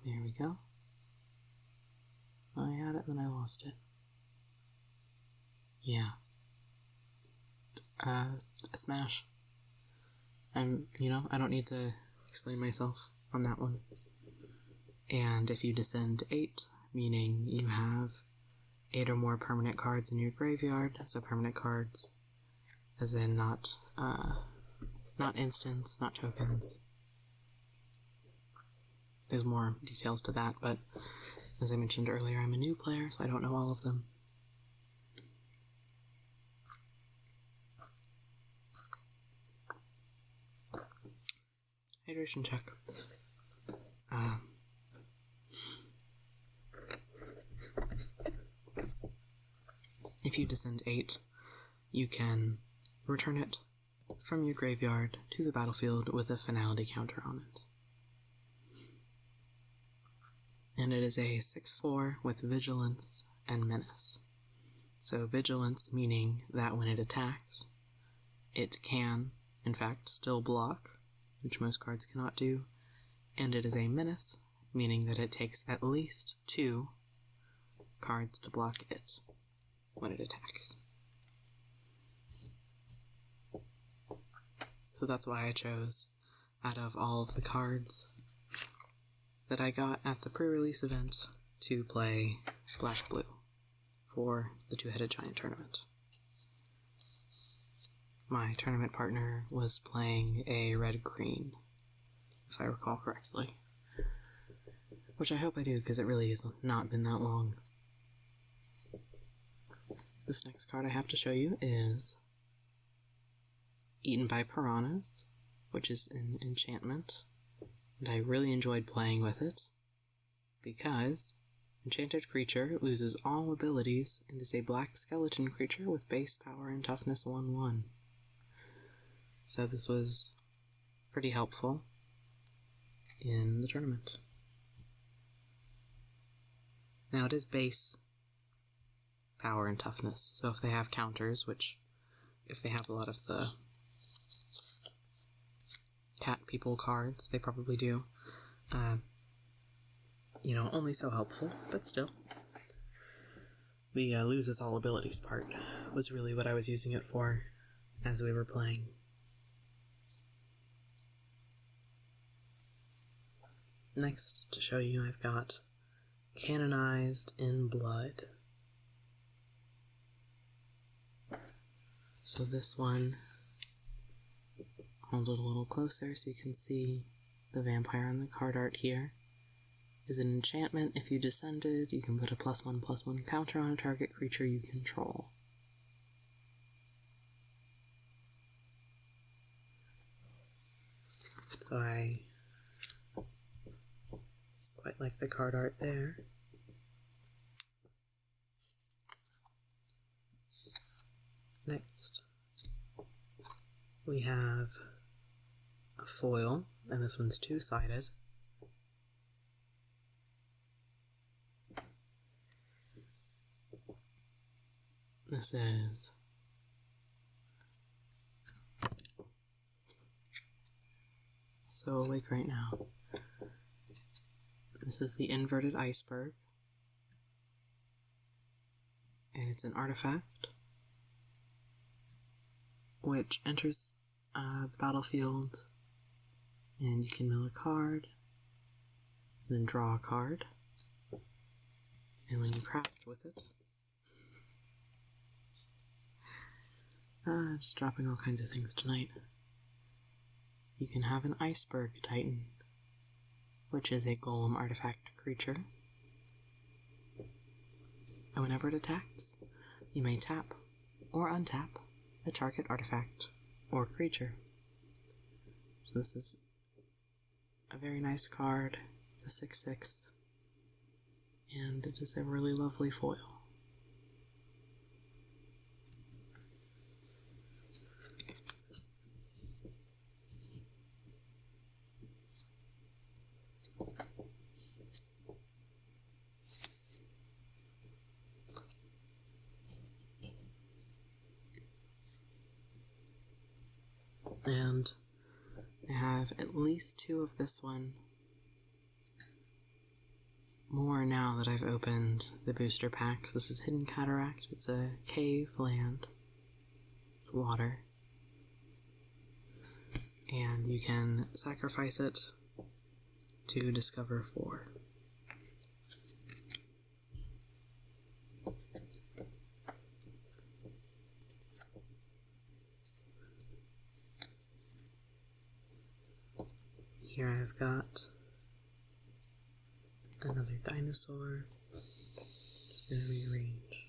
There we go. I had it, then I lost it. Yeah. A smash. And, I don't need to explain myself on that one. And if you descend 8, meaning you have 8 or more permanent cards in your graveyard, so permanent cards, as in not instants, not tokens. There's more details to that, but as I mentioned earlier, I'm a new player, so I don't know all of them. Hydration check. If you descend 8, you can return it from your graveyard to the battlefield with a finality counter on it. And it is a 6/4 with Vigilance and Menace. So Vigilance meaning that when it attacks, it can, in fact, still block, which most cards cannot do, and it is a Menace, meaning that it takes at least 2 cards to block it when it attacks. So that's why I chose, out of all of the cards that I got at the pre-release event, to play Black-Blue for the Two-Headed Giant tournament. My tournament partner was playing a red-green, if I recall correctly. Which I hope I do, because it really has not been that long. This next card I have to show you is Eaten by Piranhas, which is an enchantment, and I really enjoyed playing with it, because enchanted creature loses all abilities and is a black skeleton creature with base power and toughness 1/1. So this was pretty helpful in the tournament. Now it is base power and toughness, so if they have counters, which if they have a lot of the cat people cards, they probably do, only so helpful, but still. The loses all abilities part was really what I was using it for as we were playing. Next to show you, I've got Canonized in Blood. So this one, hold it a little closer so you can see the vampire on the card art here, is an enchantment. If you descended, you can put a +1/+1 counter on a target creature you control. So I quite like the card art there. Next, we have a foil, and this one's 2-sided. This is so awake right now. This is the Inverted Iceberg, and it's an artifact which enters the battlefield, and you can mill a card, then draw a card, and when you craft with it, just dropping all kinds of things tonight, you can have an Iceberg Titan, which is a golem artifact creature, and whenever it attacks, you may tap or untap a target artifact or creature. So this is a very nice card. It's a 6/6, and it is a really lovely foil. And I have at least 2 of this one. More now that I've opened the booster packs. This is Hidden Cataract. It's a cave land. It's water. And you can sacrifice it to discover 4. Here I've got another dinosaur. Just gonna rearrange.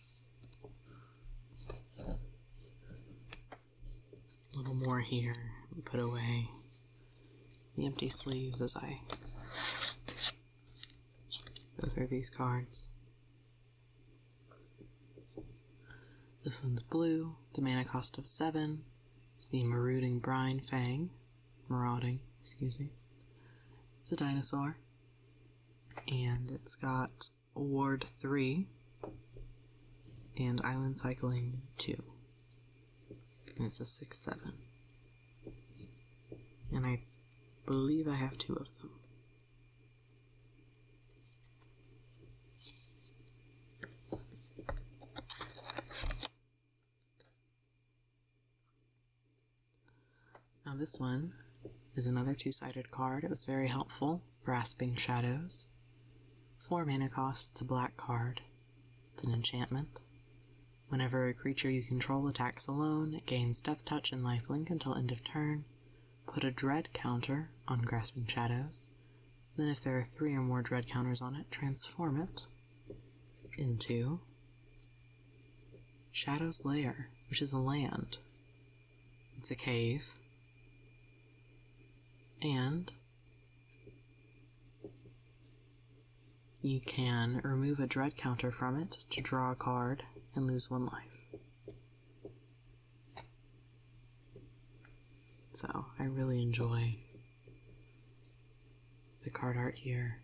A little more here. We put away the empty sleeves as I go through these cards. This one's blue, the mana cost of 7. It's the Marauding, excuse me. It's a dinosaur. And it's got Ward 3 and Island Cycling 2. And it's a 6/7. And I believe I have 2 of them. Now this one is another 2-sided card. It was very helpful. Grasping Shadows. 4 mana cost, it's a black card. It's an enchantment. Whenever a creature you control attacks alone, it gains Death Touch and Lifelink until end of turn. Put a Dread counter on Grasping Shadows. Then if there are 3 or more Dread counters on it, transform it into Shadow's Lair, which is a land. It's a cave. And you can remove a Dread counter from it to draw a card and lose 1 life. So, I really enjoy the card art here.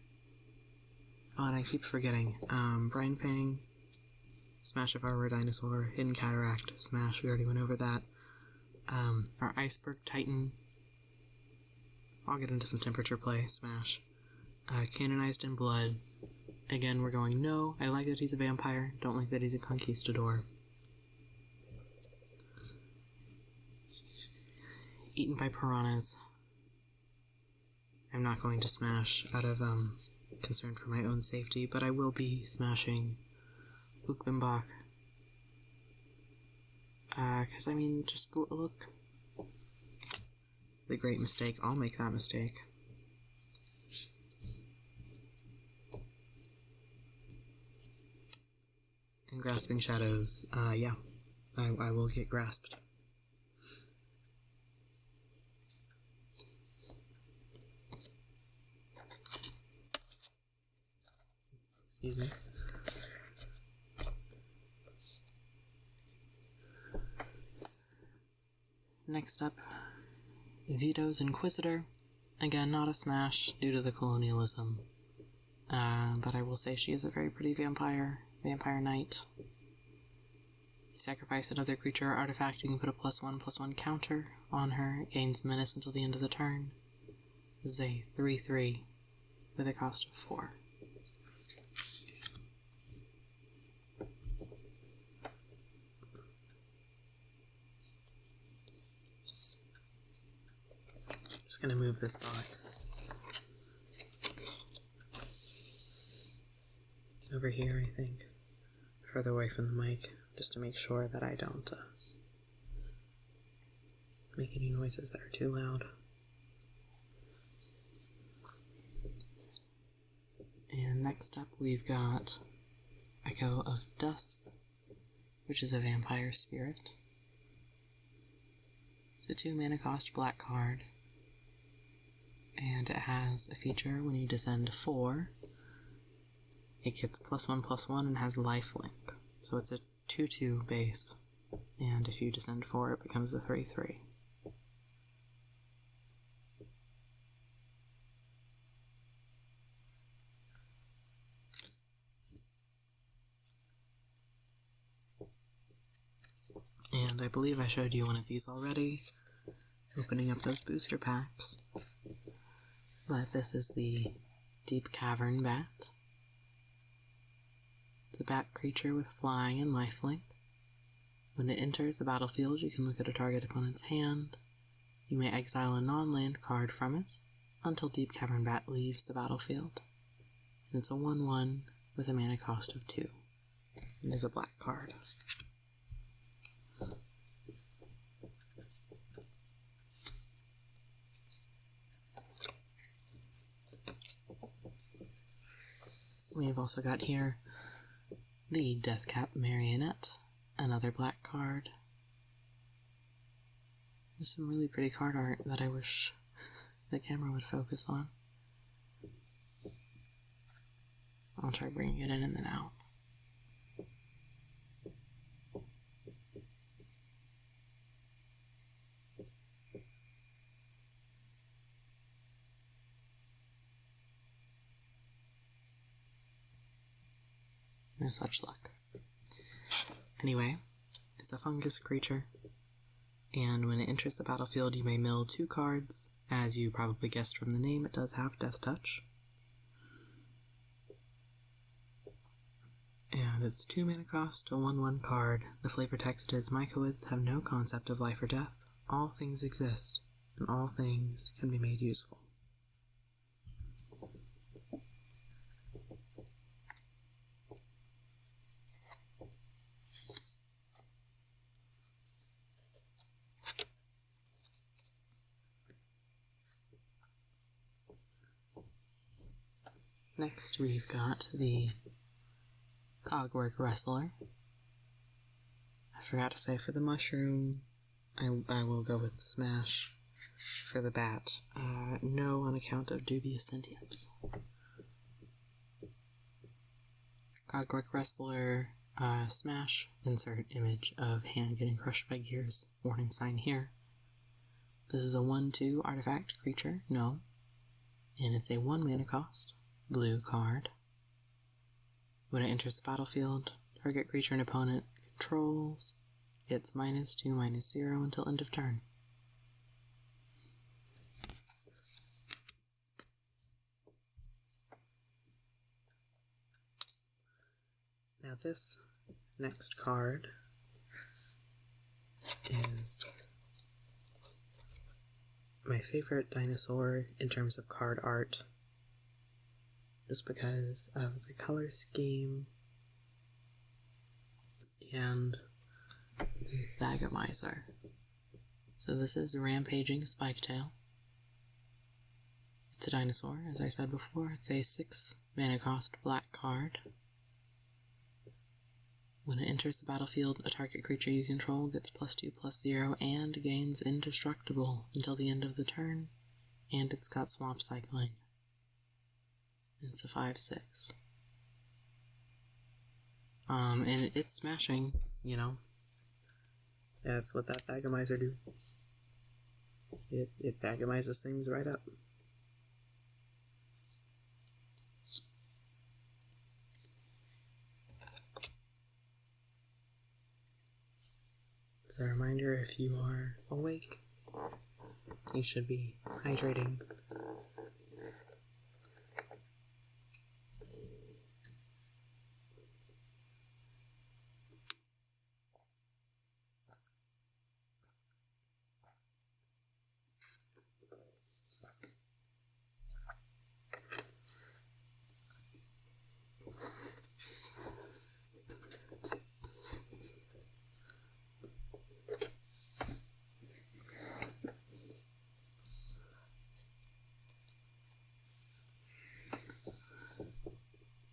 Oh, and I keep forgetting. Brine Fang, Smash of Our Dinosaur, Hidden Cataract, Smash, we already went over that. Our Iceberg Titan, I'll get into some temperature play, Smash. Canonized in Blood. Again, we're going no. I like that he's a vampire. Don't like that he's a conquistador. Eaten by Piranhas. I'm not going to smash out of concern for my own safety, but I will be smashing Ukbimbak. Because, I mean, just look. The great mistake. I'll make that mistake. And Grasping Shadows, yeah, I will get grasped. Excuse me. Next up, Vito's Inquisitor. Again, not a smash due to the colonialism. But I will say she is a very pretty vampire knight. You sacrifice another creature or artifact, you can put a +1/+1 counter on her. It gains menace until the end of the turn. This is a 3/3 with a cost of 4. Just gonna move this box over here, I think, further away from the mic, just to make sure that I don't make any noises that are too loud. And next up we've got Echo of Dusk, which is a vampire spirit. It's a 2 mana cost black card, and it has a feature when you descend 4. It gets +1/+1 and has lifelink. So it's a 2/2 base. And if you descend 4, it becomes a 3/3. And I believe I showed you one of these already. opening up those booster packs. But this is the Deep Cavern Bat. It's a bat creature with flying and lifelink. When it enters the battlefield, you can look at a target opponent's hand. You may exile a non-land card from it until Deep Cavern Bat leaves the battlefield. And it's a 1/1 with a mana cost of 2. And is a black card. We've also got here the Deathcap Marionette, another black card. There's some really pretty card art that I wish the camera would focus on. I'll try bringing it in and then out. No such luck. Anyway, it's a fungus creature, and when it enters the battlefield, you may mill 2 cards. As you probably guessed from the name, it does have Death Touch. And it's 2 mana cost, a 1/1 card. The flavor text is, Mycoids have no concept of life or death. All things exist, and all things can be made useful. Next, we've got the Cogwork Wrestler. I forgot to say for the mushroom, I will go with Smash. For the bat, no on account of dubious sentience. Cogwork Wrestler, Smash, insert image of hand getting crushed by gears, warning sign here. This is a 1/2 artifact creature, no, and it's a 1 mana cost. Blue card. When it enters the battlefield, target creature and opponent controls gets -2/-0 until end of turn. Now this next card is my favorite dinosaur in terms of card art. Just because of the color scheme and the Thagomizer. So this is Rampaging Spiketail. It's a dinosaur, as I said before. It's a 6 mana cost black card. When it enters the battlefield, a target creature you control gets +2/+0 and gains indestructible until the end of the turn, and it's got swamp cycling. It's a 5/6. And it's smashing, you know. That's what that Thagomizer do. It Thagomizes things right up. As a reminder, if you are awake, you should be hydrating.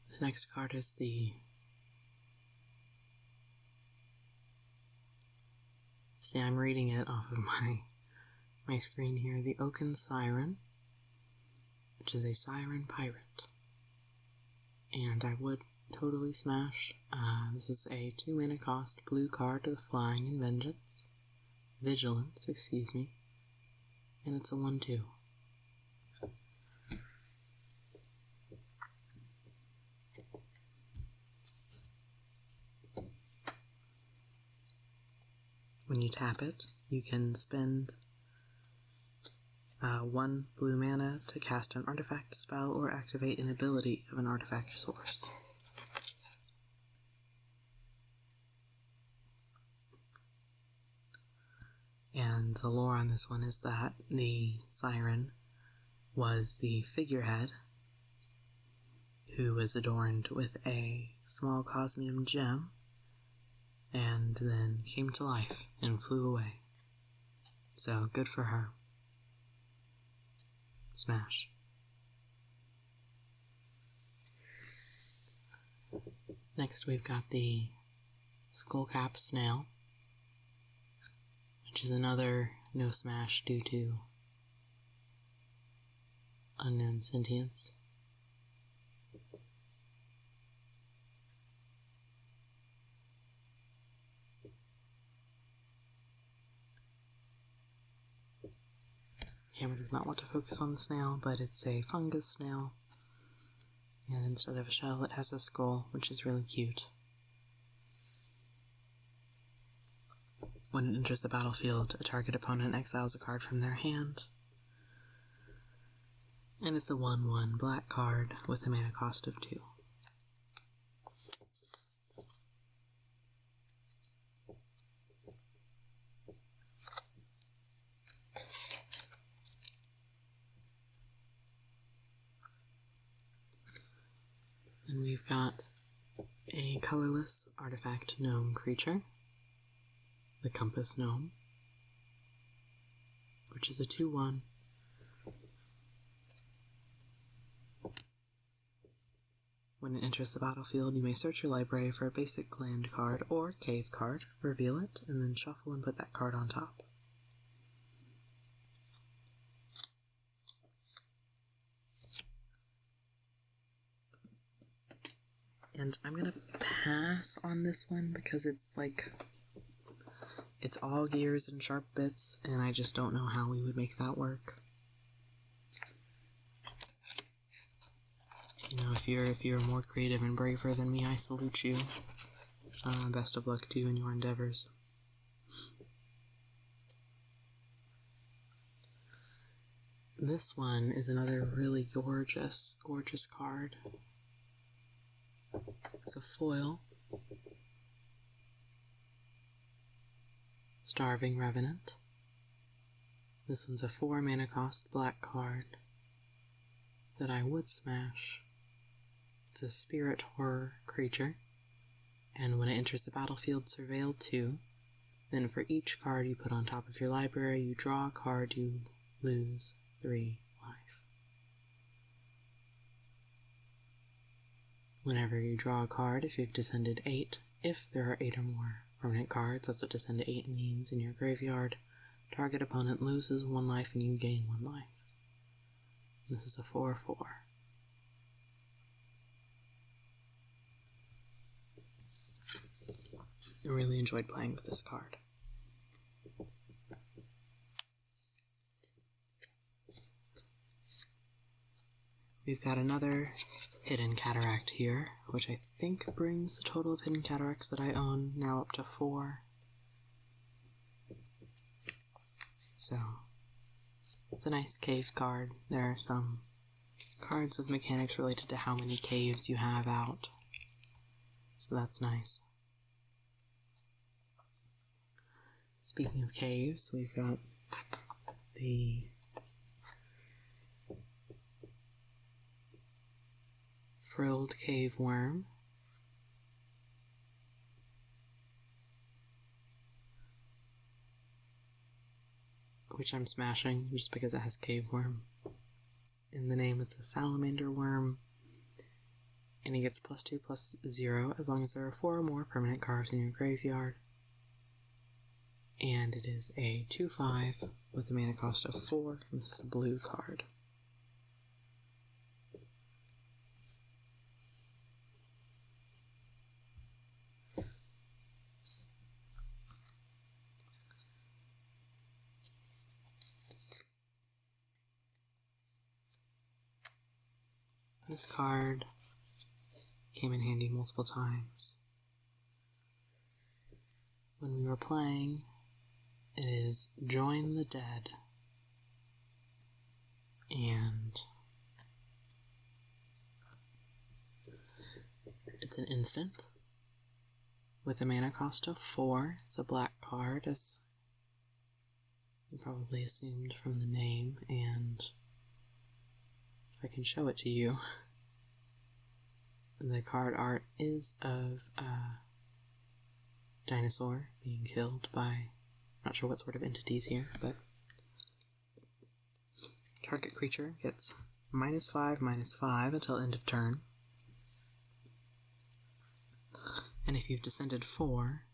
This next card is the... See, I'm reading it off of my screen here. The Oaken Siren, which is a Siren Pirate. And I would totally smash. This is a 2 mana cost blue card with Flying and Vigilance, excuse me. And it's a 1/2. When you tap it, you can spend 1 blue mana to cast an artifact spell or activate an ability of an artifact source. And the lore on this one is that the siren was the figurehead who was adorned with a small cosmium gem and then came to life and flew away. So, good for her. Smash. Next we've got the Skullcap Snail, which is another no smash due to unknown sentience. Camera does not want to focus on the snail, but it's a fungus snail, and instead of a shell it has a skull, which is really cute. When it enters the battlefield, a target opponent exiles a card from their hand, and it's a 1/1 black card with a mana cost of 2. And we've got a colorless artifact gnome creature, the Compass Gnome, which is a 2/1. When it enters the battlefield, you may search your library for a basic land card or cave card, reveal it, and then shuffle and put that card on top. And I'm gonna pass on this one because it's all gears and sharp bits, and I just don't know how we would make that work. You know, if you're more creative and braver than me, I salute you. Best of luck to you in your endeavors. This one is another really gorgeous card. It's a foil. Starving Revenant. This one's a 4 mana cost black card that I would smash. It's a spirit horror creature, and when it enters the battlefield, surveil 2. Then for each card you put on top of your library, you draw a card, you lose 3 life. Whenever you draw a card, if you've descended 8, if there are 8 or more permanent cards, that's what descend to 8 means, in your graveyard, target opponent loses 1 life and you gain 1 life. This is a 4/4. I really enjoyed playing with this card. We've got another Hidden Cataract here, which I think brings the total of Hidden Cataracts that I own now up to 4. So, it's a nice cave card. There are some cards with mechanics related to how many caves you have out, so that's nice. Speaking of caves, we've got the Frilled Cave Worm, which I'm smashing just because it has Cave Worm in the name. It's a salamander worm, and he gets +2/+0 as long as there are 4 or more permanent cards in your graveyard. And it is a 2/5 with a mana cost of 4, and this is a blue card. This card came in handy multiple times. When we were playing, it is Join the Dead. And it's an instant with a mana cost of 4. It's a black card, as you probably assumed from the name, and if I can show it to you, the card art is of a dinosaur being killed by, not sure what sort of entities here, but target creature gets -5/-5 until end of turn. And if you've descended 4,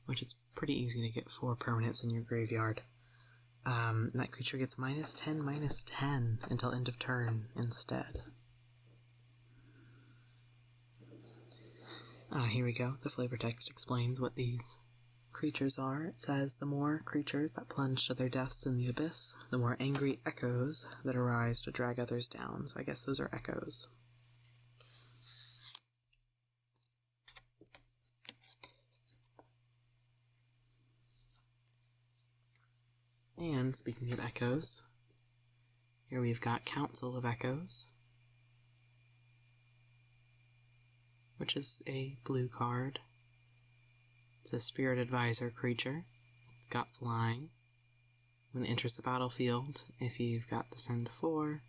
which it's pretty easy to get 4 permanents in your graveyard, that creature gets -10/-10 until end of turn instead. Here we go. The flavor text explains what these creatures are. It says, the more creatures that plunge to their deaths in the abyss, the more angry echoes that arise to drag others down. So I guess those are echoes. And speaking of echoes, here we've got Council of Echoes, which is a blue card. It's a Spirit Advisor creature. It's got flying. When it enters the battlefield, if you've got descend 4,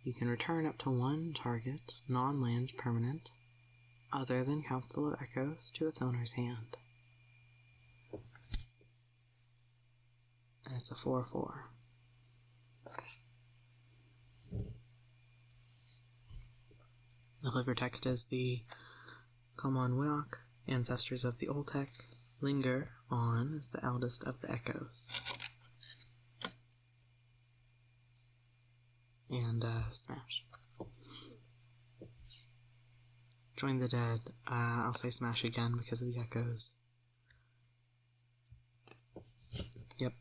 you can return up to 1 target non-land permanent other than Council of Echoes to its owner's hand. And it's a 4/4. The flavor text is the Common Winnock, ancestors of the Oltec, linger on as the eldest of the echoes. And smash. Join the dead. I'll say smash again because of the echoes. Yep.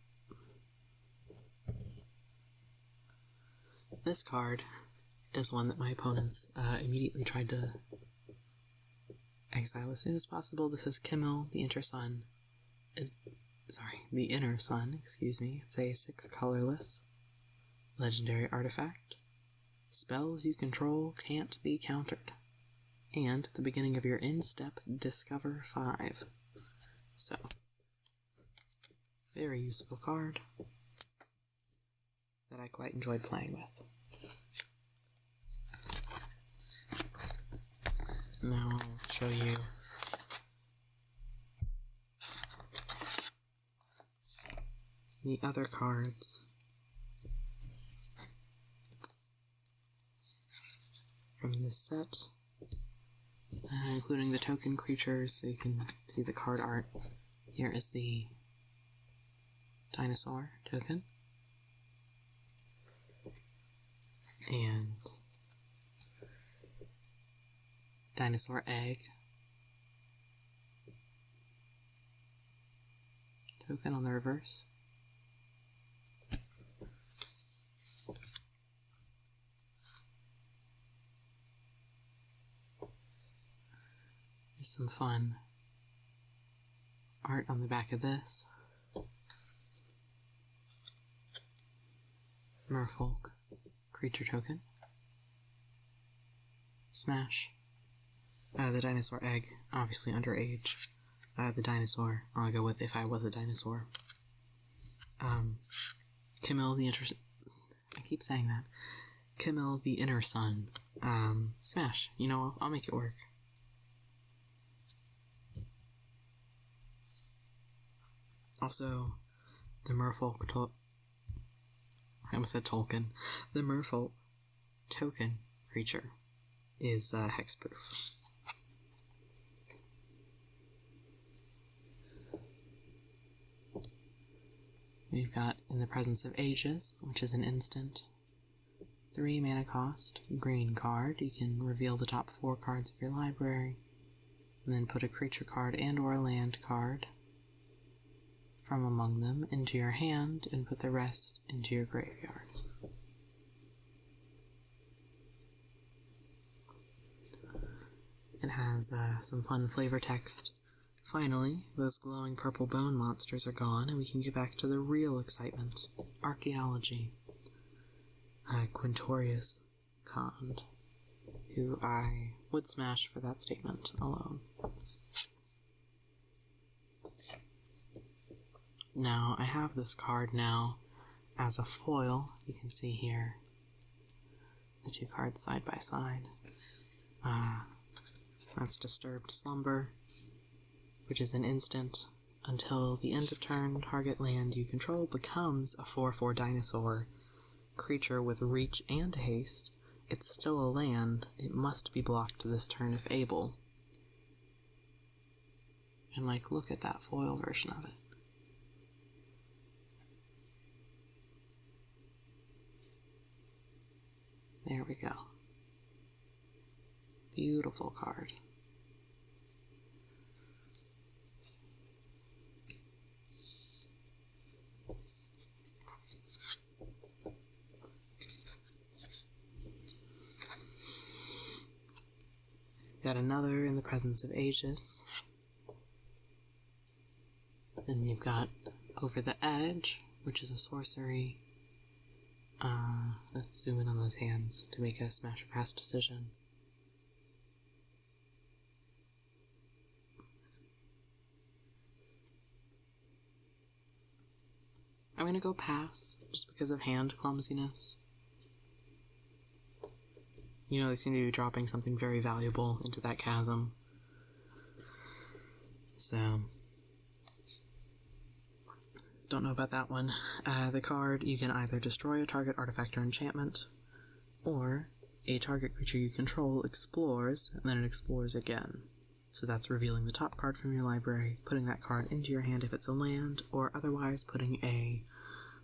This card is one that my opponents immediately tried to exile as soon as possible. This is Kimmel, the Inner Sun. Excuse me. It's a 6 colorless legendary artifact. Spells you control can't be countered. And at the beginning of your end step, discover 5. So, very useful card that I quite enjoyed playing with. Now I'll show you the other cards from this set, including the token creatures, so you can see the card art. Here is the dinosaur token, and dinosaur egg token on the reverse. There's some fun art on the back of this. Merfolk creature token. Smash. The dinosaur egg, obviously underage. The dinosaur, I'll go with if I was a dinosaur. Kimmel the I keep saying that. Kimmel the Inner Sun. Smash. You know, I'll make it work. Also, the Merfolk I almost said Tolkien. The Merfolk token creature is hexproof. We've got In the Presence of Ages, which is an instant 3 mana cost green card. You can reveal the top 4 cards of your library, and then put a creature card and or a land card from among them into your hand and put the rest into your graveyard. It has some fun flavor text. Finally, those glowing purple bone monsters are gone, and we can get back to the real excitement. Archaeology. Quintorius Kond, who I would smash for that statement alone. Now, I have this card now as a foil. You can see here the two cards side by side. That's Disturbed Slumber, which is an instant. Until the end of turn, target land you control becomes a 4/4 dinosaur creature with reach and haste. It's still a land. It must be blocked this turn if able. And look at that foil version of it. There we go. Beautiful card. Got another In the Presence of Ages. Then you've got Over the Edge, which is a sorcery. Let's zoom in on those hands to make a smash or pass decision. I'm gonna go pass, just because of hand clumsiness. You know, they seem to be dropping something very valuable into that chasm. So, don't know about that one. The card, you can either destroy a target artifact or enchantment, or a target creature you control explores, and then it explores again. So that's revealing the top card from your library, putting that card into your hand if it's a land, or otherwise putting a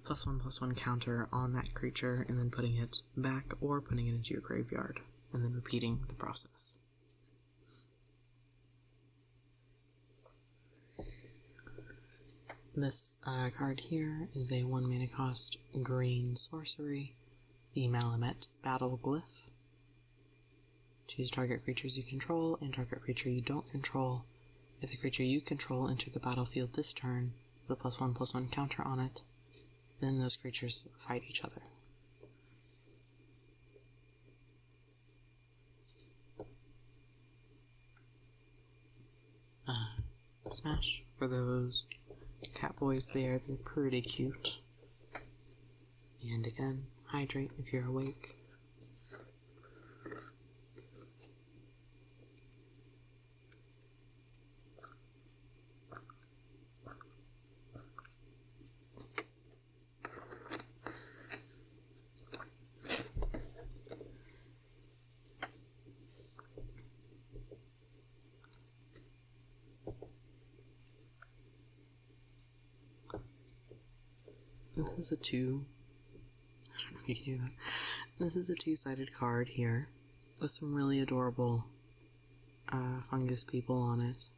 +1/+1 counter on that creature, and then putting it back, or putting it into your graveyard, and then repeating the process. This card here is a 1-mana cost green sorcery, the Malamet Battle Glyph. Choose target creatures you control and target creature you don't control. If the creature you control entered the battlefield this turn, put a +1/+1 counter on it, then those creatures fight each other. Smash for those cat boys there, they're pretty cute. And again, hydrate if you're awake. This is a I don't know if you can do that. This is a two-sided card here with some really adorable fungus people on it.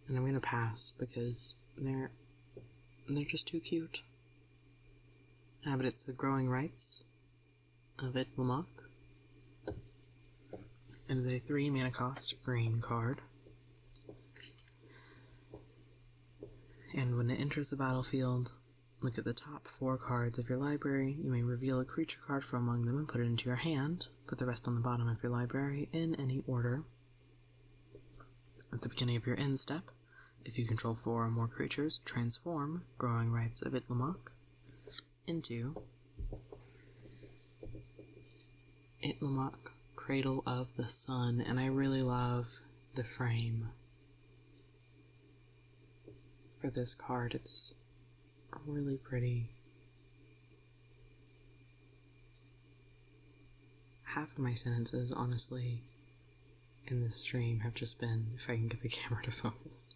And I'm gonna pass because they're just too cute. But it's the Growing Rights of Ixalan. It is a 3-mana cost green card. And when it enters the battlefield, look at the top 4 cards of your library. You may reveal a creature card from among them and put it into your hand. Put the rest on the bottom of your library in any order. At the beginning of your end step, if you control 4 or more creatures, transform Growing Rights of Ixalan into Ixalan Cradle of the Sun. And I really love the frame for this card. It's really pretty. Half of my sentences, honestly, in this stream have just been, if I can get the camera to focus.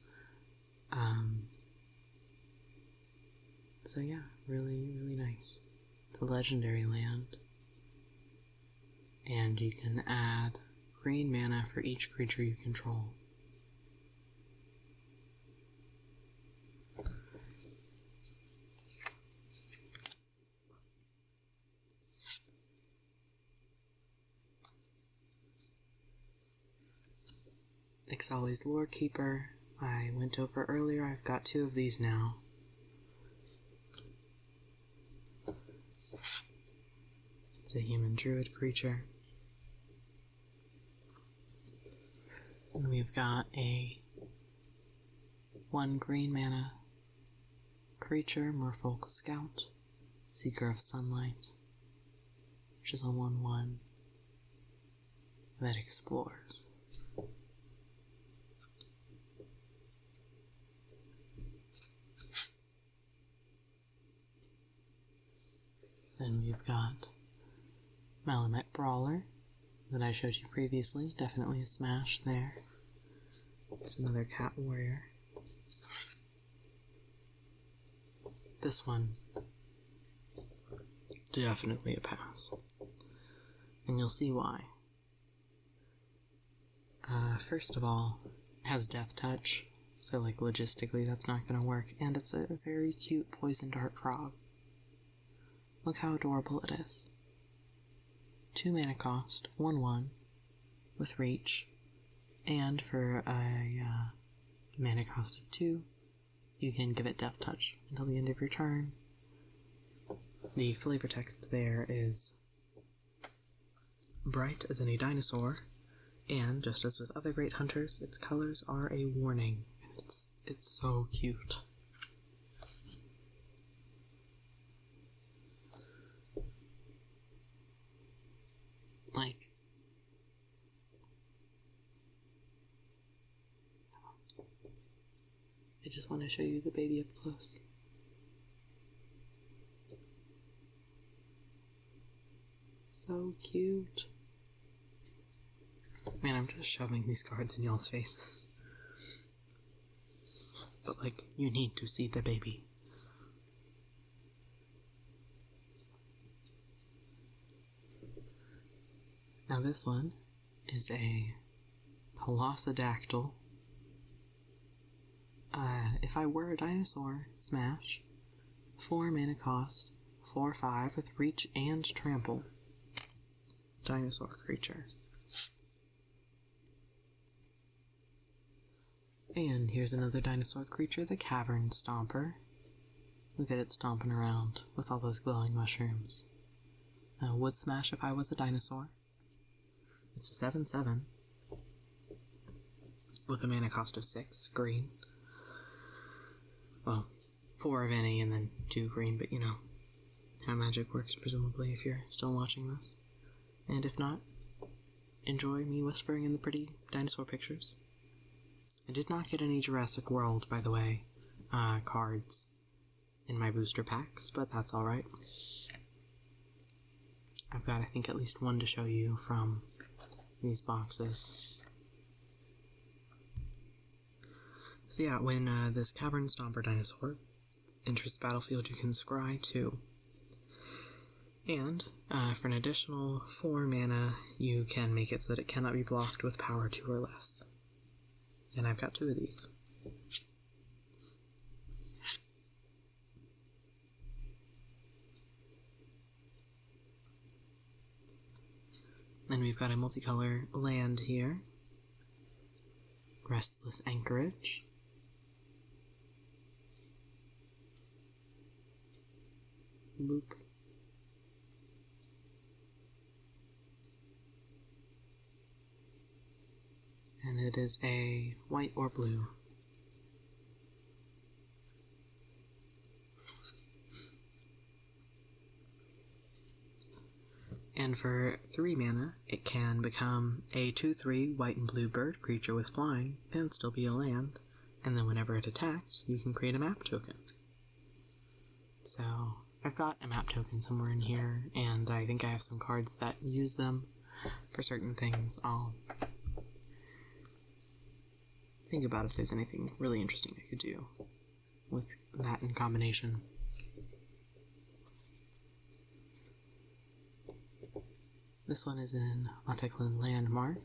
So yeah, really, really nice. It's a legendary land. And you can add green mana for each creature you control. Ixali's Lore Keeper, I went over earlier. I've got 2 of these now. It's a human druid creature. And we've got a 1 green mana creature, Merfolk Scout, Seeker of Sunlight, which is a 1/1 that explores. Then we've got Malamute Brawler that I showed you previously, definitely a smash there. It's another cat warrior. This one, definitely a pass. And you'll see why. First of all, it has Death Touch, so like logistically that's not going to work, and it's a very cute poison dart frog. Look how adorable it is. 2 mana cost, 1/1, with reach, and for a mana cost of 2, you can give it Death Touch until the end of your turn. The flavor text there is bright as any dinosaur, and just as with other great hunters, its colors are a warning. It's so cute. Like, I just want to show you the baby up close. So cute. Man, I'm just shoving these cards in y'all's faces. But like, you need to see the baby. Now this one is a Velociraptor. If I were a dinosaur, smash. 4 mana cost, 4/5 with reach and trample. Dinosaur creature. And here's another dinosaur creature, the Cavern Stomper. Look at it stomping around with all those glowing mushrooms. Would smash if I was a dinosaur. It's a 7/7 with a mana cost of 6, green. Well, 4 of any and then 2 green, but you know how magic works, presumably, if you're still watching this. And if not, enjoy me whispering in the pretty dinosaur pictures. I did not get any Jurassic World, by the way, cards in my booster packs, but that's alright. I've got, I think, at least one to show you from these boxes. So yeah, when this Cavern Stomper dinosaur enters the battlefield, you can scry 2. And for an additional 4 mana, you can make it so that it cannot be blocked with power 2 or less. And I've got 2 of these. Then we've got a multicolor land here. Restless Anchorage. Boop. And it is a white or blue. And for 3 mana, it can become a 2/3 white and blue bird creature with flying and still be a land. And then whenever it attacks, you can create a map token. So I've got a map token somewhere in here, and I think I have some cards that use them for certain things. I'll think about if there's anything really interesting I could do with that in combination. This one is in Oteklan Landmark,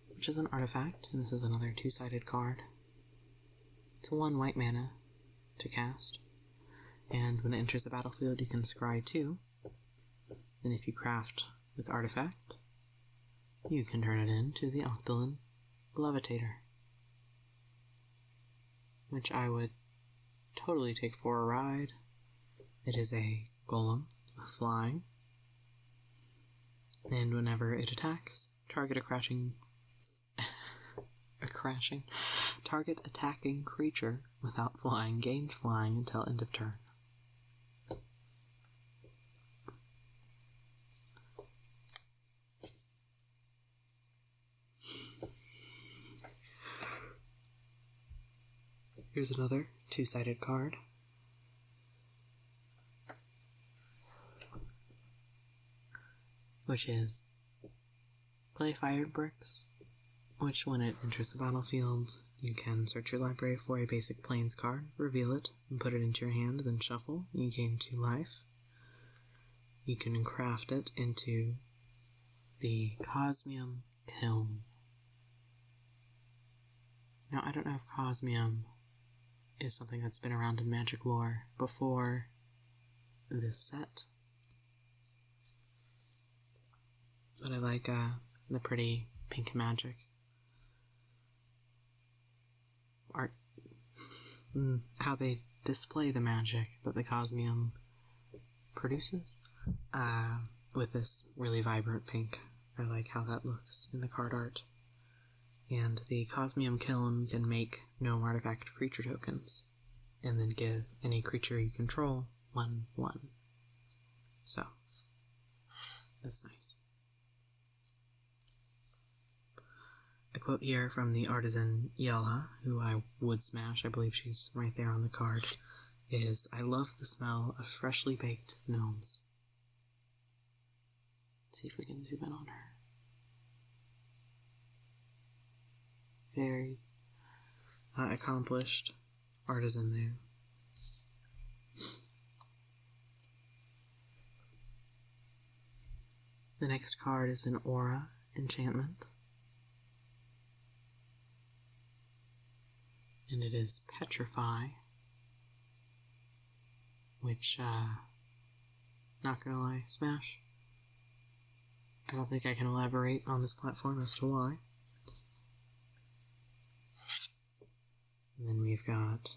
which is an artifact, and this is another 2-sided card. It's a 1 white mana to cast, and when it enters the battlefield you can scry 2, and if you craft with artifact, you can turn it into the Octolan Levitator, which I would totally take for a ride. It is a golem with flying, And whenever it attacks, target attacking creature without flying gains flying until end of turn. Here's another two-sided card. Which is play Fired Bricks, which when it enters the battlefield, you can search your library for a basic Plains card, reveal it, and put it into your hand, then shuffle. You gain 2 life. You can craft it into the Cosmium Kiln. Now, I don't know if Cosmium is something that's been around in Magic lore before this set. But I like the pretty pink magic art. How they display the magic that the Cosmium produces with this really vibrant pink. I like how that looks in the card art. And the Cosmium Kiln can make gnome artifact creature tokens, and then give any creature you control 1/1. So, that's nice. A quote here from the artisan Yala, who I would smash, I believe she's right there on the card, is, "I love the smell of freshly baked gnomes." Let's see if we can zoom in on her. Very accomplished artisan there. The next card is an Aura enchantment. And it is Petrify, which, not gonna lie, smash. I don't think I can elaborate on this platform as to why. And then we've got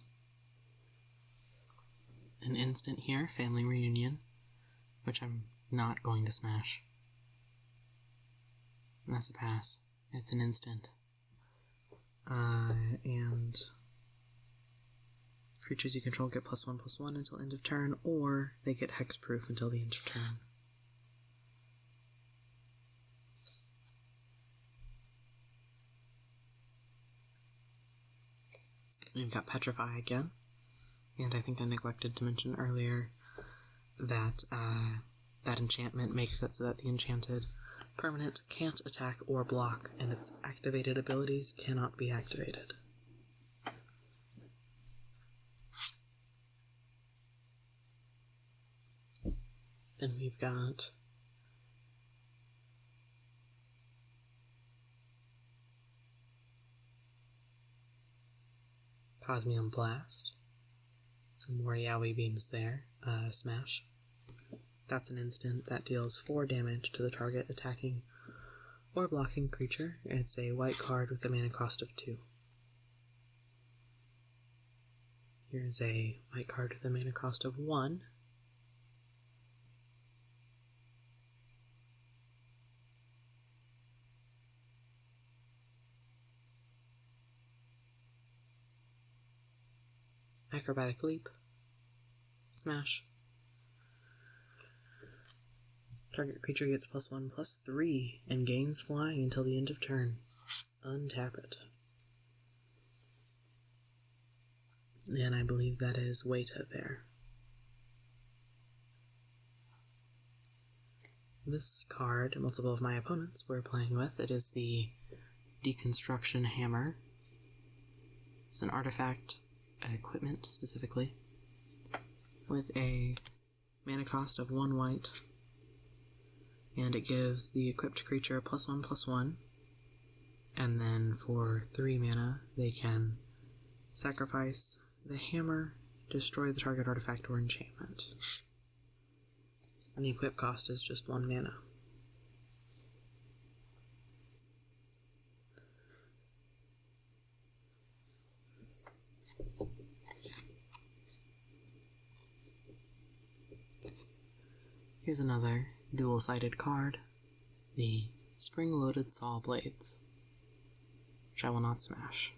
an instant here, Family Reunion, which I'm not going to smash. And that's a pass. It's an instant. And creatures you control get +1/+1 until end of turn, or they get hexproof until the end of turn. We've got Petrify again, and I think I neglected to mention earlier that that enchantment makes it so that the enchanted permanent can't attack or block, and its activated abilities cannot be activated. Then we've got Cosmium Blast. Some more Yowie beams there. Smash. That's an instant that deals 4 damage to the target attacking or blocking creature. It's a white card with a mana cost of 2. Here's a white card with a mana cost of 1. Acrobatic Leap. Smash. Target creature gets +1/+3 and gains flying until the end of turn. Untap it. And I believe that is Weta there. This card, multiple of my opponents were playing with. It is the Deconstruction Hammer. It's an artifact, equipment specifically, with a mana cost of 1 white. And it gives the equipped creature +1/+1, and then for 3 mana, they can sacrifice the hammer, destroy the target artifact or enchantment. And the equip cost is just 1 mana. Here's another dual-sided card. the spring-loaded saw blades, which I will not smash.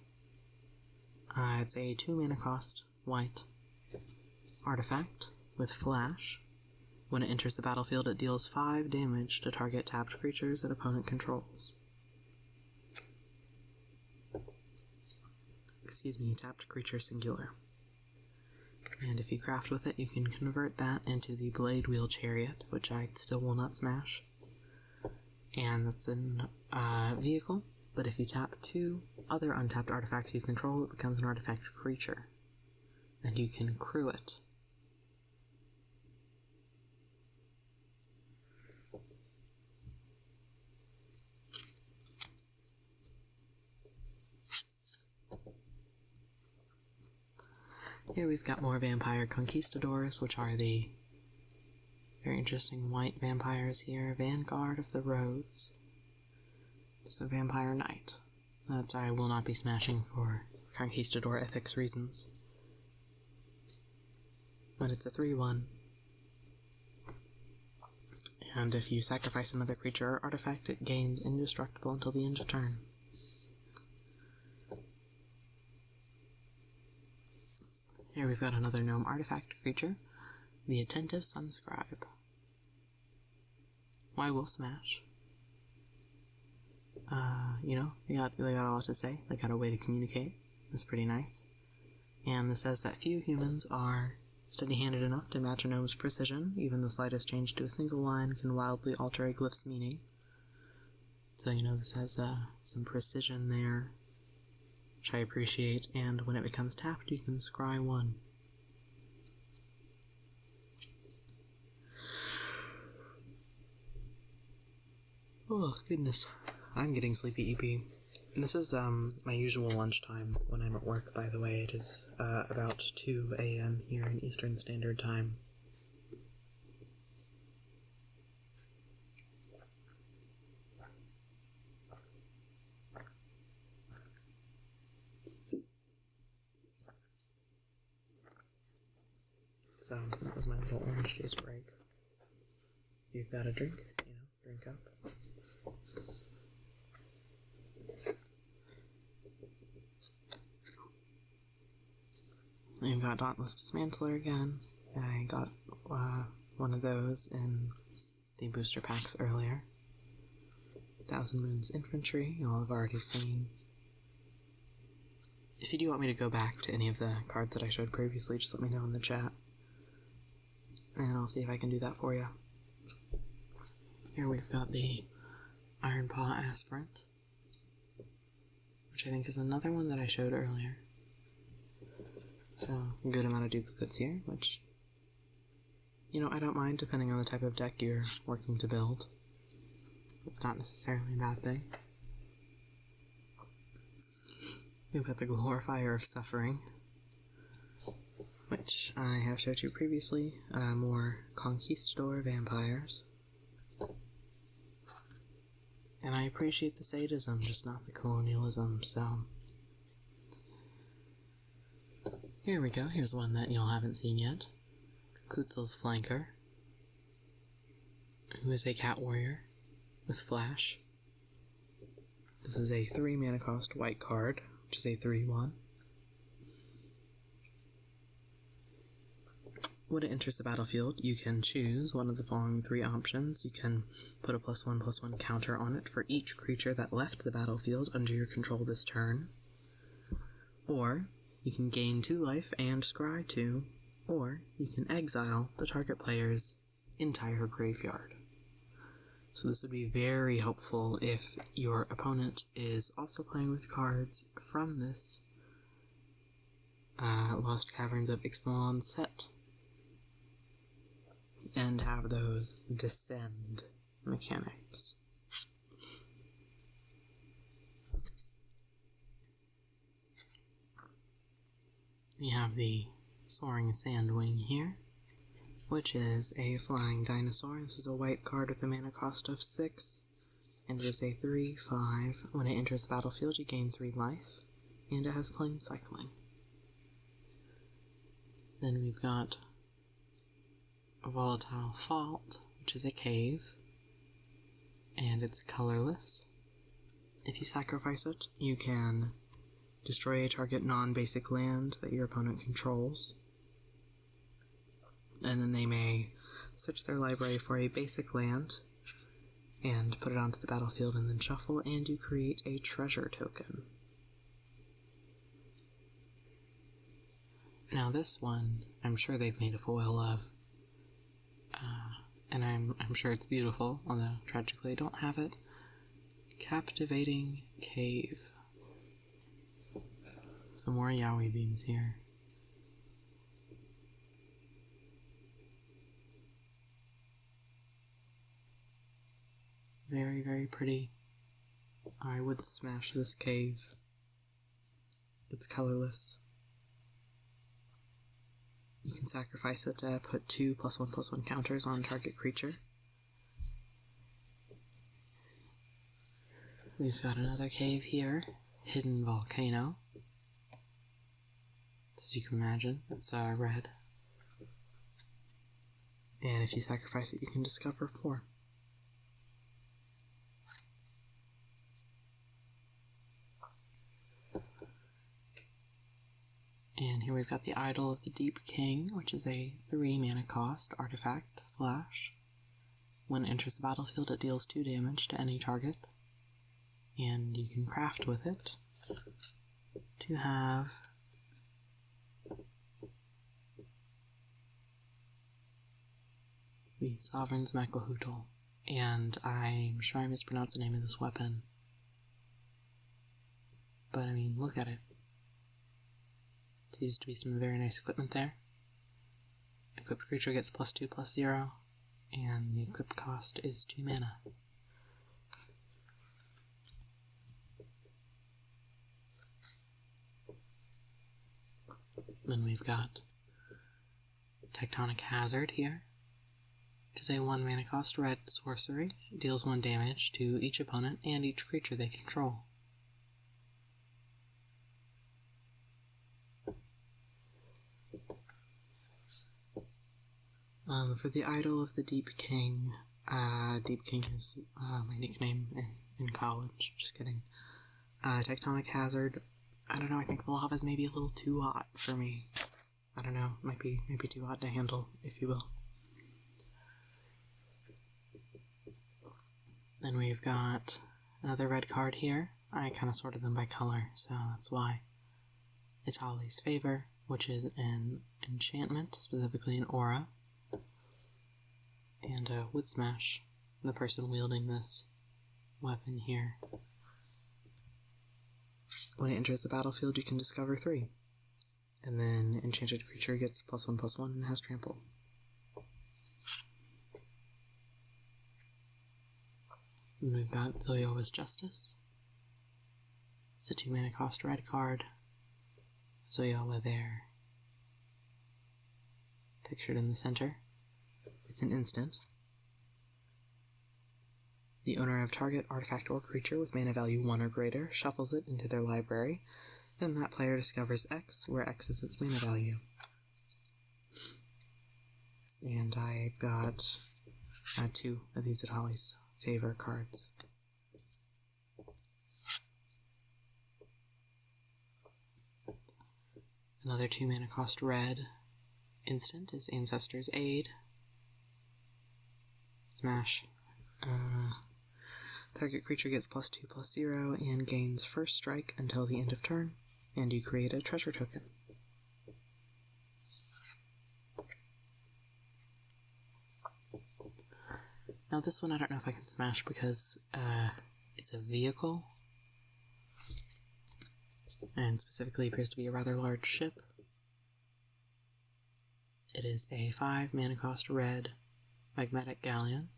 It's a 2-mana cost, white, artifact with flash. When it enters the battlefield, it deals 5 damage to target tapped creatures that opponent controls. Tapped creature singular. And if you craft with it, you can convert that into the Blade Wheel Chariot, which I still will not smash. And that's an vehicle, but if you tap 2 other untapped artifacts you control, it becomes an artifact creature. And you can crew it. Here we've got more Vampire Conquistadors, which are the very interesting white vampires here. Vanguard of the Rose. It's a Vampire Knight that I will not be smashing for Conquistador ethics reasons. But it's a 3/1. And if you sacrifice another creature or artifact, it gains indestructible until the end of turn. Here we've got another gnome artifact creature, the Attentive Sunscribe. Why will smash? They got a lot to say. They got a way to communicate. That's pretty nice. And this says that few humans are steady-handed enough to match a gnome's precision. Even the slightest change to a single line can wildly alter a glyph's meaning. So, this has some precision there, which I appreciate, and when it becomes tapped, you can scry 1. Oh, goodness. I'm getting sleepy EP. And this is my usual lunchtime when I'm at work, by the way. It is about 2 a.m. here in Eastern Standard Time. So, that was my little orange juice break. If you've got a drink, drink up. I've got Dauntless Dismantler again. I got one of those in the booster packs earlier. Thousand Moons Infantry, y'all have already seen. If you do want me to go back to any of the cards that I showed previously, just let me know in the chat. And I'll see if I can do that for you. Here we've got the Iron Paw Aspirant, which I think is another one that I showed earlier. So, a good amount of duplicates here, which, I don't mind depending on the type of deck you're working to build. It's not necessarily a bad thing. We've got the Glorifier of Suffering, which I have showed you previously, more Conquistador vampires. And I appreciate the sadism, just not the colonialism, so... Here we go, here's one that y'all haven't seen yet. Kutzel's Flanker, who is a cat warrior with flash. This is a 3-mana cost white card, which is a 3/1. When it enters the battlefield, you can choose one of the following 3 options. You can put a +1/+1 counter on it for each creature that left the battlefield under your control this turn. Or, you can gain 2 life and scry 2, or you can exile the target player's entire graveyard. So this would be very helpful if your opponent is also playing with cards from this Lost Caverns of Ixalan set, and have those descend mechanics. We have the Soaring Sandwing here, which is a flying dinosaur. This is a white card with a mana cost of 6, and it is a 3/5. When it enters the battlefield, you gain 3 life, and it has plain cycling. Then we've got a Volatile Fault, which is a cave. and it's colorless. If you sacrifice it, you can destroy a target non-basic land that your opponent controls, and then they may search their library for a basic land and put it onto the battlefield and then shuffle, and you create a treasure token. Now this one, I'm sure they've made a foil of, and I'm sure it's beautiful, although tragically I don't have it. Captivating Cave. Some more yaoi beams here. Very, very pretty. I would smash this cave. It's colorless. You can sacrifice it to put 2 +1/+1 counters on target creature. We've got another cave here. Hidden Volcano. As you can imagine, it's red. And if you sacrifice it, you can discover 4. And here we've got the Idol of the Deep King, which is a 3 mana cost artifact, flash. When it enters the battlefield, it deals 2 damage to any target. And you can craft with it to have the Sovereign's Mekahootle. And I'm sure I mispronounced the name of this weapon. But I mean, look at it. Seems to be some very nice equipment there. Equipped creature gets +2/+0, and the equipped cost is 2 mana. Then we've got Tectonic Hazard here, which is a 1 mana cost red sorcery. It deals 1 damage to each opponent and each creature they control. For the Idol of the Deep King, Deep King is my nickname in college, just kidding. Tectonic Hazard, I don't know, I think the lava's maybe a little too hot for me. I don't know, might be too hot to handle, if you will. Then we've got another red card here. I kind of sorted them by color, so that's why. Itali's Favor, which is an enchantment, specifically an aura. And Wood Smash, the person wielding this weapon here. When it enters the battlefield, you can discover 3. And then enchanted creature gets +1/+1 and has trample. And we've got Zoyowa's Justice. It's a 2 mana cost red card. Zoyowa there, pictured in the center. It's an instant. The owner of target artifact or creature with mana value 1 or greater shuffles it into their library, and that player discovers X, where X is its mana value. And I've got 2 of these Itali's Favor cards. Another 2 mana cost red instant is Ancestor's Aid. Smash. Target creature gets +2/+0 and gains first strike until the end of turn, and you create a treasure token. Now this one I don't know if I can smash because it's a vehicle, and specifically appears to be a rather large ship. It is a 5 mana cost red Magmatic Galleon,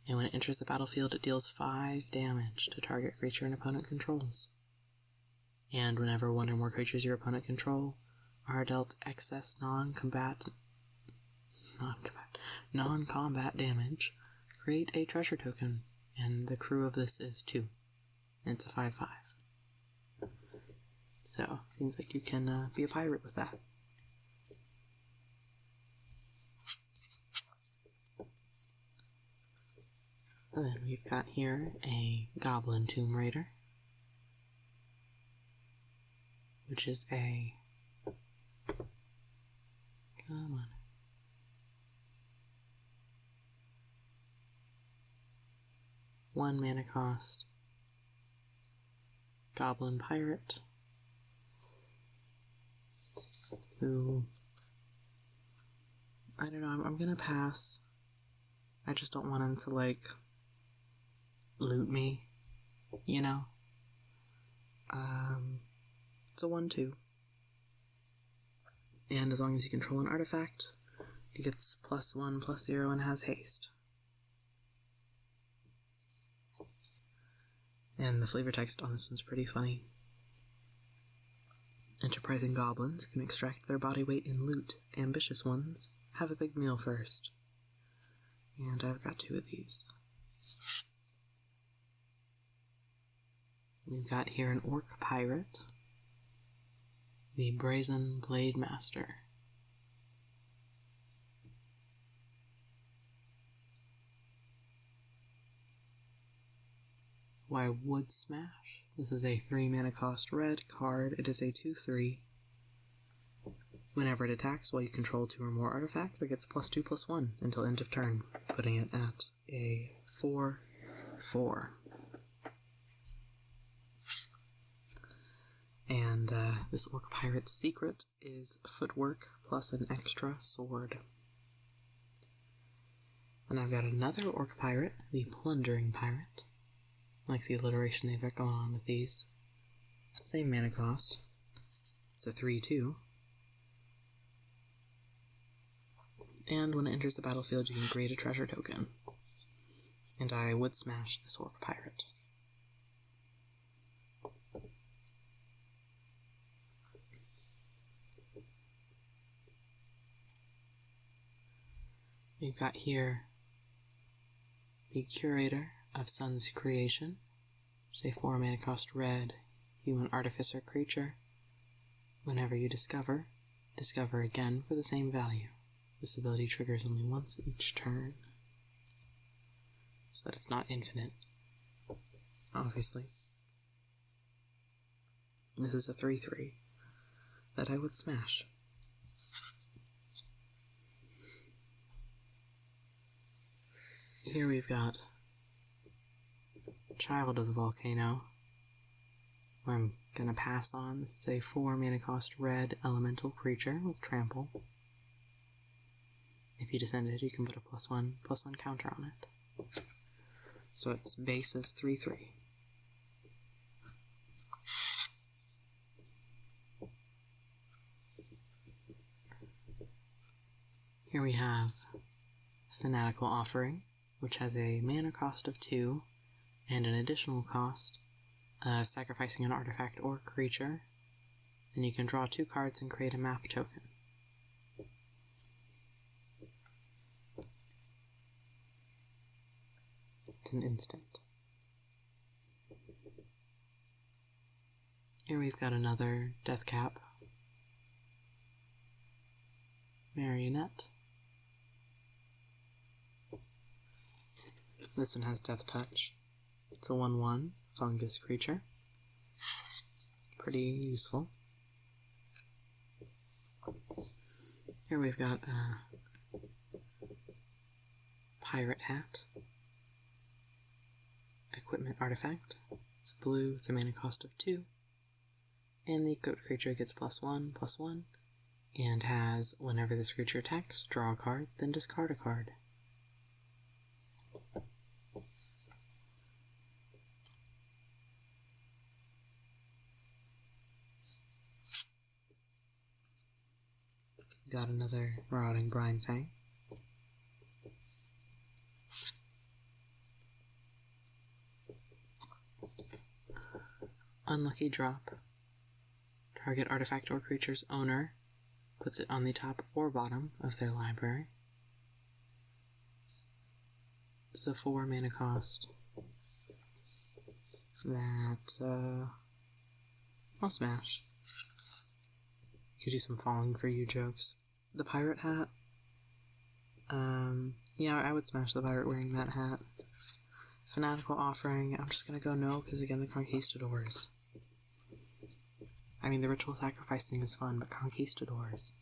and when it enters the battlefield, it deals 5 damage to target creature an opponent controls. And whenever 1 or more creatures your opponent control are dealt excess non-combat damage, create a treasure token, and the crew of this is 2. And it's a 5/5. So, seems like you can be a pirate with that. And then we've got here a Goblin Tomb Raider, which is a... Come on. One mana cost. Goblin Pirate, who... I don't know, I'm gonna pass. I just don't want him to, like, loot me, you know? It's a 1/2. And as long as you control an artifact, it gets +1/+0 and has haste. And the flavor text on this one's pretty funny. Enterprising goblins can extract their body weight in loot. Ambitious ones have a big meal first. And I've got 2 of these. We've got here an Orc Pirate, the Brazen Blade Master. Why, Wood Smash. This is a 3 mana cost red card. It is a 2/3. Whenever it attacks while you control 2 or more artifacts, it gets +2/+1 until end of turn, putting it at a 4/4. And this Orc Pirate's secret is footwork plus an extra sword. And I've got another Orc Pirate, the Plundering Pirate. I like the alliteration they've got going on with these. Same mana cost. It's a 3/2. And when it enters the battlefield, you can create a treasure token. And I would smash this Orc Pirate. We've got here the Curator of Sun's Creation, which is a 4 mana cost red human artificer creature. Whenever you discover again for the same value. This ability triggers only once each turn, so that it's not infinite, obviously. This is a 3/3 that I would smash. Here we've got Child of the Volcano, who I'm gonna pass on. This is a 4 mana cost red elemental creature with trample. If you descend it, you can put a +1/+1 counter on it. So its base is 3/3. Here we have Fanatical Offering, which has a mana cost of 2 and an additional cost of sacrificing an artifact or creature. Then you can draw 2 cards and create a map token. It's an instant. Here we've got another Deathcap Marionette. This one has Death Touch. It's a 1/1 fungus creature. Pretty useful. Here we've got a Pirate Hat. Equipment Artifact. It's blue, it's a mana cost of 2. And the equipped creature gets +1/+1. And has, whenever this creature attacks, draw a card, then discard a card. Got another Marauding Brine Fang. Unlucky Drop. Target artifact or creature's owner puts it on the top or bottom of their library. It's a 4 mana cost that I'll smash. You could do some Falling for You jokes. The Pirate Hat, yeah, I would smash the pirate wearing that hat. Fanatical Offering, I'm just gonna go no, because again, the Conquistadors. I mean, the Ritual Sacrifice thing is fun, but Conquistadors.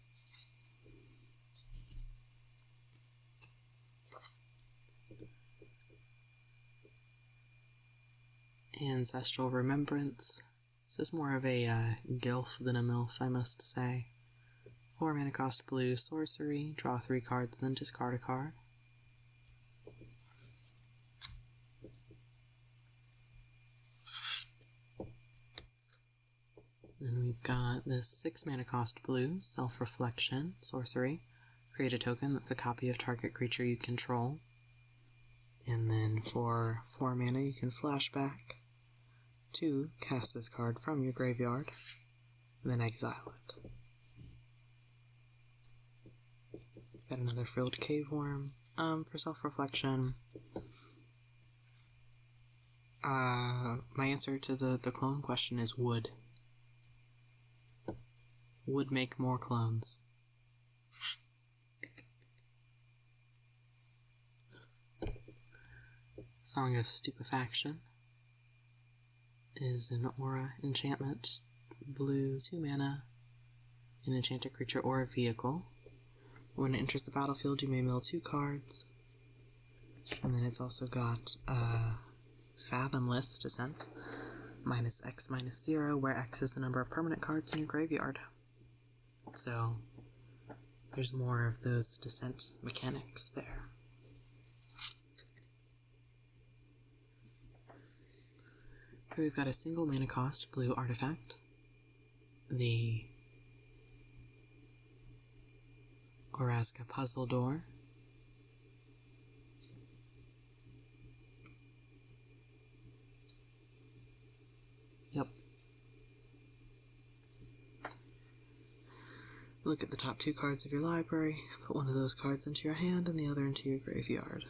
Ancestral Remembrance. This is more of a gilf than a milf, I must say. 4 mana cost blue, sorcery, draw 3 cards, then discard a card. Then we've got this 6 mana cost blue, Self-Reflection, sorcery. Create a token that's a copy of target creature you control. And then for 4 mana you can flashback to cast this card from your graveyard, then exile it. Got another Frilled Cave Worm. For Self-Reflection, my answer to the clone question is wood. Would make more clones. Song of Stupefaction is an aura enchantment. Blue, 2 mana, an enchanted creature or a vehicle. When it enters the battlefield, you may mill 2 cards. And then it's also got Fathomless Descent, -X -0, where X is the number of permanent cards in your graveyard. So, there's more of those descent mechanics there. Here we've got a single mana cost blue artifact. The Oraska Puzzle Door. Yep. Look at the top 2 cards of your library, put one of those cards into your hand and the other into your graveyard.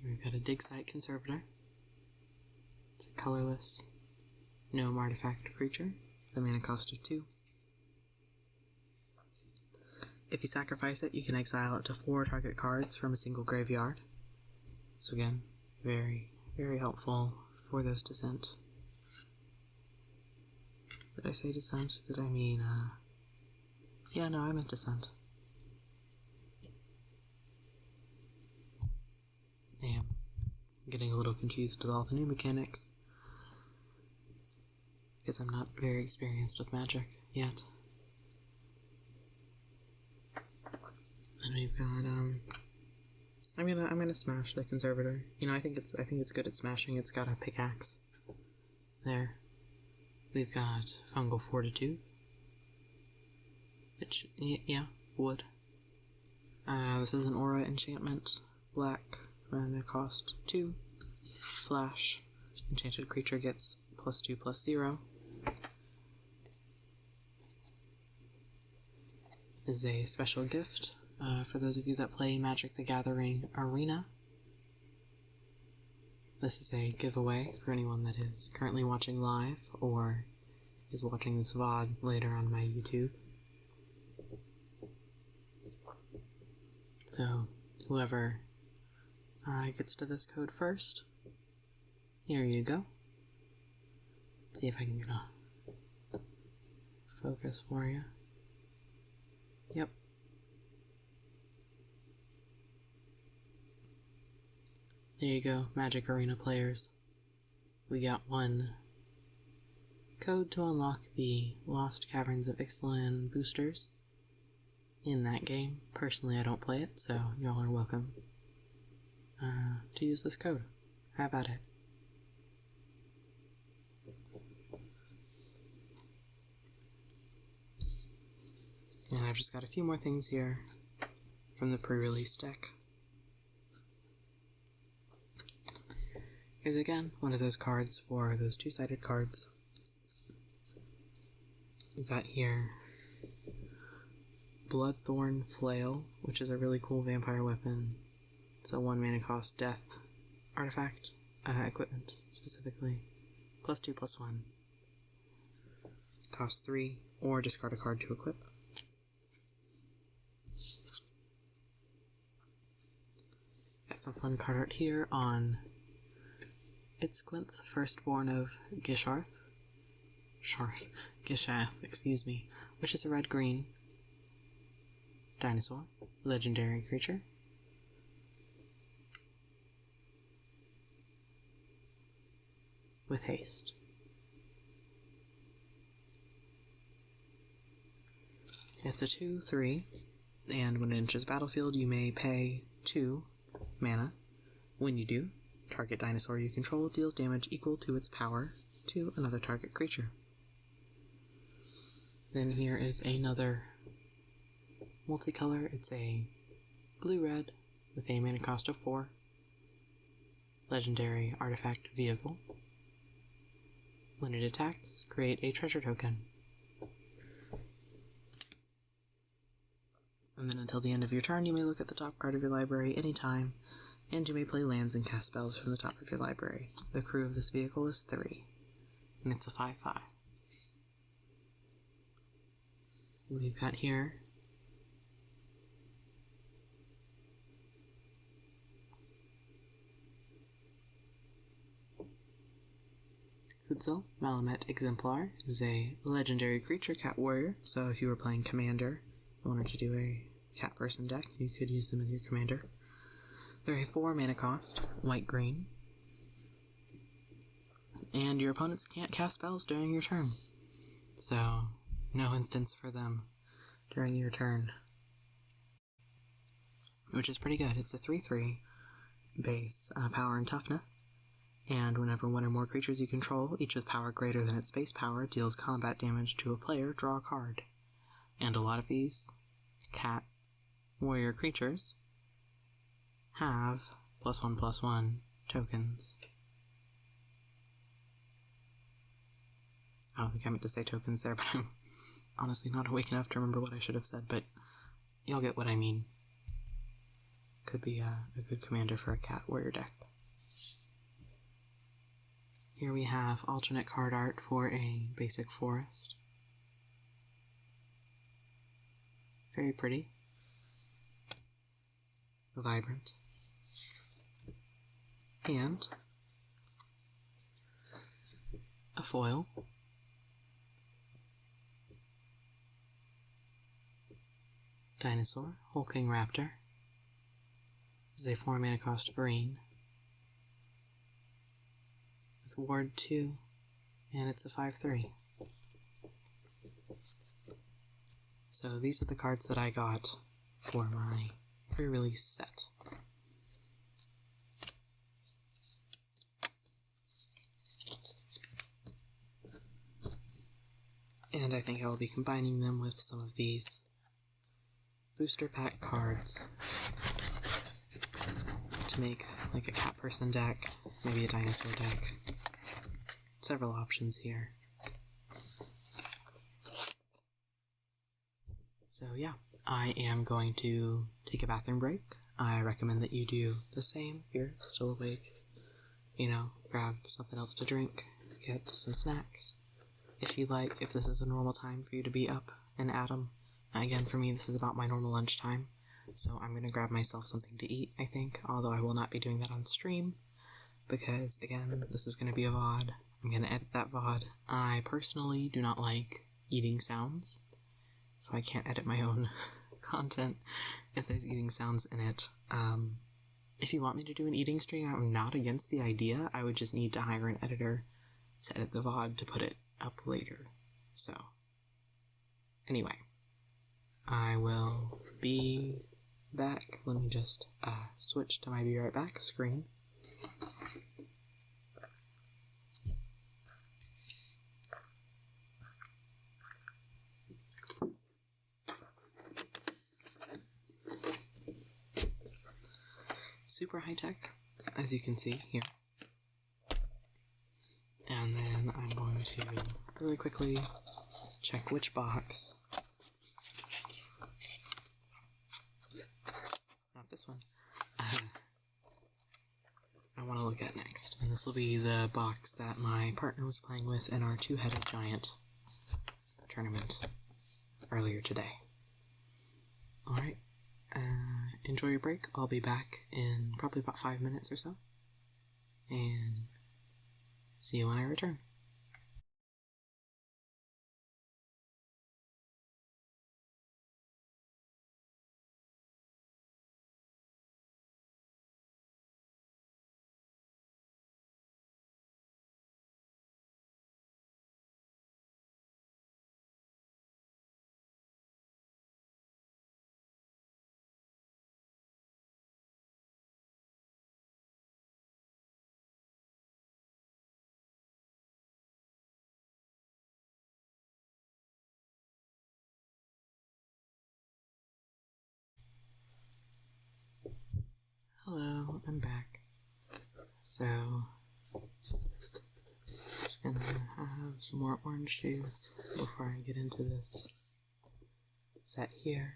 Here we've got a Dig Site Conservator. It's a colorless gnome artifact creature, the mana cost of 2. If you sacrifice it, you can exile it to 4 target cards from a single graveyard. So again, very, very helpful for those descent. Did I say descent? Did I mean, yeah, no, I meant descent. Damn. I'm getting a little confused with all the new mechanics. Because I'm not very experienced with Magic yet. Then we've got, I'm gonna smash the Conservator. You know, I think it's good at smashing. It's got a pickaxe. There. We've got Fungal Fortitude. Which, yeah, wood. This is an aura enchantment. Black, mana cost 2. Flash. Enchanted creature gets +2/+0. Is a special gift for those of you that play Magic the Gathering Arena. This is a giveaway for anyone that is currently watching live or is watching this VOD later on my YouTube. So, whoever gets to this code first, here you go. Let's see if I can get a focus for you. Yep. There you go, Magic Arena players. We got one code to unlock the Lost Caverns of Ixalan boosters in that game. Personally, I don't play it, so y'all are welcome to use this code. How about it? And I've just got a few more things here from the pre-release deck. Here's again one of those cards for those 2-sided cards. We've got here Bloodthorn Flail, which is a really cool vampire weapon. It's a 1 mana cost death artifact, equipment specifically. +2/+1. Cost 3, or discard a card to equip. some fun card art here on Itzquinth, firstborn of Gishath, excuse me, which is a red-green dinosaur, legendary creature. With haste. It's a 2/3, and when it enters the battlefield, you may pay 2 mana. When you do, target dinosaur you control deals damage equal to its power to another target creature. Then here is another multicolor. It's a blue-red with a mana cost of 4. Legendary artifact vehicle. When it attacks, create a treasure token. And then until the end of your turn, you may look at the top card of your library anytime, and you may play lands and cast spells from the top of your library. The crew of this vehicle is 3, and it's a 5/5. We've got here Kutzil, Malamet Exemplar, who's a legendary creature cat warrior, so if you were playing commander and wanted to do a cat person deck, you could use them as your commander. They're a 4 mana cost, white-green, and your opponents can't cast spells during your turn, so no instance for them during your turn, which is pretty good. It's a 3/3 base power and toughness, and whenever one or more creatures you control, each with power greater than its base power, deals combat damage to a player, draw a card. And a lot of these cat warrior creatures have +1/+1 tokens. I don't think I meant to say tokens there, but I'm honestly not awake enough to remember what I should have said, but y'all get what I mean. Could be a good commander for a cat warrior deck. Here we have alternate card art for a basic forest. Very pretty. Vibrant. And a foil. Dinosaur, hulking raptor. This is a 4 mana cost green. With ward 2, and it's a 5/3. So these are the cards that I got for my pre-release set. And I think I will be combining them with some of these booster pack cards to make like a cat person deck, maybe a dinosaur deck. Several options here. So yeah, I am going to take a bathroom break. I recommend that you do the same if you're still awake. Grab something else to drink, get some snacks. If you like, if this is a normal time for you to be up and at 'em. Again, for me, this is about my normal lunchtime, so I'm going to grab myself something to eat, I think, although I will not be doing that on stream, because, again, this is going to be a VOD. I'm going to edit that VOD. I personally do not like eating sounds, so I can't edit my own content if there's eating sounds in it. If you want me to do an eating stream, I'm not against the idea. I would just need to hire an editor to edit the VOD to put it up later. So, anyway, I will be back. Let me just switch to my be right back screen. Super high tech, as you can see here. And then I'm going to really quickly check which box. Not this one. I want to look at next. And this will be the box that my partner was playing with in our two-headed giant tournament earlier today. Alright. enjoy your break. I'll be back in probably about 5 minutes or so. And see you when I return. Hello, I'm back. So, just gonna have some more orange juice before I get into this set here.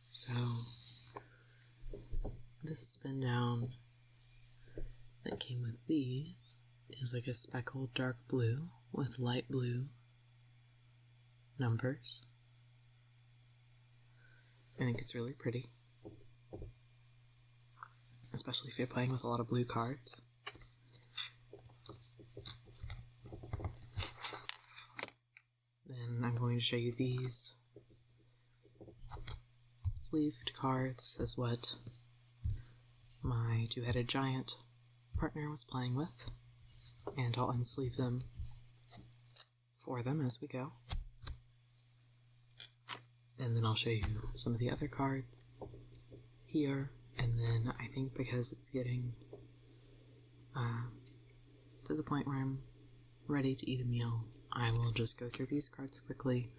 So, this spin down that came with these is like a speckled dark blue with light blue numbers. I think it's really pretty, especially if you're playing with a lot of blue cards. Then I'm going to show you these sleeved cards as what my two-headed giant partner was playing with, and I'll unsleeve them for them as we go. And then I'll show you some of the other cards here, and then I think because it's getting to the point where I'm ready to eat a meal, I will just go through these cards quickly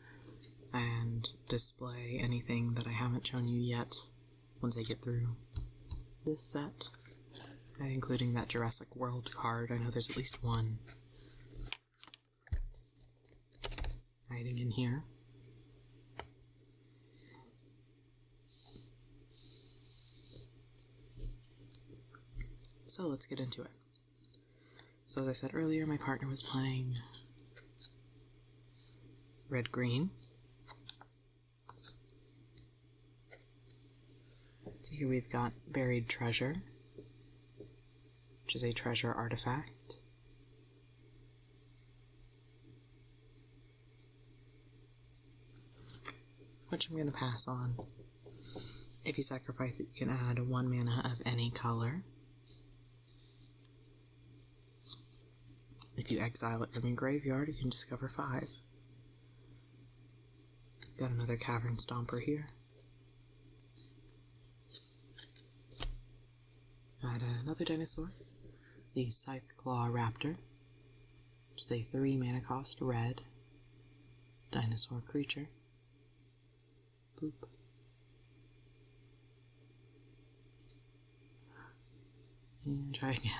and display anything that I haven't shown you yet once I get through this set, including that Jurassic World card. I know there's at least one hiding in here. So let's get into it. So as I said earlier, my partner was playing red-green. So here we've got Buried Treasure, which is a treasure artifact. Which I'm going to pass on. If you sacrifice it, you can add 1 mana of any color. If you exile it from your graveyard, you can discover 5. Got another Cavern Stomper here. Got another dinosaur, the Scythe Claw Raptor, which is a 3 mana cost red dinosaur creature. Boop. And try again.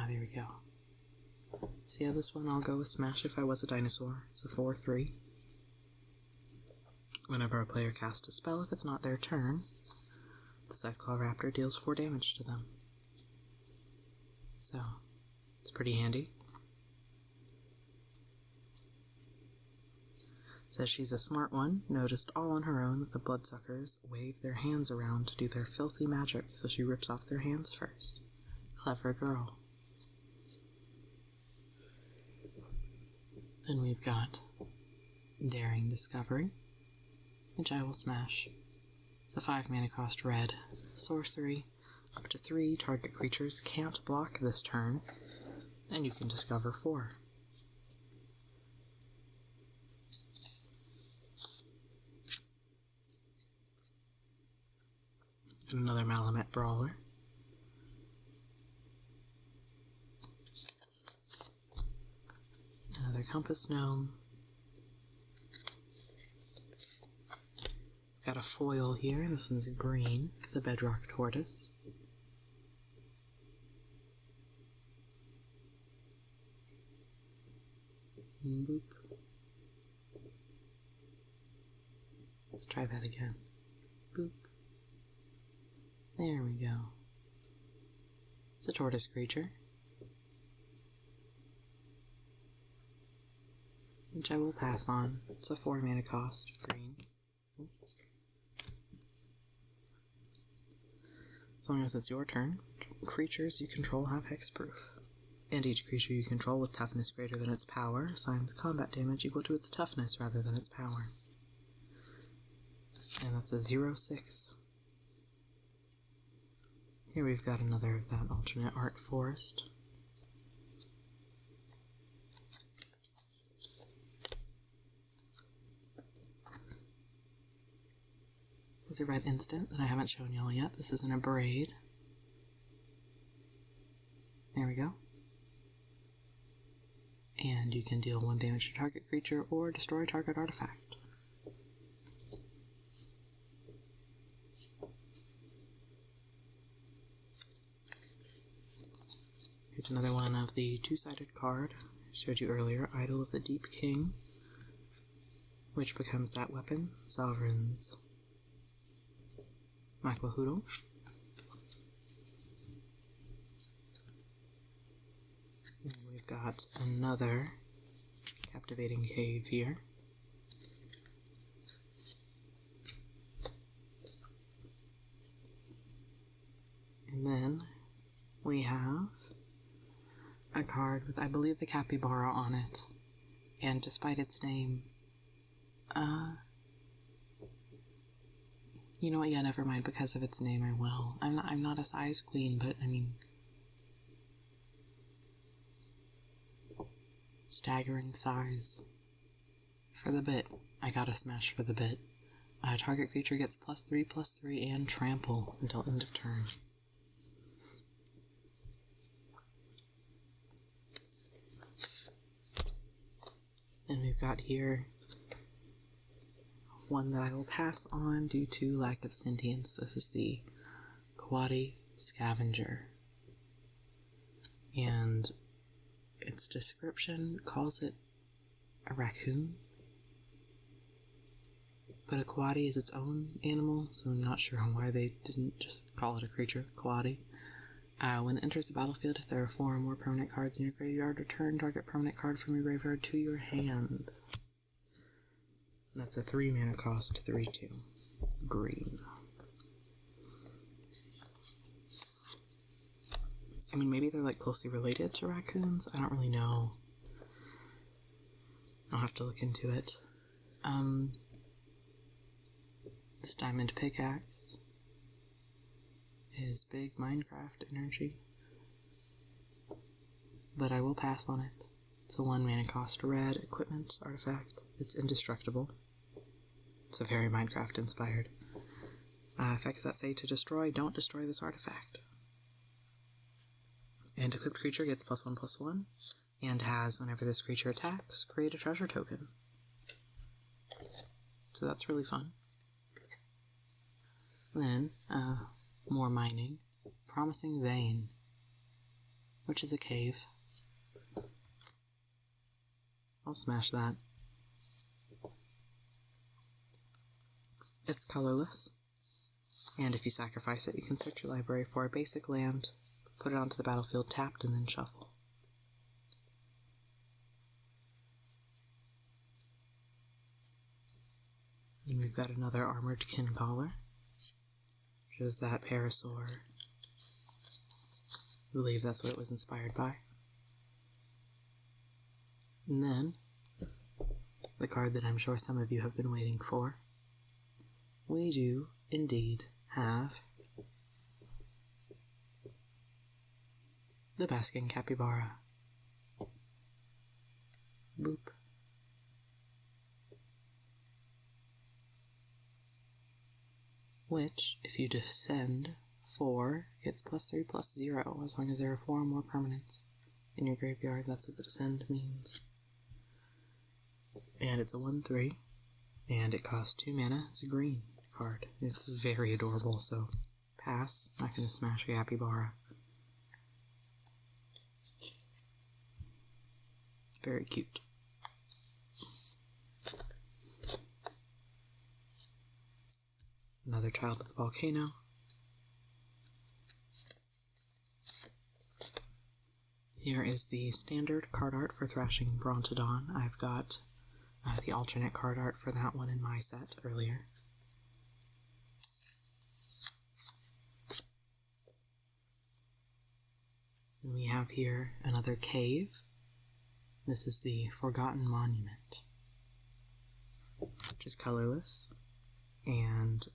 There we go. See how this one I'll go with Smash if I was a dinosaur. It's a 4/3. Whenever a player casts a spell, if it's not their turn, the Scytheclaw Raptor deals 4 damage to them. So, it's pretty handy. It says she's a smart one, noticed all on her own that the bloodsuckers wave their hands around to do their filthy magic, so she rips off their hands first. Clever girl. Then we've got Daring Discovery, which I will smash. It's a 5 mana cost red sorcery. Up to 3 target creatures can't block this turn, and you can discover 4. Another Malamet Brawler. Another Compass Gnome. got a foil here. This one's green, the Bedrock Tortoise. Boop. Let's try that again. Boop. There we go. It's a tortoise creature, which I will pass on. It's a 4 mana cost, green. As long as it's your turn, creatures you control have hexproof. And each creature you control with toughness greater than its power assigns combat damage equal to its toughness rather than its power. And that's a 0/6. Here we've got another of that alternate art forest. There's a red instant that I haven't shown y'all yet. This is an Abrade. There we go. And you can deal 1 damage to target creature or destroy target artifact. Here's another one of the 2-sided card I showed you earlier, Idol of the Deep King, which becomes that weapon, Sovereign's Maklahoodle. And we've got another Captivating Cave here. And then we have a card with, I believe, a capybara on it. And despite its name, you know what, yeah, never mind, because of its name I will. I'm not a size queen, but I mean, staggering size. For the bit, I gotta smash for the bit. Target creature gets +3/+3 and trample until end of turn. And we've got here one that I will pass on due to lack of sentience. This is the Quadi Scavenger. And its description calls it a raccoon. But a Quadi is its own animal, so I'm not sure why they didn't just call it a creature, Quadi. When it enters the battlefield, if there are 4 or more permanent cards in your graveyard, return target permanent card from your graveyard to your hand. That's a 3 mana cost, 3/2. Green. I mean, maybe they're like closely related to raccoons. I don't really know. I'll have to look into it. This diamond pickaxe is big Minecraft energy, but I will pass on it. It's a 1 mana cost red equipment artifact. It's indestructible. It's a very Minecraft inspired. Effects that say to destroy, don't destroy this artifact. And equipped creature gets +1/+1, and has, whenever this creature attacks, create a treasure token. So that's really fun. Then, more mining. Promising Vein, which is a cave. I'll smash that. It's colorless, and if you sacrifice it, you can search your library for a basic land, put it onto the battlefield tapped, and then shuffle. And we've got another Armored Kincaller, which is that Parasaur. I believe that's what it was inspired by. And then, the card that I'm sure some of you have been waiting for. We do, indeed, have the Basking Capybara. Boop. Which, if you descend 4, gets +3/+0, as long as there are 4 or more permanents in your graveyard. That's what the descend means. And it's a 1/3, and it costs 2 mana. It's a green card. It's very adorable, so pass. Not gonna smash a capybara. Very cute. Another child of the volcano. Here is the standard card art for Thrashing Brontodon. I've got the alternate card art for that one in my set earlier. And we have here another cave. This is the Forgotten Monument, which is colorless. And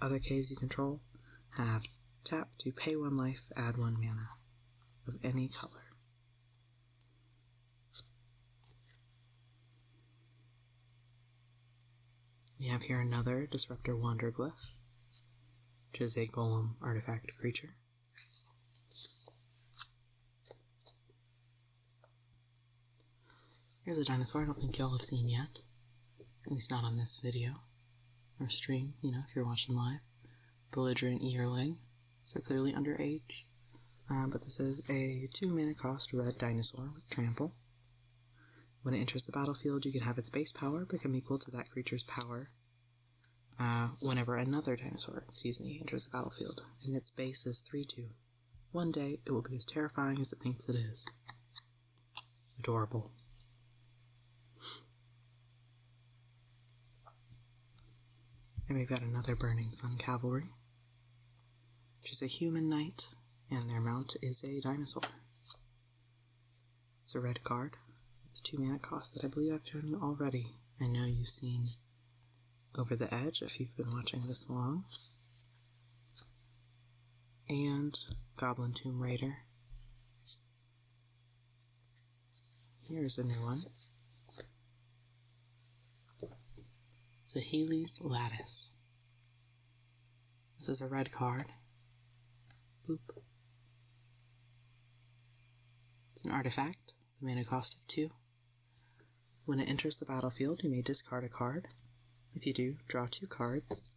other caves you control have tap to pay 1 life, add 1 mana of any color. We have here another Disruptor Wanderglyph, which is a golem artifact creature. Here's a dinosaur I don't think y'all have seen yet, at least not on this video or stream, you know, if you're watching live. Belligerent Earling, so clearly underage. But this is a 2 mana cost red dinosaur with trample. When it enters the battlefield, you can have its base power become equal to that creature's power whenever another dinosaur, enters the battlefield, and its base is 3/2. One day, it will be as terrifying as it thinks it is. Adorable. And we've got another Burning Sun Cavalry, which is a human knight, and their mount is a dinosaur. It's a red card with a 2 mana cost that I believe I've shown you already. I know you've seen Over the Edge if you've been watching this long. And Goblin Tomb Raider. Here's a new one. Saheeli's Lattice. This is a red card. Boop. It's an artifact, the mana cost of 2. When it enters the battlefield, you may discard a card. If you do, draw 2 cards,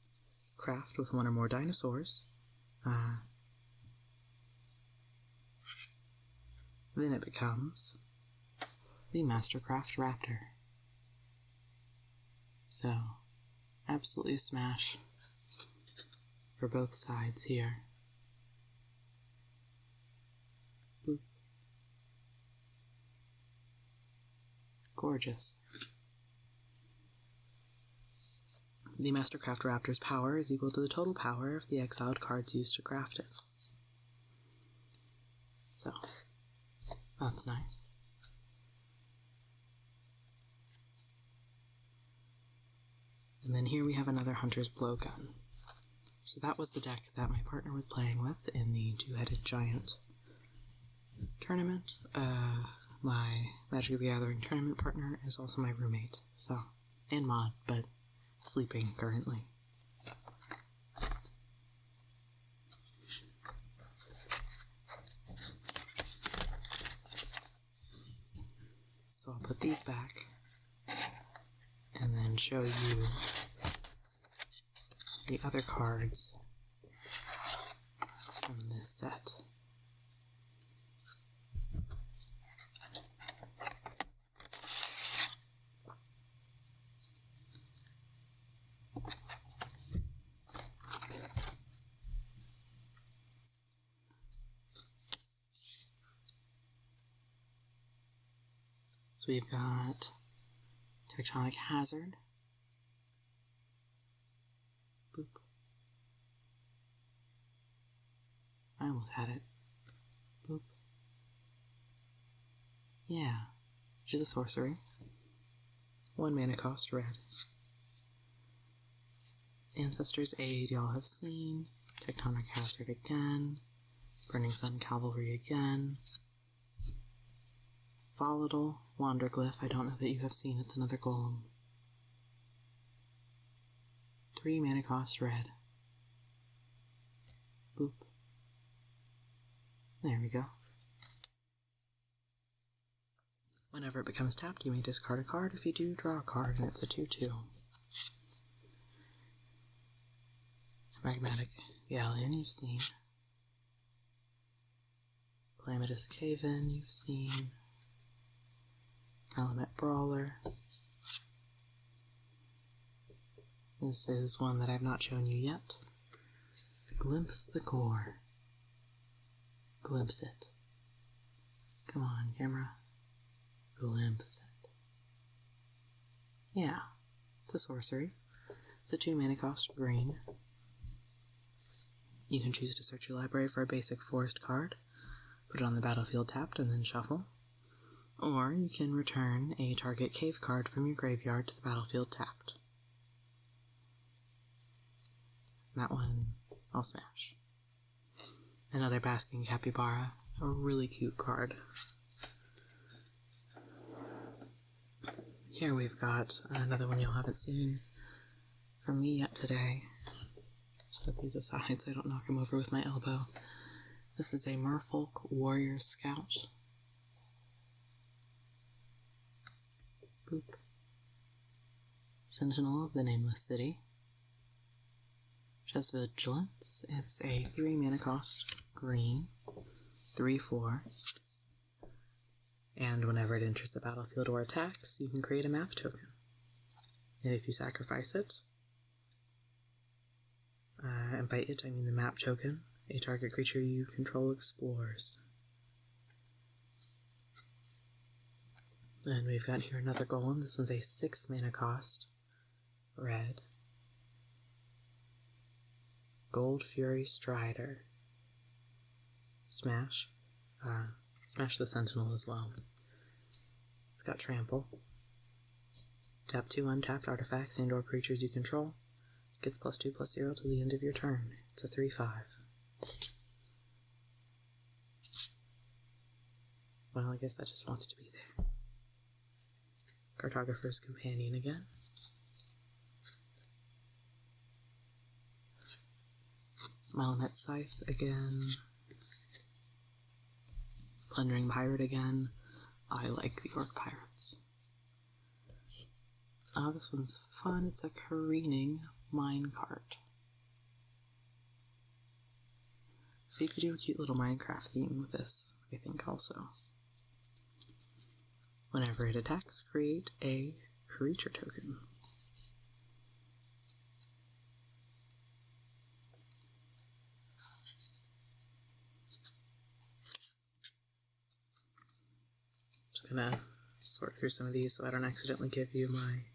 craft with 1 or more dinosaurs. Then it becomes the Mastercraft Raptor. So, absolutely a smash for both sides here. Boop. Gorgeous. The Mastercraft Raptor's power is equal to the total power of the exiled cards used to craft it. So, that's nice. And then here we have another Hunter's Blowgun. So that was the deck that my partner was playing with in the Two-Headed Giant tournament. My Magic the Gathering tournament partner is also my roommate, so, and mod, but sleeping currently. So I'll put these back and then show you the other cards from this set. So we've got Tectonic Hazard. Boop. I almost had it. Boop. Yeah. Which is a sorcery. 1 mana cost red. Ancestors Aid, y'all have seen. Tectonic Hazard again. Burning Sun Cavalry again. Volatile Wanderglyph, I don't know that you have seen, it's another golem. 3 mana cost red. Boop. There we go. Whenever it becomes tapped, you may discard a card. If you do, draw a card, and it's a 2/2. Pragmatic Galleon, you've seen. Calamitous Cave-In, you've seen. Element Brawler. This is one that I've not shown you yet. Glimpse the Core. Glimpse it. Come on, camera. Glimpse it. Yeah, it's a sorcery. It's a 2-mana cost green. You can choose to search your library for a basic forest card, put it on the battlefield tapped, and then shuffle. Or you can return a target cave card from your graveyard to the battlefield tapped. That one, I'll smash. Another Basking Capybara, a really cute card. Here we've got another one y'all haven't seen from me yet today. Set these aside so I don't knock him over with my elbow. This is a Merfolk Warrior Scout. Boop. Sentinel of the Nameless City. Just Vigilance. It's a 3-mana cost green, 3/4. And whenever it enters the battlefield or attacks, you can create a map token. And if you sacrifice it, and by it I mean the map token, a target creature you control explores. And we've got here another golem. This one's a 6-mana cost, red. Gold Fury Strider. Smash. Smash the Sentinel as well. It's got Trample. Tap 2 untapped artifacts and or creatures you control. Gets +2/+0 to the end of your turn. It's a 3/5. Well, I guess that just wants to be there. Cartographer's Companion again. Malamet Scythe again. Plundering Pirate again. I like the Orc Pirates. This one's fun. It's a Careening Minecart. So you could do a cute little Minecraft theme with this, I think, also. Whenever it attacks, create a creature token. Just gonna sort through some of these so I don't accidentally give you my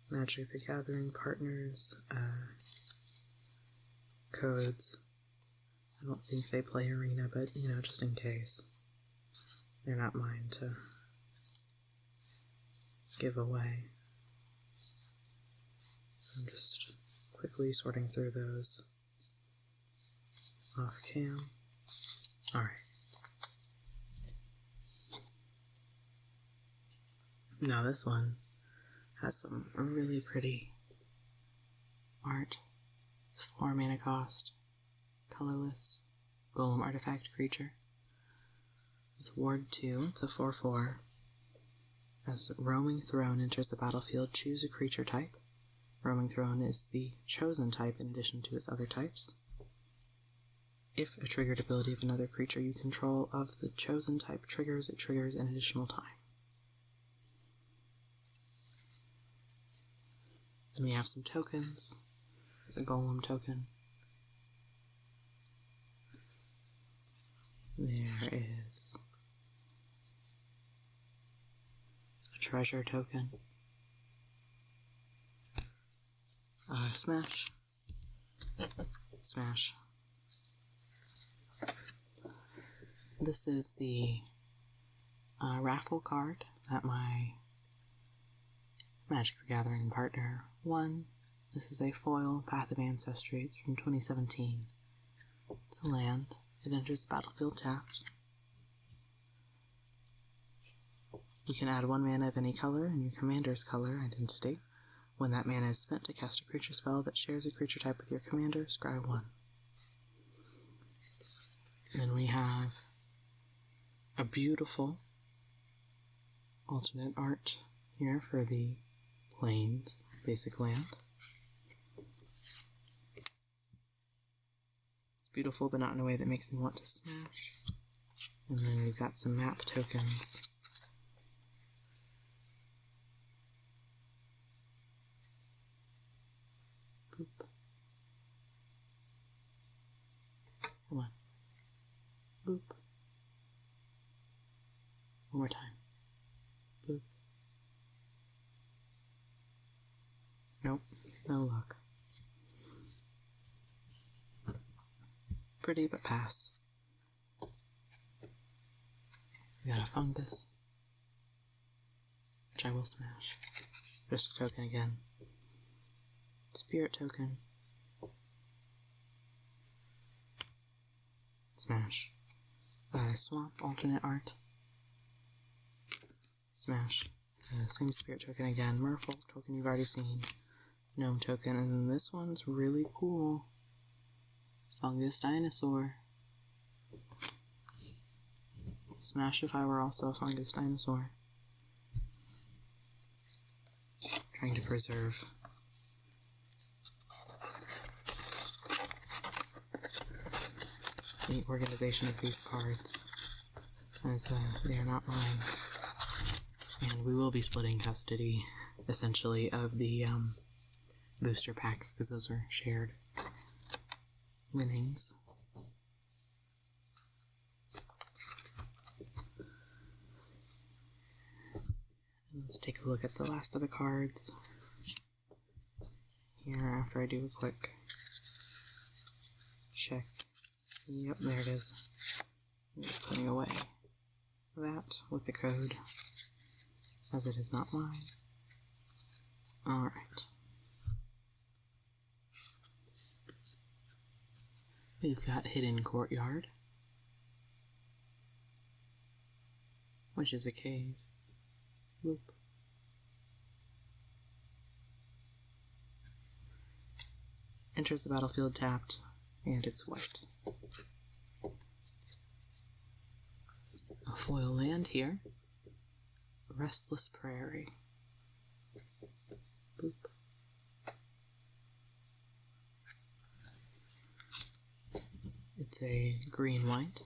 Magic the Gathering partners codes. I don't think they play Arena, but you know, just in case. They're not mine to give away. So I'm just quickly sorting through those off cam. Alright. Now this one has some really pretty art. It's 4-mana cost, colorless, golem artifact creature. With Ward 2, it's a 4/4. As Roaming Throne enters the battlefield, choose a creature type. Roaming Throne is the chosen type in addition to its other types. If a triggered ability of another creature you control of the chosen type triggers, it triggers an additional time. Then we have some tokens. There's a golem token. There is a treasure token. Smash. Smash. This is the raffle card that my Magic the Gathering partner won. This is a foil Path of Ancestry. It's from 2017. It's a land. It enters the battlefield tapped. You can add 1 mana of any color in your commander's color identity. When that mana is spent to cast a creature spell that shares a creature type with your commander, scry 1. Then we have a beautiful alternate art here for the Plains basic land. beautiful, but not in a way that makes me want to smash. And then we've got some map tokens. Boop. Come on. Boop. One more time. Boop. Nope, no luck. Pretty, but pass. We got a fungus, which I will smash. Just a token again. Spirit token. Smash. Swamp, alternate art. Smash. Same spirit token again. Merfolk token you've already seen. Gnome token, and then this one's really cool. Fungus dinosaur. Smash if I were also a fungus dinosaur. Trying to preserve. The organization of these cards, as they are not mine. And we will be splitting custody, essentially, of the booster packs, because those are shared winnings. Let's take a look at the last of the cards here after I do a quick check. Yep, there it is. I'm just putting away that with the code, as it is not mine. Alright. We've got Hidden Courtyard, which is a cave. Whoop. Enters the battlefield tapped, and it's white. A foil land here. Restless Prairie. Boop. It's a green-white,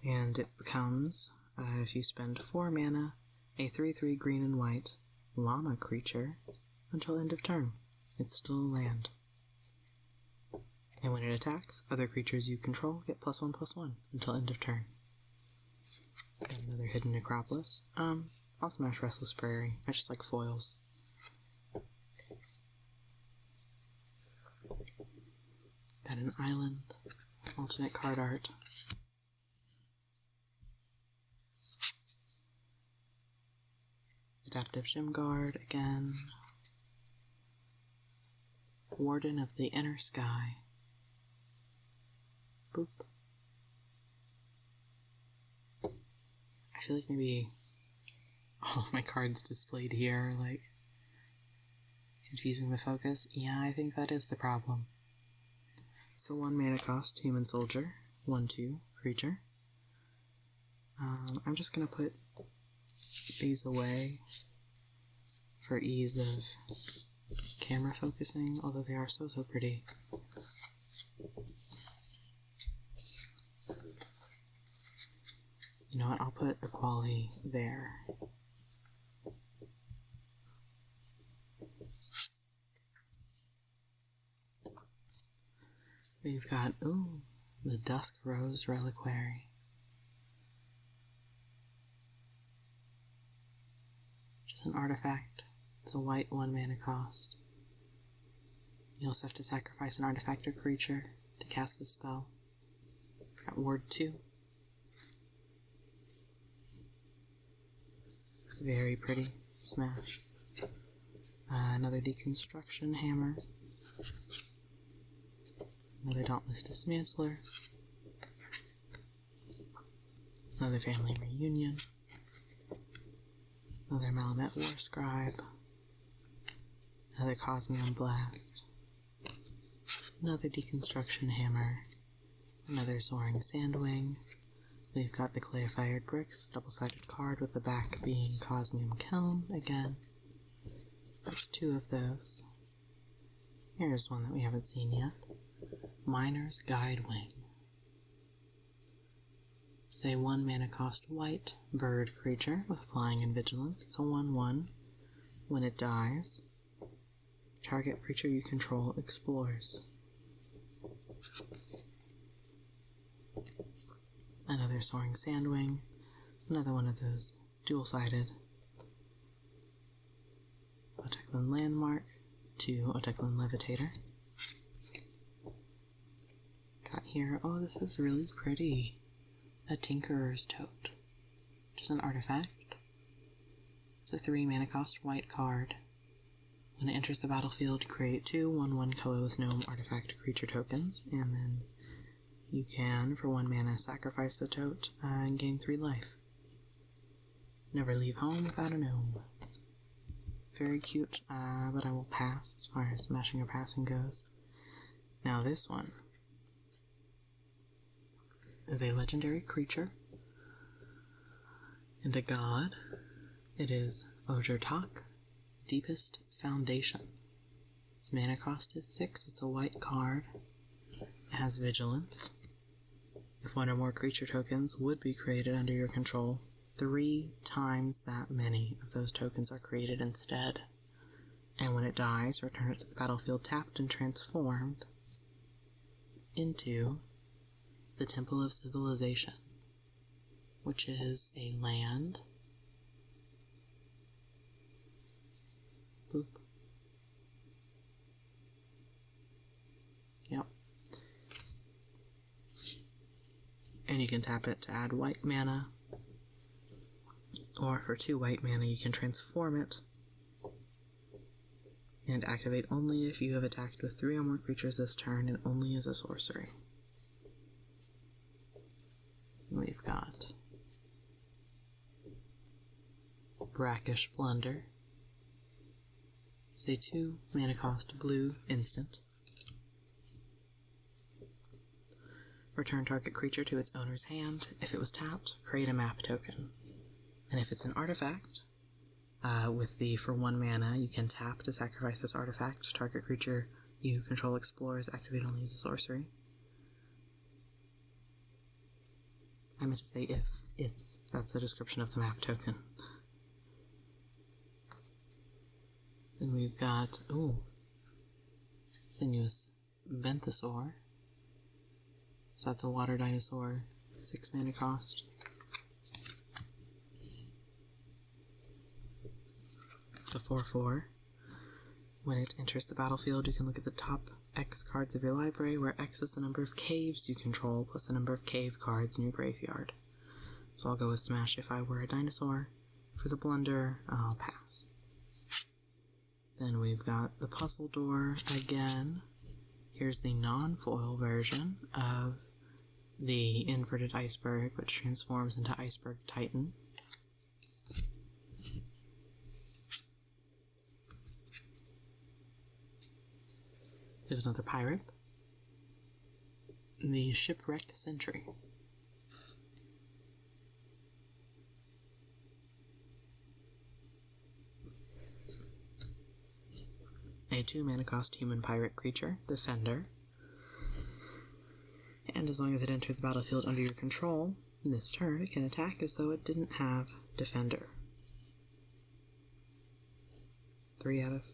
and it becomes, if you spend 4 mana, a 3/3 green and white llama creature until end of turn. It's still a land. And when it attacks, other creatures you control get +1/+1 until end of turn. Got another Hidden Necropolis. I'll smash Restless Prairie. I just like foils. Got an island. Alternate card art. Adaptive Gem Guard again. Warden of the Inner Sky. Boop. I feel like maybe all of my cards displayed here are like confusing the focus. Yeah, I think that is the problem. It's a 1 mana cost human soldier, 1/2 creature. I'm just gonna put these away for ease of camera focusing, although they are so pretty. You know what, I'll put a quali there. We've got, the Dusk Rose Reliquary. Just an artifact. It's a white 1 mana cost. You also have to sacrifice an artifact or creature to cast the spell. Got Ward 2. Very pretty. Smash. Another Deconstruction Hammer. Another Dauntless Dismantler. Another Family Reunion. Another Malamet War Scribe. Another Cosmium Blast. Another Deconstruction Hammer. Another Soaring Sandwing. We've got the Clay-Fired Bricks, double-sided card with the back being Cosmium Kiln again. There's 2 of those. Here's one that we haven't seen yet. Miner's Guidewing. It's a 1 mana cost white bird creature with flying and vigilance. It's a 1/1. When it dies, target creature you control explores. Another Soaring Sandwing, another one of those dual-sided Oteklan Landmark to Oteklan Levitator. Got here, oh, this is really pretty. A Tinkerer's Tote, which is an artifact. It's a 3 mana cost white card. When it enters the battlefield, create 2 1/1 colorless gnome artifact creature tokens, and then you can, for 1 mana, sacrifice the tote and gain 3 life. Never leave home without a gnome. Very cute, but I will pass as far as smashing or passing goes. Now this one is a legendary creature and a god. It is Ojurtok, Deepest Foundation. Its mana cost is 6, it's a white card. It has vigilance. If 1 or more creature tokens would be created under your control, 3 times that many of those tokens are created instead. And when it dies, return it to the battlefield tapped and transformed into the Temple of Civilization, which is a land. Boop. Yep. And you can tap it to add white mana, or for 2 white mana you can transform it and activate only if you have attacked with 3 or more creatures this turn and only as a sorcery. We've got Brackish Blunder. It's a 2 mana cost blue instant. Return target creature to its owner's hand. If it was tapped, create a map token. And if it's an artifact, with the for 1 mana, you can tap to sacrifice this artifact. Target creature you control explores, activate only as a sorcery. I meant to say if. That's the description of the map token. Then we've got, Sinuous Venthysaur. So that's a water dinosaur, 6 mana cost. It's a 4/4. When it enters the battlefield, you can look at the top X cards of your library, where X is the number of caves you control, plus the number of cave cards in your graveyard. So I'll go with Smash if I were a dinosaur. For the Blunder, I'll pass. Then we've got the Puzzle Door again. Here's the non-foil version of the Inverted Iceberg, which transforms into Iceberg Titan. Here's another pirate. The Shipwreck Sentry. A 2 mana cost human pirate creature, Defender. And as long as it enters the battlefield under your control, this turn it can attack as though it didn't have Defender. 3 out of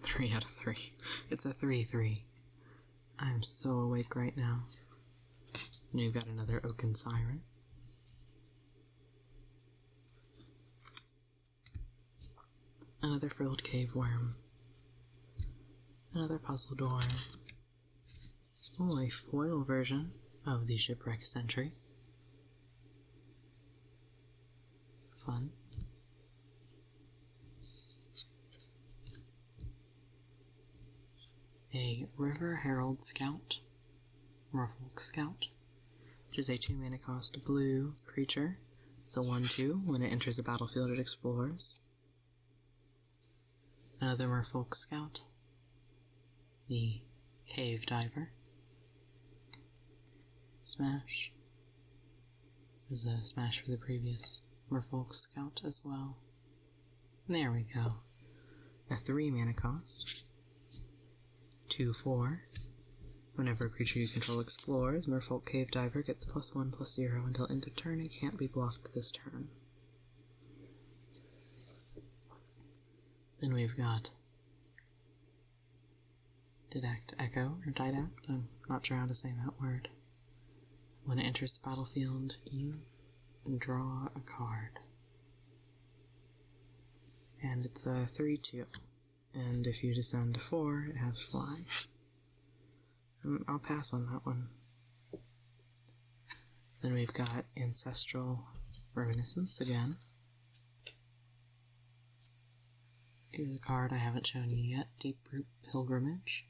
3. It's a 3/3. I'm so awake right now. And you've got another Oaken Siren. Another Frilled Cave Worm. Another Puzzle Door. Oh, a foil version of the Shipwreck Sentry. Fun. A River Herald Scout, Merfolk Scout, which is a 2 mana cost blue creature. It's a 1/2. When it enters the battlefield, it explores. Another Merfolk Scout, the Cave Diver. Smash. There's a smash for the previous Merfolk Scout as well. There we go. A 3 mana cost. 2/4. Whenever a creature you control explores, Merfolk Cave Diver gets +1/+0 until end of turn. It can't be blocked this turn. Then we've got Detect Echo, or Didact, I'm not sure how to say that word. When it enters the battlefield, you draw a card. And it's a 3/2. And if you descend to 4, it has Fly. I'll pass on that one. Then we've got Ancestral Reminiscence again. Here's a card I haven't shown you yet, Deep Root Pilgrimage.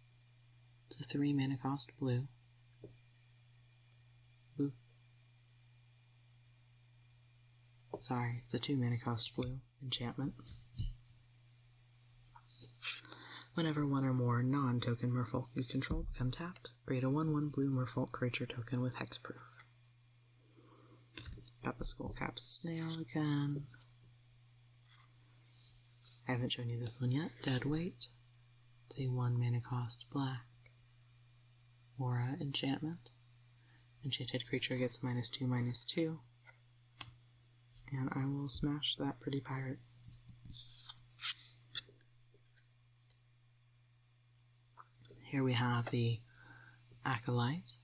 It's a 3 mana cost blue. Boop. Sorry, it's a 2 mana cost blue enchantment. Whenever one or more non-token merfolk you control become tapped, create a 1/1 blue merfolk creature token with hexproof. Got the Skullcap Snail again. I haven't shown you this one yet. Deadweight. It's a 1 mana cost black. Aura enchantment. Enchanted creature gets -2/-2. And I will smash that pretty pirate. Here we have the Acolyte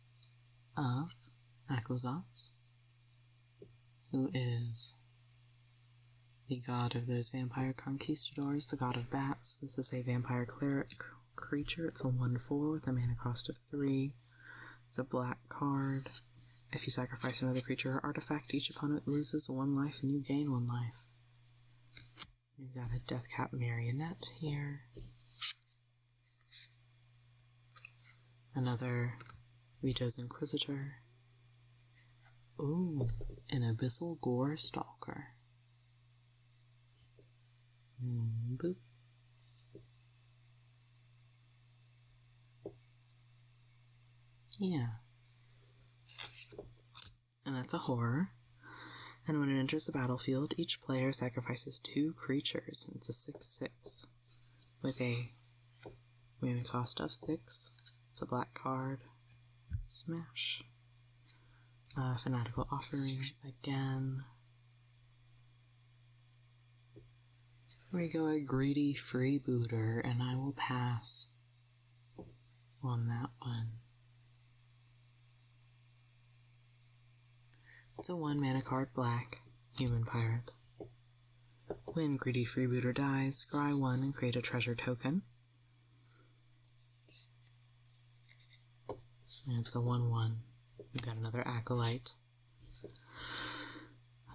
of Ixalan, who is the god of those vampire conquistadors, the god of bats. This is a vampire cleric creature. It's a 1/4 with a mana cost of 3. It's a black card. If you sacrifice another creature or artifact, each opponent loses 1 life and you gain 1 life. We've got a Deathcap Marionette here. Another Vito's Inquisitor. Ooh, an Abyssal Gore Stalker. Boop. Yeah. And that's a horror. And when it enters the battlefield, each player sacrifices 2 creatures. And it's a 6/6 with a mana cost of 6. It's a black card. Smash. Fanatical Offering again. We go a Greedy Freebooter, and I will pass on that one. It's a 1 mana card black, Human Pirate. When Greedy Freebooter dies, scry 1 and create a treasure token. And it's a 1/1. We've got another Acolyte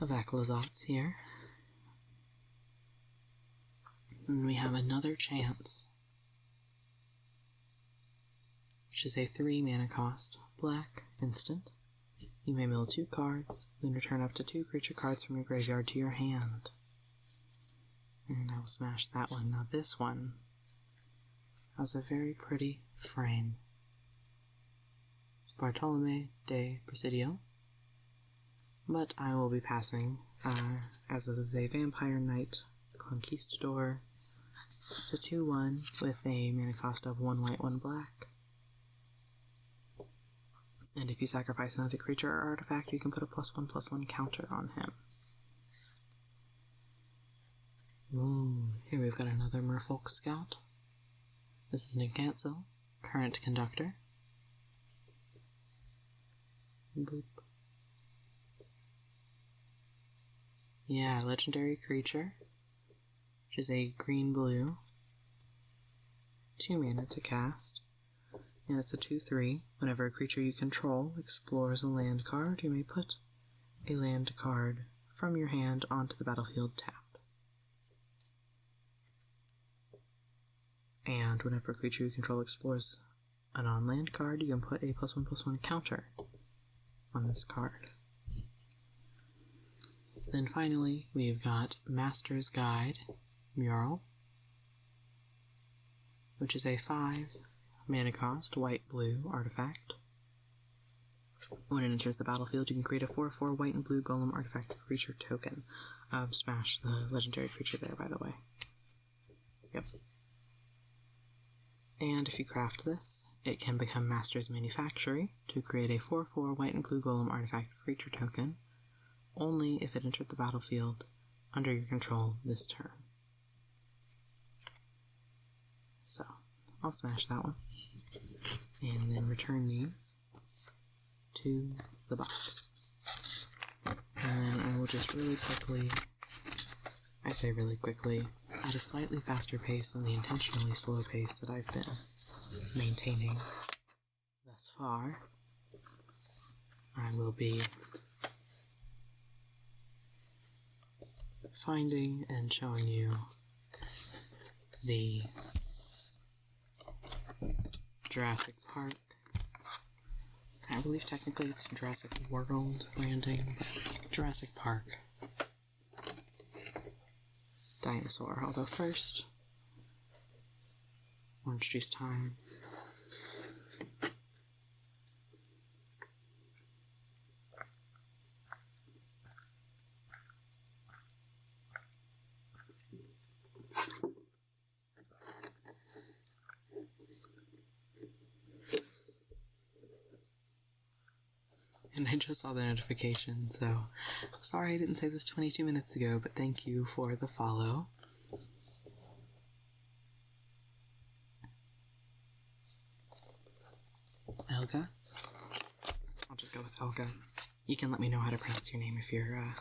of Ixalan here. And we have another Chance, which is a 3 mana cost black instant. You may mill 2 cards, then return up to 2 creature cards from your graveyard to your hand. And I will smash that one. Now this one has a very pretty frame. It's Bartolome de Presidio, but I will be passing, as it is a Vampire Knight Conquistador. It's a 2/1 with a mana cost of 1 white, 1 black. And if you sacrifice another creature or artifact, you can put a +1/+1 counter on him. Ooh, here we've got another Merfolk Scout. This is Nick Cancel, Current Conductor. Boop. Yeah, legendary creature, which is a green-blue, 2 mana to cast, and it's a 2/3. Whenever a creature you control explores a land card, you may put a land card from your hand onto the battlefield tapped. And whenever a creature you control explores a non-land card, you can put a +1/+1 counter on this card. Then finally, we've got Master's Guide Mural, which is a 5 mana cost white-blue artifact. When it enters the battlefield, you can create a 4/4 white and blue golem artifact creature token. Smash the legendary creature there, by the way. Yep. And if you craft this, it can become Master's Manufactory to create a 4/4 white and blue golem artifact creature token, only if it entered the battlefield under your control this turn. So, I'll smash that one, and then return these to the box. And then I will just really quickly, I say really quickly, at a slightly faster pace than the intentionally slow pace that I've been maintaining thus far, I will be finding and showing you the Jurassic Park. I believe technically it's Jurassic World branding, but Jurassic Park dinosaur. Although first, orange juice time. And I just saw the notification, so sorry I didn't say this 22 minutes ago, but thank you for the follow. Elga? I'll just go with Elga. You can let me know how to pronounce your name if you're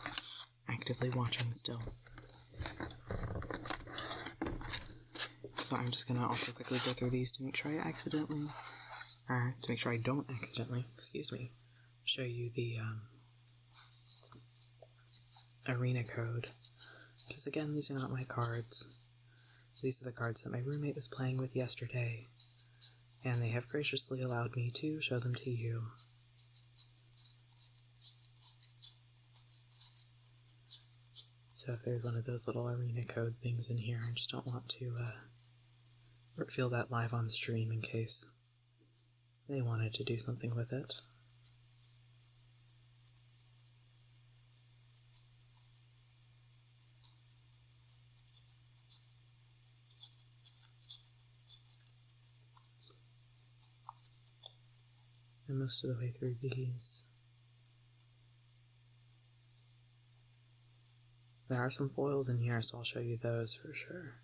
actively watching still. So I'm just gonna also quickly go through these to make sure I don't accidentally, show you the arena code. Because again, these are not my cards. These are the cards that my roommate was playing with yesterday, and they have graciously allowed me to show them to you. So if there's one of those little arena code things in here, I just don't want to reveal that live on stream in case they wanted to do something with it. And most of the way through these, there are some foils in here, so I'll show you those for sure.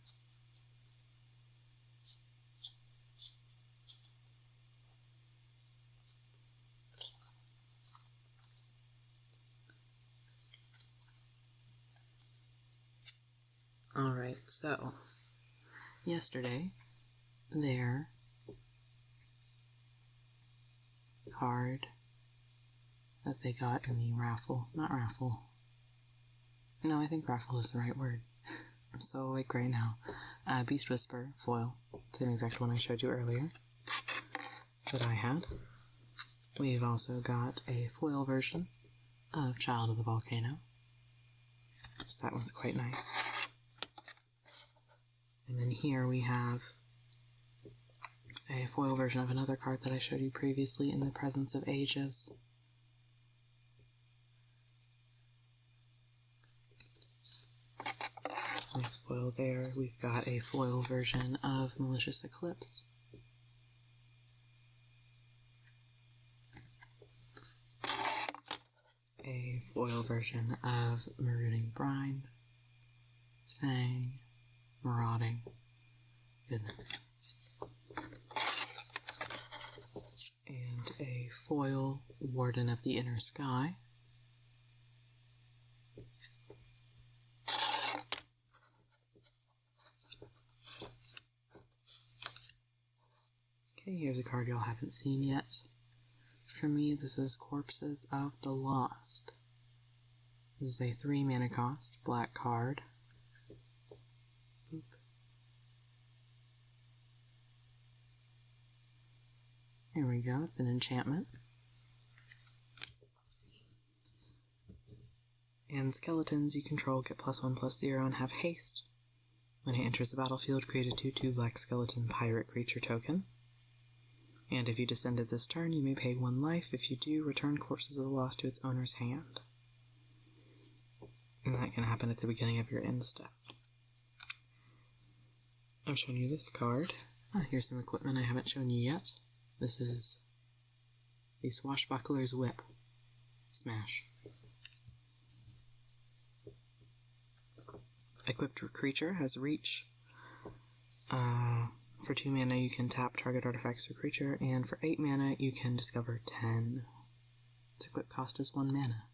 Alright, so yesterday, their card that they got in the I think raffle is the right word. I'm so awake right now. Beast Whisper foil, same exact one I showed you earlier that I had. We've also got a foil version of Child of the Volcano. So that one's quite nice. And then here we have a foil version of another card that I showed you previously, In the Presence of Ages. Nice foil there. We've got a foil version of Malicious Eclipse. A foil version of Marooning Brine. Fang. Marauding. Goodness. And a foil Warden of the Inner Sky. Okay, here's a card y'all haven't seen yet. For me, this is Corpses of the Lost. This is a 3 mana cost, black card. Boop. Here we go, it's an enchantment. And skeletons you control get +1/+0 and have haste. When it enters the battlefield, create a 2/2 black skeleton pirate creature token. And if you descend it this turn, you may pay 1 life. If you do, return Corpses of the Lost to its owner's hand. And that can happen at the beginning of your end step. I've shown you this card. Here's some equipment I haven't shown you yet. This is the Swashbuckler's Whip. Smash. Equipped creature has reach. For 2 mana you can tap target artifacts or creature, and for 8 mana you can discover 10. Its equip cost is 1 mana.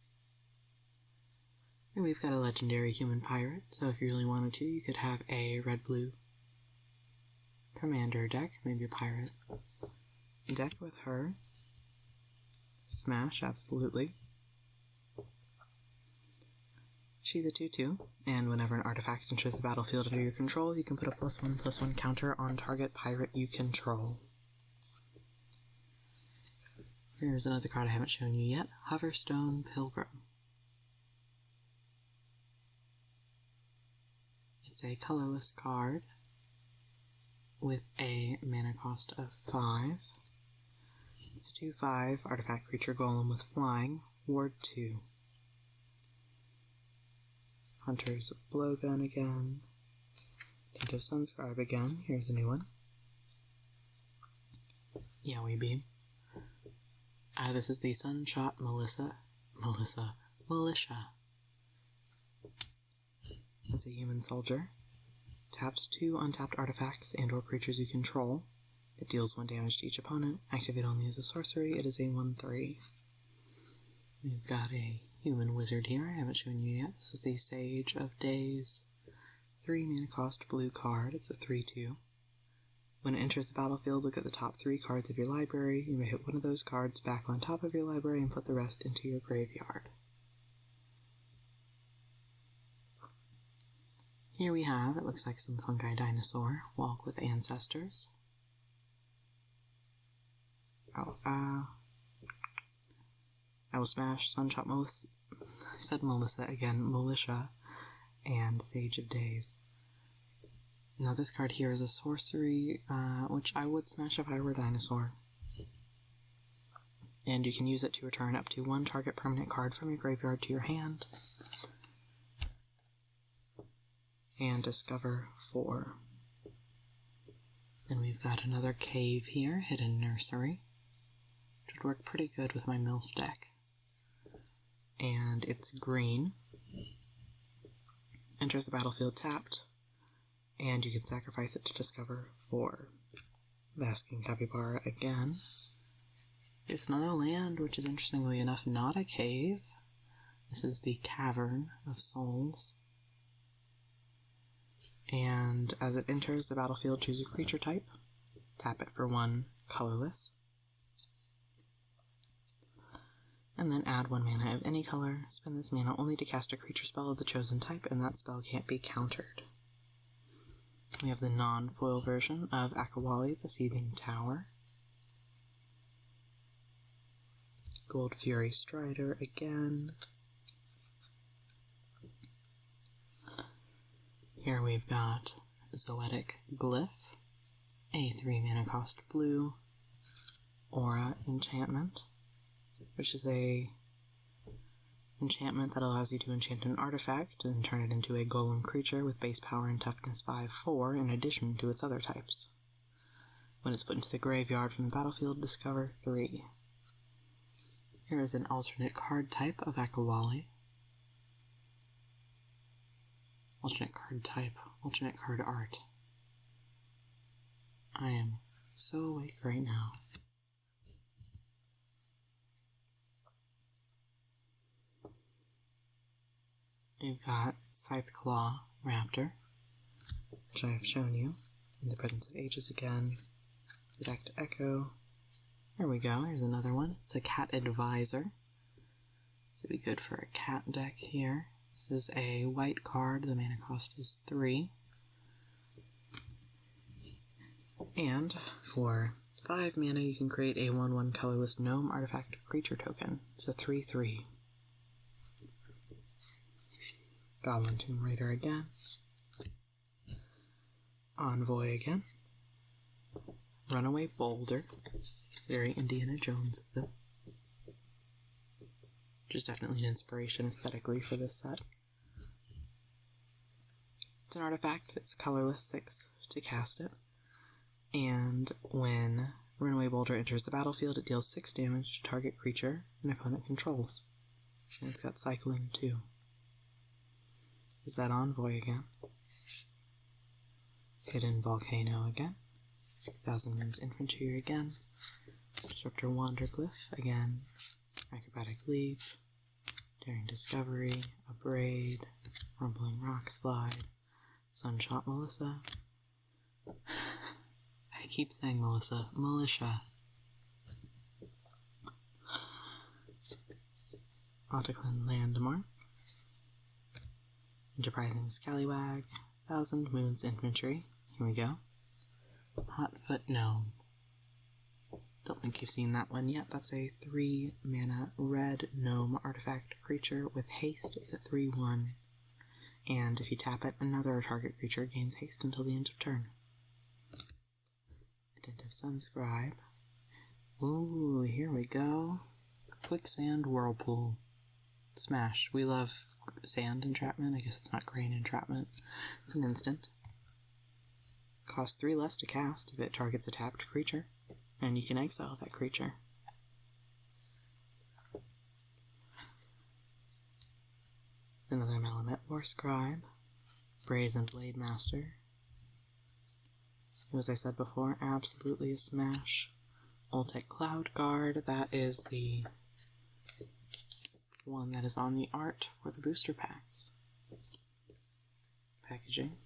And we've got a legendary human pirate, so if you really wanted to, you could have a red-blue commander deck, maybe a pirate deck with her. Smash, absolutely. She's a 2/2, and whenever an artifact enters the battlefield under your control, you can put a +1/+1 counter on target pirate you control. Here's another card I haven't shown you yet, Hoverstone Pilgrim. It's a colorless card with a mana cost of 5. It's a 2/5 artifact creature golem with flying, ward 2. Hunter's Blowgun again. Tinto Sunscribe again. Here's a new one. Yowie Beam. This is the Sunshot Militia. It's a human soldier. Tapped 2 untapped artifacts and or creatures you control. It deals 1 damage to each opponent. Activate only as a sorcery. It is a 1/3. We've got a human wizard here. I haven't shown you yet. This is the Sage of Days. 3 mana cost blue card. It's a 3/2. When it enters the battlefield, look at the top 3 cards of your library. You may hit one of those cards back on top of your library and put the rest into your graveyard. Here we have, it looks like some fungi dinosaur, Walk with Ancestors. I will smash Sunshot Militia, I said Melissa again, Militia, and Sage of Days. Now this card here is a sorcery, which I would smash if I were a dinosaur. And you can use it to return up to 1 target permanent card from your graveyard to your hand. And discover 4. Then we've got another cave here, Hidden Nursery, which would work pretty good with my MILF deck. And it's green. Enters the battlefield tapped, and you can sacrifice it to discover 4. Basking Capybara again. It's another land, which is interestingly enough not a cave. This is the Cavern of Souls. And as it enters the battlefield, choose a creature type. Tap it for 1 colorless. And then add 1 mana of any color. Spend this mana only to cast a creature spell of the chosen type, and that spell can't be countered. We have the non-foil version of Akawali, the Seething Tower. Gold Fury Strider again. Here we've got Zoetic Glyph, a 3 mana cost blue aura enchantment, which is a enchantment that allows you to enchant an artifact and turn it into a golem creature with base power and toughness 5/4 in addition to its other types. When it's put into the graveyard from the battlefield, discover 3. Here is an alternate card type of Akawali. Alternate card type, alternate card art. I am so awake right now. We've got Scytheclaw Raptor, which I have shown you in the Presence of Ages again. Detect Echo. There we go, here's another one. It's a Cat Advisor. This would be good for a cat deck here. This is a white card, the mana cost is 3. And for 5 mana you can create a 1/1 colorless gnome artifact creature token. It's a 3/3. Goblin Tomb Raider again. Envoy again. Runaway Boulder. Very Indiana Jones of it. Which is definitely an inspiration aesthetically for this set. It's an artifact, it's colorless 6 to cast it. And when Runaway Boulder enters the battlefield. It deals 6 damage to target creature an opponent controls. And it's got cycling too. Is that Envoy again? Hidden Volcano again. Thousand Moons Infantry again. Disruptor Wanderglyph again. Acrobatic Leap. Daring Discovery. Abrade. Rumbling Rock Slide. Sunshot Melissa. I keep saying Melissa. Militia. Autoclan Landmark. Enterprising Scallywag. Thousand Moons Infantry. Here we go. Hotfoot Gnome. Don't think you've seen that one yet. That's a 3-mana red gnome artifact creature with haste. It's a 3/1. And if you tap it, another target creature gains haste until the end of turn. Attentive Sunscribe. Ooh, here we go. Quicksand Whirlpool. Smash. We love sand entrapment. I guess it's not grain entrapment. It's an instant. Costs 3 less to cast if it targets a tapped creature. And you can exile that creature. Another Malamet War Scribe. Brazen Blade Master. As I said before, absolutely a smash. Ultec Cloud Guard. That is the one that is on the art for the booster packs. Packaging.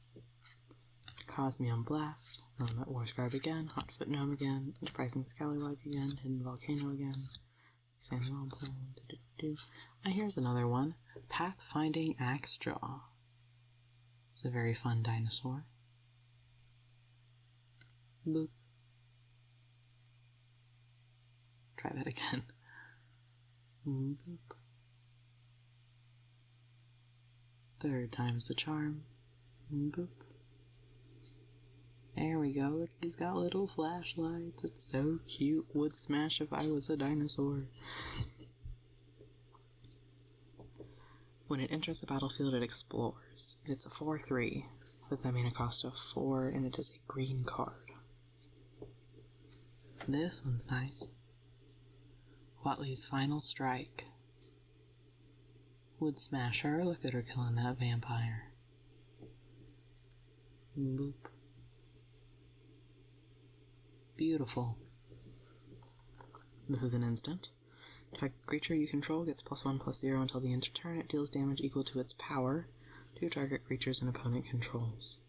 Cosmium Blast. Malamet War Scribe again. Hotfoot Gnome again. Enterprising Scallywag again. Hidden Volcano again. Here's another one. Pathfinding Axejaw. It's a very fun dinosaur. Boop. Try that again. Boop. Third time's the charm. Boop. There we go. Look, he's got little flashlights. It's so cute. Would smash if I was a dinosaur. When it enters the battlefield, it explores. It's a 4/3 with a mana cost of 4, and it is a green card. This one's nice. Watley's Final Strike. Would smash her. Look at her killing that vampire. Boop. Beautiful. This is an instant. Target creature you control gets +1/+0 until the end of turn. It deals damage equal to its power to target creatures an opponent controls.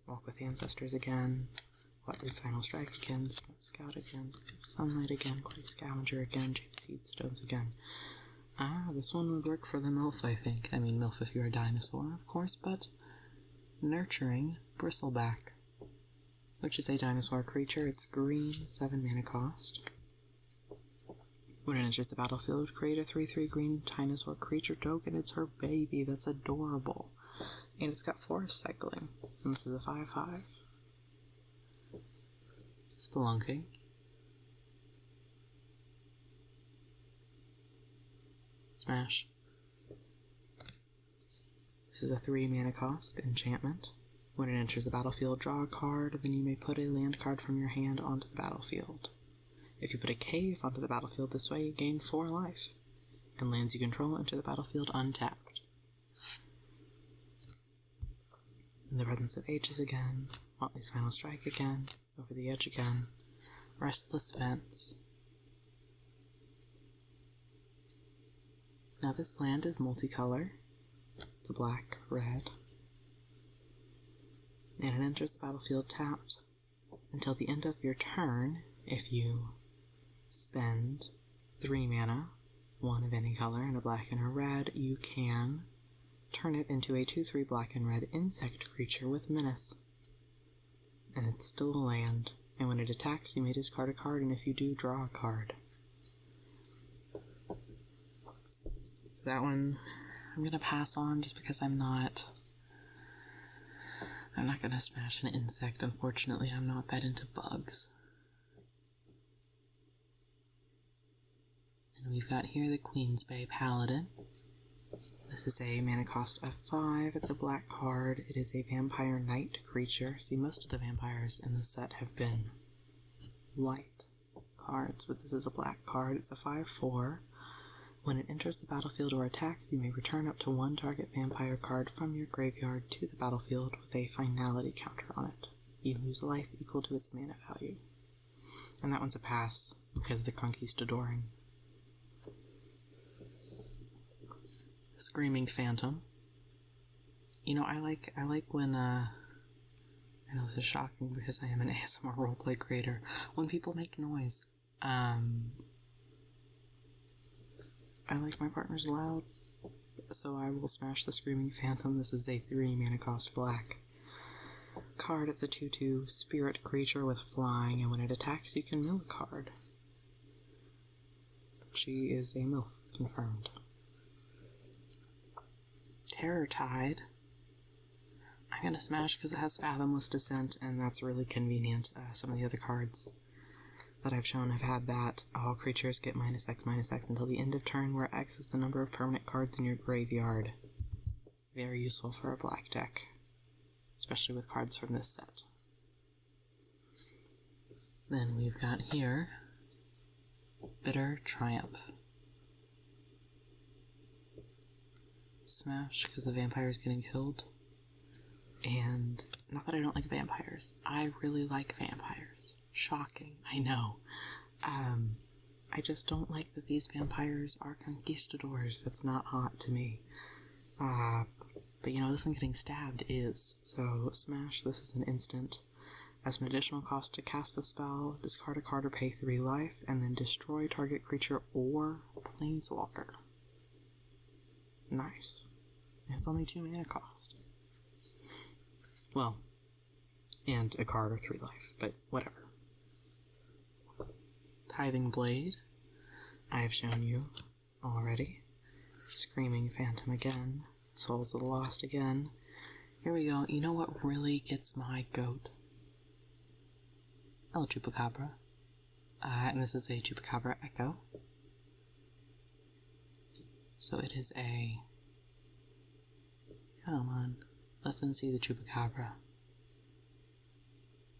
Walk with Ancestors again. Watley's Final Strike again. Scout again. Sunlight again. Clay Scavenger again. Jade Seed Stones again. This one would work for the MILF, I think. I mean, MILF if you're a dinosaur, of course, but Nurturing Bristleback, which is a dinosaur creature. It's green, 7 mana cost. When it enters the battlefield, create a 3/3 green dinosaur creature token. It's her baby. That's adorable. And it's got forest cycling. And this is a 5/5. Spelunking. Smash. This is a 3 mana cost enchantment. When it enters the battlefield, draw a card, then you may put a land card from your hand onto the battlefield. If you put a cave onto the battlefield this way, you gain 4 life, and lands you control enter the battlefield untapped. In the Presence of Ages again, Watley's Final Strike again, Over the Edge again, Restless Vents. Now this land is multicolor. It's a black, red. And it enters the battlefield tapped until the end of your turn. If you spend 3 mana, 1 of any color, and a black and a red, you can turn it into a 2/3 black and red insect creature with menace. And it's still a land. And when it attacks, you may discard a card, and if you do, draw a card. That one I'm gonna pass on just because I'm not gonna smash an insect. Unfortunately, I'm not that into bugs. And we've got here the Queensbay Paladin. This is a mana cost of 5. It's a black card. It is a vampire knight creature. See, most of the vampires in this set have been white cards, but this is a black card. It's a 5/4. When it enters the battlefield or attacks, you may return up to one target vampire card from your graveyard to the battlefield with a finality counter on it. You lose a life equal to its mana value. And that one's a pass because of the Conquistadoring. Screaming Phantom. You know, I like when, I know this is shocking because I am an ASMR roleplay creator, when people make noise. I like my partners loud, so I will smash the Screaming Phantom. This is a 3 mana cost black card. It's a 2/2 spirit creature with flying, and when it attacks, you can mill a card. She is a MILF, confirmed. Terror Tide. I'm gonna smash because it has Fathomless Descent, and that's really convenient. Some of the other cards that I've shown have had that. All creatures get -X/-X until the end of turn, where X is the number of permanent cards in your graveyard. Very useful for a black deck, especially with cards from this set. Then we've got here Bitter Triumph. Smash because the vampire is getting killed. And not that I don't like vampires. I really like vampires. Shocking, I know. I just don't like that these vampires are conquistadors. That's not hot to me. But you know, this one getting stabbed is. So, smash, this is an instant. As an additional cost to cast the spell, discard a card or pay 3 life, and then destroy target creature or planeswalker. Nice. And it's only 2 mana cost. Well, and a card or 3 life, but whatever. Tithing Blade, I have shown you already. Screaming Phantom again. Souls of the Lost again. Here we go. You know what really gets my goat? El Chupacabra. And this is a Chupacabra Echo. So it is a... Come on. Let's unsee the Chupacabra.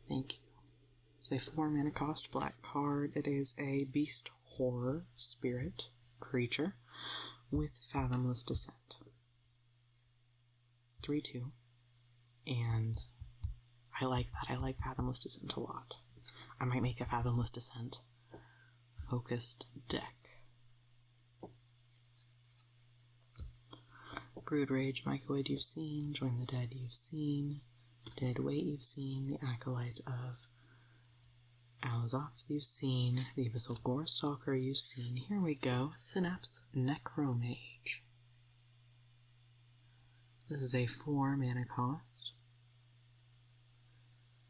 Thank you. It's a 4 mana cost black card. It is a beast horror spirit creature with Fathomless Descent. 3/2. And I like that. I like Fathomless Descent a lot. I might make a Fathomless Descent focused deck. Brood Rage, Mycoid you've seen, Join the Dead you've seen, Dead Weight you've seen, the Acolyte of Alazotz you've seen, the Abyssal Gorestalker you've seen. Here we go, Synapse Necromage. This is a 4 mana cost.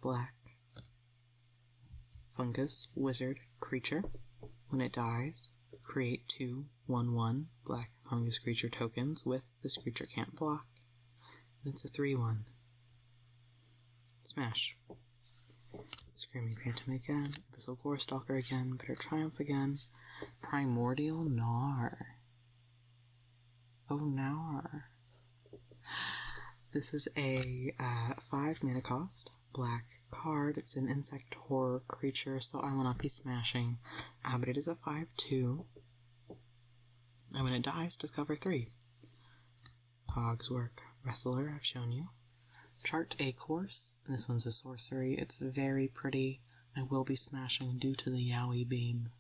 Black fungus wizard creature. When it dies, create 2 1/1 black fungus creature tokens with this creature can't block. And it's a 3/1. Smash. Screaming Phantom again, Abyssal Gorestalker again, Bitter Triumph again, Primordial Gnar. Oh, Gnar. This is a 5 mana cost black card. It's an insect horror creature, so I will not be smashing. But it is a 5/2. And when it dies, discover 3. Hogswork Wrestler, I've shown you. Chart a Course. This one's a sorcery. It's very pretty. I will be smashing due to the Yowie Beam.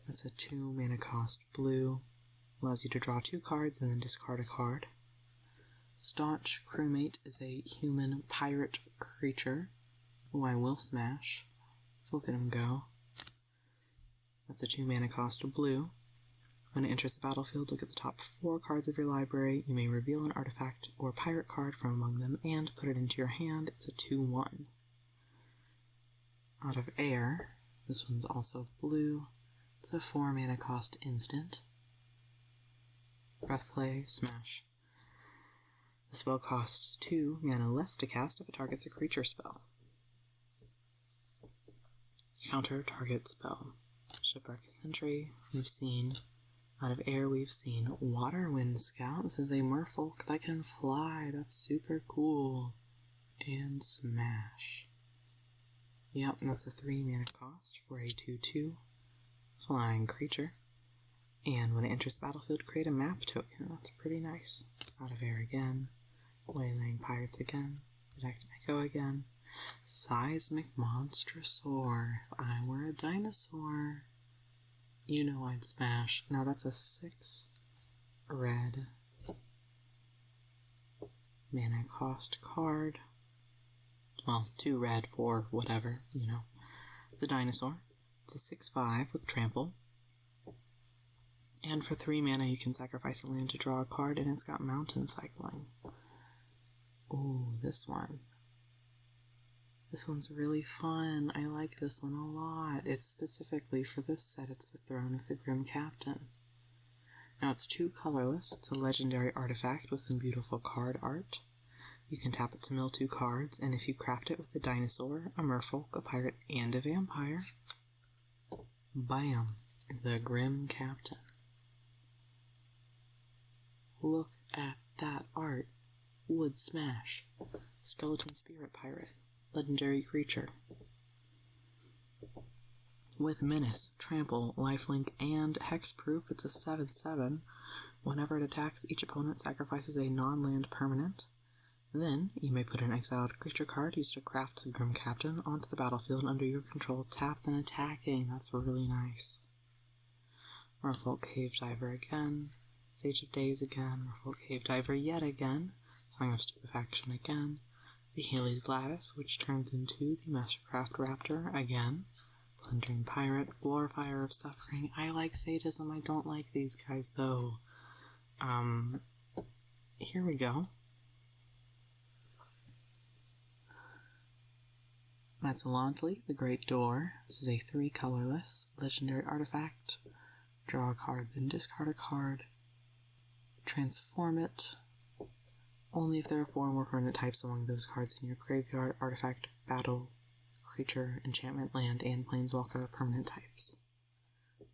That's a 2 mana cost blue. Allows you to draw 2 cards and then discard a card. Staunch Crewmate is a human pirate creature who I will smash. Look at him go. That's a 2 mana cost blue. When it enters the battlefield, look at the top 4 cards of your library. You may reveal an artifact or pirate card from among them and put it into your hand. It's a 2/1. Out of Air, this one's also blue. It's a 4 mana cost instant. Breathplay, smash. The spell costs 2 mana less to cast if it targets a creature spell. Counter target spell. Shipwreck Sentry, we've seen. Out of air, we've seen Water Wind Scout. This is a merfolk that can fly. That's super cool. And Smash. Yep, and that's a 3 mana cost for a 2/2 flying creature. And when it enters the battlefield, create a map token. That's pretty nice. Out of air again. Waylaying Pirates again. Detect Echo again. Seismic Monstrosaur. If I were a dinosaur, you know I'd smash. Now that's a 6 red mana cost card. Well, 2 red for whatever, you know. The dinosaur. It's a 6/5 with trample. And for 3 mana, you can sacrifice a land to draw a card, and it's got mountain cycling. Ooh, this one. This one's really fun. I like this one a lot. It's specifically for this set. It's the Throne of the Grim Captain. Now it's 2 colorless. It's a legendary artifact with some beautiful card art. You can tap it to mill 2 cards, and if you craft it with a dinosaur, a merfolk, a pirate, and a vampire, bam, the Grim Captain. Look at that art. Would smash. Skeleton Spirit Pirate. Legendary creature. With Menace, Trample, Lifelink, and Hexproof, it's a 7/7. Whenever it attacks, each opponent sacrifices a non-land permanent. Then, you may put an exiled creature card used to craft the Grim Captain onto the battlefield under your control, tapped and attacking. That's really nice. Merfolk Cave Diver again. Sage of Days again. Merfolk Cave Diver yet again. Song of Stupefaction again. See Haley's Lattice, which turns into the Mastercraft Raptor again. Plundering Pirate. Glorifier of Suffering. I like sadism. I don't like these guys, though. Here we go. Metzalantli, the Great Door. This is a 3 colorless legendary artifact. Draw a card, then discard a card. Transform it. Only if there are 4 more permanent types among those cards in your graveyard, artifact, battle, creature, enchantment, land, and planeswalker permanent types.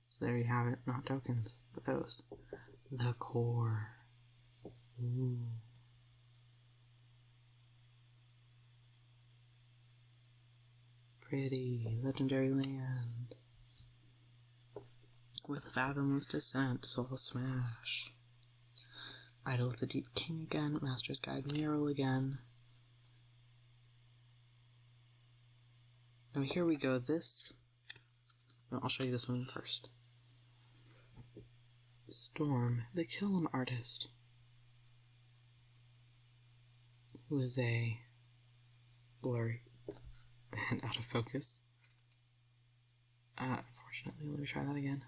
So there you have it. Not tokens, but those. The core. Ooh. Pretty. Legendary land. With Fathomless Descent, Soul Smash. Idol of the Deep King again, Master's Guide Mural again. Now here we go, I'll show you this one first. Storm, the Kiln Artist, who is a blurry and out of focus. Unfortunately, let me try that again.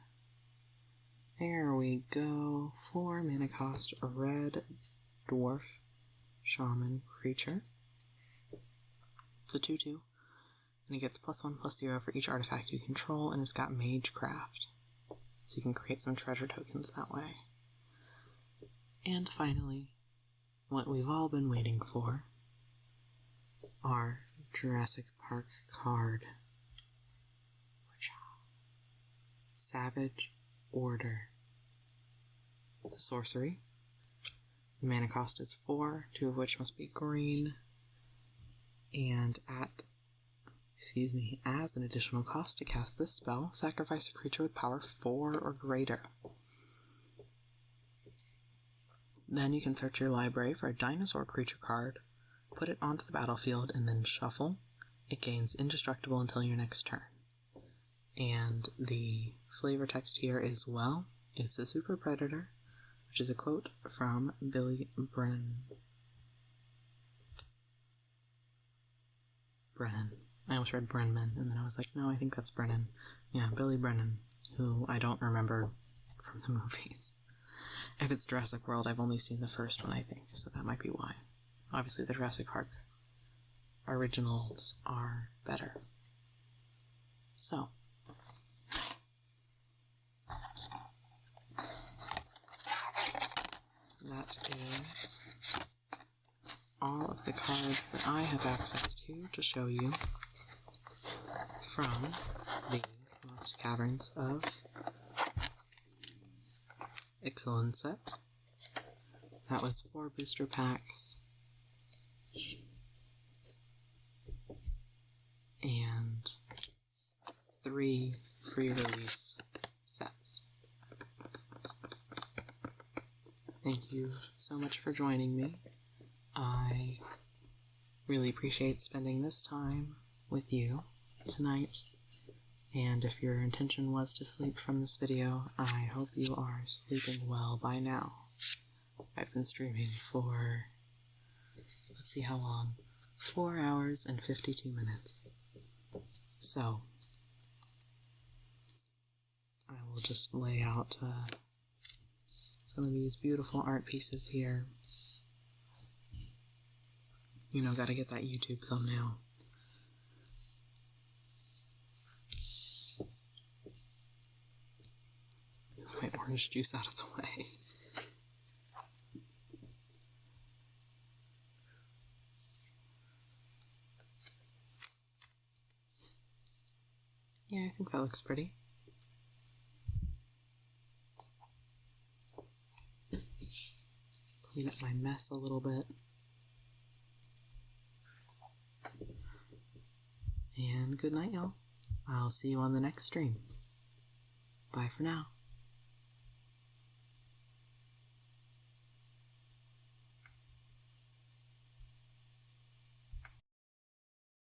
There we go. 4 mana cost, a red dwarf shaman creature. It's a 2/2, and it gets +1/+0 for each artifact you control, and it's got Magecraft, so you can create some treasure tokens that way. And finally, what we've all been waiting for, our Jurassic Park card. Savage Order. It's a sorcery. The mana cost is 4, 2 of which must be green. And as an additional cost to cast this spell, sacrifice a creature with power 4 or greater. Then you can search your library for a dinosaur creature card, put it onto the battlefield, and then shuffle. It gains indestructible until your next turn. And the flavor text here is, well, it's a super predator, which is a quote from Billy Brennan. I almost read Brennan, and then I was like, no, I think that's Brennan. Yeah, Billy Brennan, who I don't remember from the movies. If it's Jurassic World, I've only seen the first one, I think, so that might be why. Obviously, the Jurassic Park originals are better. So, that is all of the cards that I have access to show you from the Lost Caverns of Ixalan set. That was 4 booster packs and 3 free release sets. Thank you so much for joining me. I really appreciate spending this time with you tonight. And if your intention was to sleep from this video, I hope you are sleeping well by now. I've been streaming for, let's see how long, 4 hours and 52 minutes. So, I will just lay out some of these beautiful art pieces here. You know, gotta get that YouTube thumbnail. My orange juice out of the way. Yeah, I think that looks pretty. Clean up my mess a little bit. And good night, y'all. I'll see you on the next stream. Bye for now.